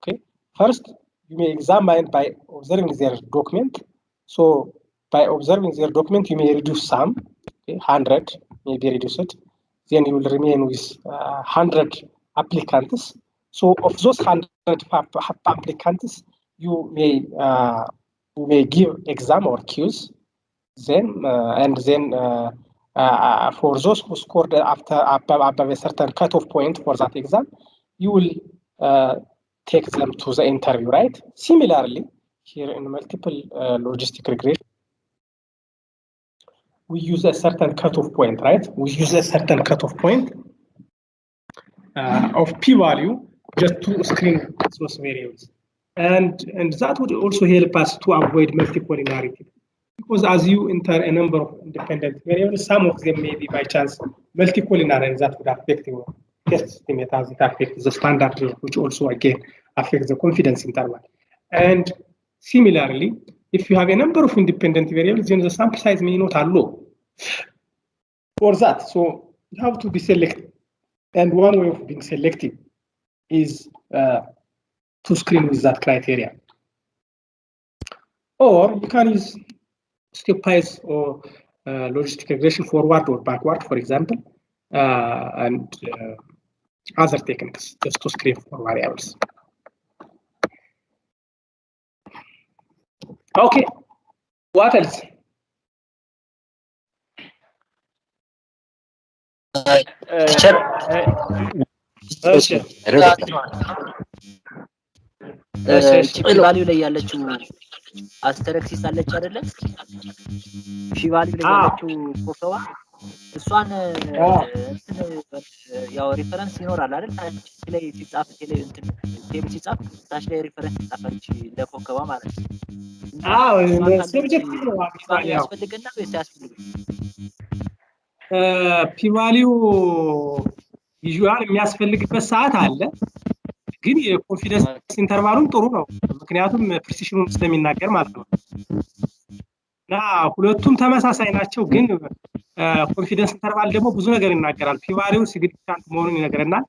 Okay, first you may examine by observing their document. So by observing their document, you may reduce some. Okay, 100 may be reduced. Then you will remain with 100 applicants. So of those 100 applicants, you may give exam or quiz. Then for those who scored above a certain cutoff point for that exam, you will take them to the interview, right? Similarly, here in multiple logistic regression, we use a certain cutoff point, right? We use a certain cutoff point of p-value just to screen those variables, and that would also help us to avoid multicollinearity. Because as you enter a number of independent variables, some of them may be by chance multicollinear, and that would affect your test estimate as it affects the standard, which also again affects the confidence interval. And similarly, if you have a number of independent variables, then the sample size may not allow for that. So you have to be selective. And one way of being selective is to screen with that criteria. Or you can use stepwise or logistic regression forward or backward, for example, and other techniques just to screen for variables. Okay, what else? ቫልዩ ላይ ያለችው አስተረክሲስ አለች አይደለ? ቫልዩ ላይ ያለችው ኮከባ እሷን ያው ሪፈረንስ ይኖራል አይደል? ታች ላይ ሲጻፍ ቴብል ሲጻፍ ታች ላይ ሪፈረንስ ይጻፋለች ለኮከባ ማለት ነው። አዎ ሰብጀክት ነው ያስፈልግና ወይስ ያስፈልግ? ፒቫሊዩ ዩዥዋል የሚያስፈልግበት ሰዓት አለ። ግን የኮንፊደንስ ኢንተርቫሉም ጥሩ ነው፣ ምክንያቱም ፕሪሲሽኑን ስለሚናገር ማለት ነው። እና ሁለቱም ተመሳሳይ ናቸው፣ ግን ኮንፊደንስ ኢንተርቫል ደግሞ ብዙ ነገር ይናገራል። ፒቫሊዩ ሲግኒፊካንት መሆኑን ይነግረናል፣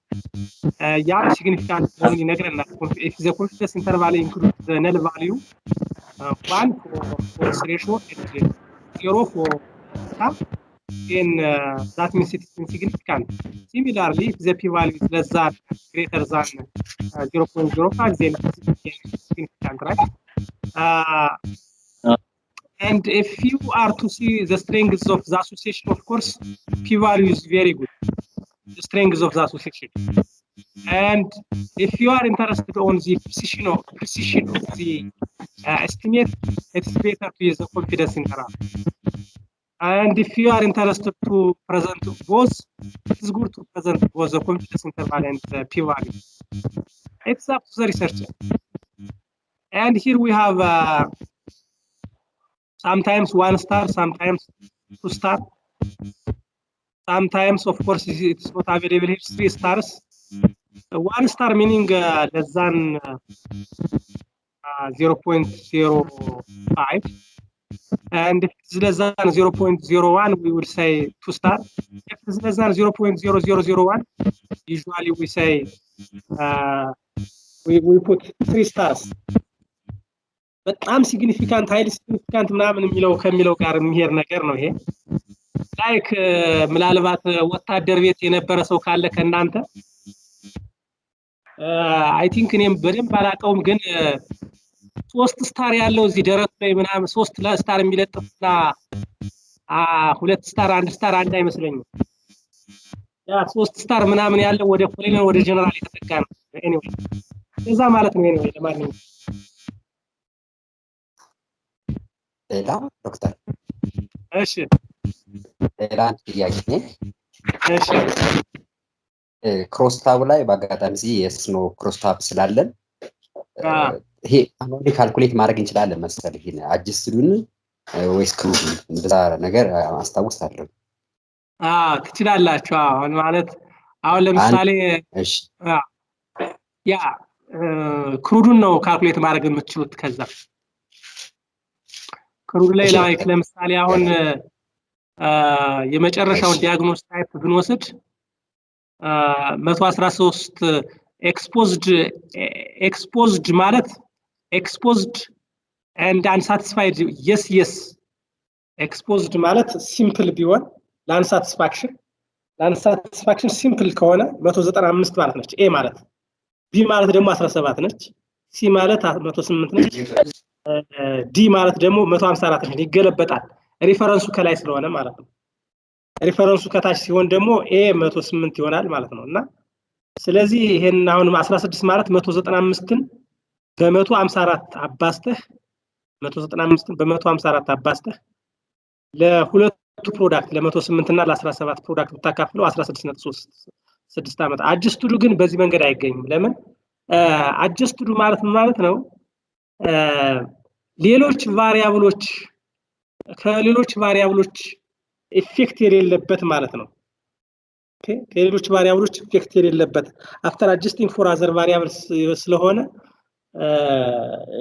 ያም ሲግኒፊካንት መሆኑን ይነግረናል። if the confidence interval includes the null value 1 for ratio and 0 for sum, then that means it is insignificant. Similarly, if the p-value is less than greater than 0.05, then it is significant, right? And if you are to see the strengths of the association, of course, p-value is very good, the strengths of the association. And if you are interested on the precision of the estimate, it's better to use the confidence interval. And if you are interested to present both, it is good to present both the confidence interval and the p-value. It's up to the researcher. And here we have sometimes 1 star, sometimes 2 star. Sometimes, of course, it's not available here, 3 stars. 1 star meaning less than 0.05. And if it's less than 0.01, we will say 2 star. If it's less than 0.0001, usually we say we put 3 stars. በጣም ሲግኒፊካንት ሃይሊ ሲግኒፊካንት ምናምን ከሚለው ጋር የሚሄድ ነገር ነው ይሄ። ላይክ ምናልባት ወታደር ቤት የነበረ ሰው ካለ ከእናንተ አይ ቲንክ እኔም በደንብ አላውቀውም፣ ግን 3 ስታር ያለው እዚህ ደረቱ ላይ ምናምን 3 ስታር የሚለጥፍና 2 ስታር 1 ስታር አንድ አይመስለኝም። ያ 3 ስታር ምናምን ያለው ወደ ኮሎኔል ወደ ጀነራል የተጠጋ ነው። ኤኒዌይ እዛ ማለት ነው። ኤኒዌይ ለማንኛውም ሌላ ዶክተር እሺ፣ ሌላ ጥያቄ እሺ፣ ክሮስታብ ላይ በአጋጣሚ የስኖ ክሮስታብ ስላለን ይሄ አሁን ካልኩሌት ማድረግ እንችላለን መሰለኝ ይሄን አጅስትዱን ወይስ ክሩድ እንደዛ ነገር አስታውሳለሁ። ትችላላችሁ። አሁን ማለት አሁን ለምሳሌ እሺ ያ ክሩዱን ነው ካልኩሌት ማድረግ የምትችሉት። ከዛ ክሩድ ላይ ላይክ ለምሳሌ አሁን የመጨረሻውን ዲያግኖስ ታይፕ ብንወስድ 113 ኤክስፖዝድ ማለት ኤክስፖዝድ and unsatisfied yes ኤክስፖዝድ ማለት ሲምፕል ቢሆን ለአንሳቲስፋክሽን ሲምፕል ከሆነ 195 ማለት ነች ኤ ማለት። ቢ ማለት ደግሞ 17 ነች። ሲ ማለት 108 ነች። ዲ ማለት ደግሞ 154 ነች። ይገለበጣል ሪፈረንሱ ከላይ ስለሆነ ማለት ነው። ሪፈረንሱ ከታች ሲሆን ደግሞ ኤ 108 ይሆናል ማለት ነው። እና ስለዚህ ይሄን አሁን 16 ማለት 195ን በ154 አባስተህ 195ን በ154 አባስተህ ለሁለቱ ፕሮዳክት ለ108 እና ለ17 ፕሮዳክት ብታካፍለው 16.36 ዓመት። አጅስትዱ ግን በዚህ መንገድ አይገኝም። ለምን? አጅስትዱ ማለት ማለት ነው ሌሎች ቫሪያብሎች ከሌሎች ቫሪያብሎች ኢፌክት የሌለበት ማለት ነው። ኦኬ ከሌሎች ቫሪያብሎች ኢፌክት የሌለበት አፍተር አጀስቲንግ ፎር አዘር ቫሪያብልስ ስለሆነ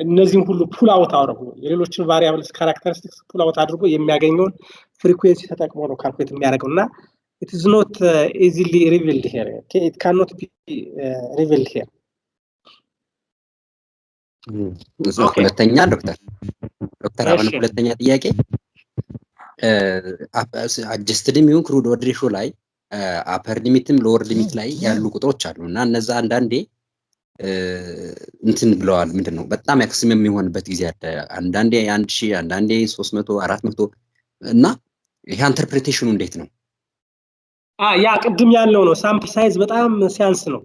እነዚህን ሁሉ ፑል አውት አድርጎ የሌሎችን ቫሪያብልስ ካራክተሪስቲክስ ፑል አውት አድርጎ የሚያገኘውን ፍሪኩዌንሲ ተጠቅሞ ነው ካልኩሌት የሚያደርገውና it is not easily revealed here. Okay, it cannot be revealed here. ሁለተኛ ዶክተር አሁን ሁለተኛ ጥያቄ አጀስትድም ይሁን ክሩድ ኦድ ሬሾ ላይ አፐር ሊሚትም ሎወር ሊሚት ላይ ያሉ ቁጥሮች አሉ እና እነዛ አንዳንዴ እንትን ብለዋል። ምንድነው በጣም ያክስም የሚሆንበት ጊዜ አለ። አንዳንዴ 1000 አንዳንዴ 300 400 እና ይሄ ኢንተርፕሪቴሽኑ እንዴት ነው? ያ ቅድም ያለው ነው። ሳምፕል ሳይዝ በጣም ሲያንስ ነው።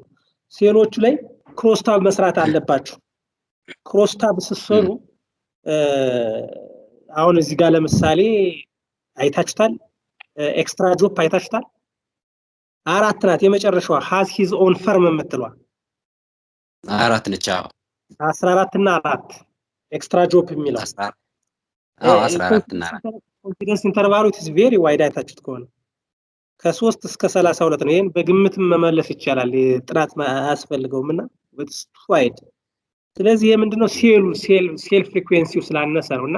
ሴሎቹ ላይ ክሮስታብ መስራት አለባችሁ። ክሮስታብ ሲሰሩ አሁን እዚህ ጋር ለምሳሌ አይታችሁታል። ኤክስትራ ጆፕ አይታችሁታል። 4 ናት የመጨረሻዋ has his own firm የምትለዋ 4 ነች። 14 እና 4 ኤክስትራ ጆፕ የሚለው 14 እና 4 ኮንፊደንስ ኢንተርቫሉ is very wide አይታችሁት ከሆነ ከ3 እስከ 32 ነው። ይሄን በግምትም መመለስ ይቻላል። ጥናት አያስፈልገውምና but wide። ስለዚህ ይሄ ምንድነው ሴል ፍሪኩዌንሲው ስላነሰ ነውና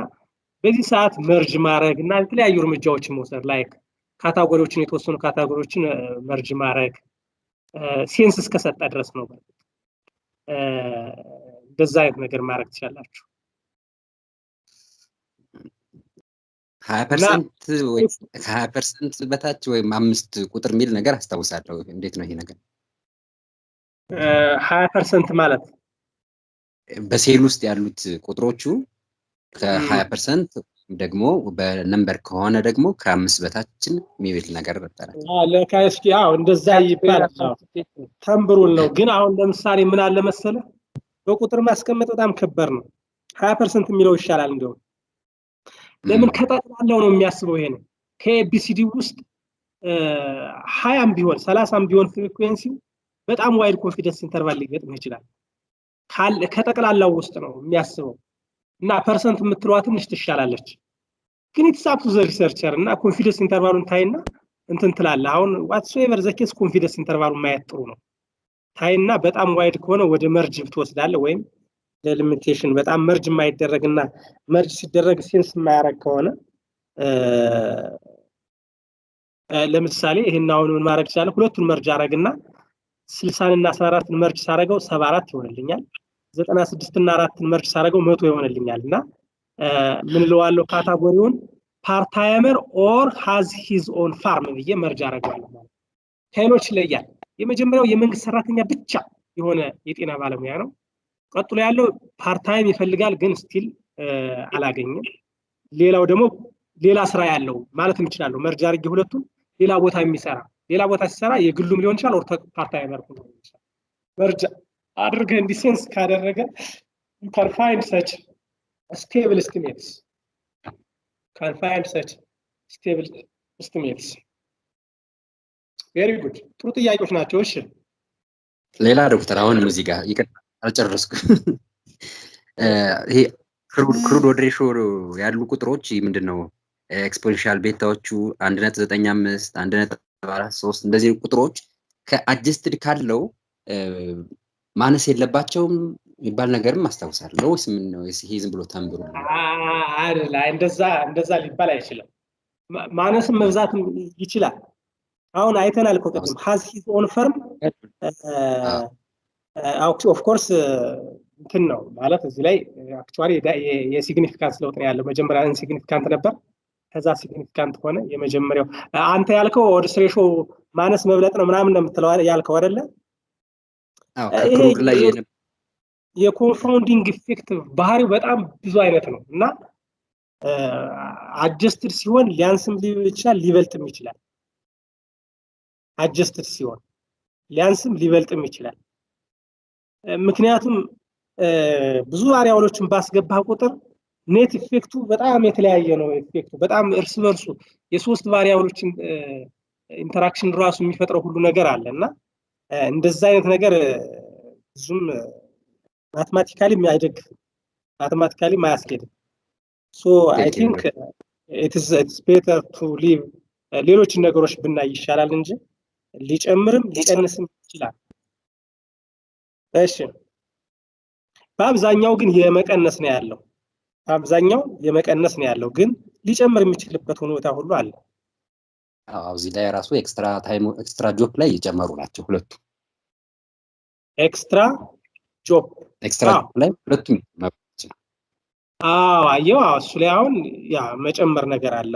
በዚህ ሰዓት መርጅ ማድረግ እና የተለያዩ እርምጃዎችን መውሰድ ላይክ ካታጎሪዎችን የተወሰኑ ካታጎሪዎችን መርጅ ማድረግ ሴንስ እስከሰጠ ድረስ ነው። እንደዛ አይነት ነገር ማድረግ ትችላላችሁ። 20% ወይ 20% በታች ወይ 5 ቁጥር ሚል ነገር አስታውሳለሁ። እንዴት ነው ይሄ ነገር? 20% ማለት በሴል ውስጥ ያሉት ቁጥሮቹ ከ20% ደግሞ በነምበር ከሆነ ደግሞ ከ5 በታችን የሚል ነገር ነበር። ለካስኪ እንደዛ ይባላል። ተምብሩል ነው። ግን አሁን ለምሳሌ ምን አለ መሰለ በቁጥር ማስቀመጥ በጣም ከባድ ነው። 20% የሚለው ይሻላል እንደው ለምን ከጠቅላላው ነው የሚያስበው። ይሄ ነው ከኤቢሲዲ ውስጥ 20 ቢሆን 30 ቢሆን ፍሪኩዌንሲው በጣም ዋይድ ኮንፊደንስ ኢንተርቫል ሊገጥም ይችላል። ከጠቅላላው ውስጥ ነው የሚያስበው እና ፐርሰንት የምትለዋ ትንሽ ትሻላለች። ግን ኢትሳፕ ዘ ሪሰርቸር እና ኮንፊደንስ ኢንተርቫሉን ታይና እንትን ትላለህ። አሁን ዋትሶኤቨር ዘ ኬስ ኮንፊደንስ ኢንተርቫሉን ማየት ጥሩ ነው። ታይና በጣም ዋይድ ከሆነ ወደ መርጅ ብትወስዳለህ ወይም ለሊሚቴሽን በጣም መርጅ የማይደረግና መርጅ ሲደረግ ሴንስ የማያደርግ ከሆነ ለምሳሌ ይሄን አሁን ምን ማድረግ ይችላል? ሁለቱን መርጅ አረግና 60 እና 14ን መርጅ ሳረገው 74 ይሆንልኛል። 96 እና 4ን መርጅ ሳረገው 100 ይሆንልኛልና ምን ለዋለው ካታጎሪውን ፓርታይመር ኦር has his own farm ብዬ መርጅ አረጋለሁ ማለት ነው። ከሌሎች ይለያል። የመጀመሪያው የመንግስት ሰራተኛ ብቻ የሆነ የጤና ባለሙያ ነው። ቀጥሎ ያለው ፓርታይም ይፈልጋል ግን ስቲል አላገኘም። ሌላው ደግሞ ሌላ ስራ ያለው ማለት እንችላለን። መርጅ አርጌ ሁለቱም ሌላ ቦታ የሚሰራ ሌላ ቦታ ሲሰራ የግሉም ሊሆን ይችላል ኦር ፓርታይመር ሊሆን ይችላል። መርጅ አድርገህ እንዲሴንስ ካደረገ you can find such stable estimates. very good. ጥሩ ጥያቄዎች ናቸው። እሺ ሌላ ዶክተር አሁን ሙዚቃ ይቀጥላል። አልጨረስኩ። ይሄ ክሩድ ወደ ሬሾ ያሉ ቁጥሮች ምንድነው ኤክስፖኔንሻል ቤታዎቹ 1.95 1.43 እንደዚህ ቁጥሮች ከአጀስትድ ካለው ማነስ የለባቸውም የሚባል ነገርም አስታውሳለሁ። ወይስ ምን ነው? ይሄ ዝም ብሎ ተንብሮ አይደል? እንደዛ ሊባል አይችልም። ማነስም መብዛትም ይችላል። አሁን አይተናል እኮ ቅድም has his own firm ኦፍ ኮርስ እንትን ነው ማለት እዚህ ላይ አክቹአሊ የሲግኒፊካንስ ለውጥ ነው ያለው። መጀመሪያ ኢንሲግኒፊካንት ነበር፣ ከዛ ሲግኒፊካንት ሆነ። የመጀመሪያው አንተ ያልከው ኦድስ ሬሾ ማነስ መብለጥ ነው ምናምን ነው የምትለው ያልከው አይደለ? ክሩድ ላይ የኮንፋውንዲንግ ኢፌክት ባህሪው በጣም ብዙ አይነት ነው እና አጀስትድ ሲሆን ሊያንስም ይችላል ሊበልጥም ይችላል። አጀስትድ ሲሆን ሊያንስም ሊበልጥም ይችላል። ምክንያቱም ብዙ ቫሪያብሎችን ባስገባ ቁጥር ኔት ኢፌክቱ በጣም የተለያየ ነው። ኢፌክቱ በጣም እርስ በርሱ የሶስት ቫሪያብሎችን ኢንተራክሽን ራሱ የሚፈጥረው ሁሉ ነገር አለ እና እንደዛ አይነት ነገር ብዙም ማቴማቲካሊ አይደግፍም፣ ማቴማቲካሊ አያስኬድም። ሶ አይ ቲንክ ኢትስ ቤተር ቱ ሊቭ ሌሎችን ነገሮች ብናይ ይሻላል እንጂ ሊጨምርም ሊቀንስም ይችላል። እሺ በአብዛኛው ግን የመቀነስ ነው ያለው። አብዛኛው የመቀነስ ነው ያለው፣ ግን ሊጨምር የሚችልበት ሁኔታ ሁሉ አለ። እዚህ ላይ ራሱ ኤክስትራ ታይም ኤክስትራ ጆብ ላይ እየጨመሩ ናቸው ሁለቱ። ኤክስትራ ጆብ ላይ ሁለቱም አየው እሱ ላይ አሁን ያ መጨመር ነገር አለ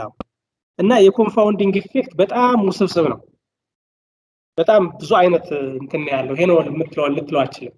እና የኮምፓውንዲንግ ኢፌክት በጣም ውስብስብ ነው። በጣም ብዙ አይነት እንትን ያለው ይሄ ነው ልትለው አችልም።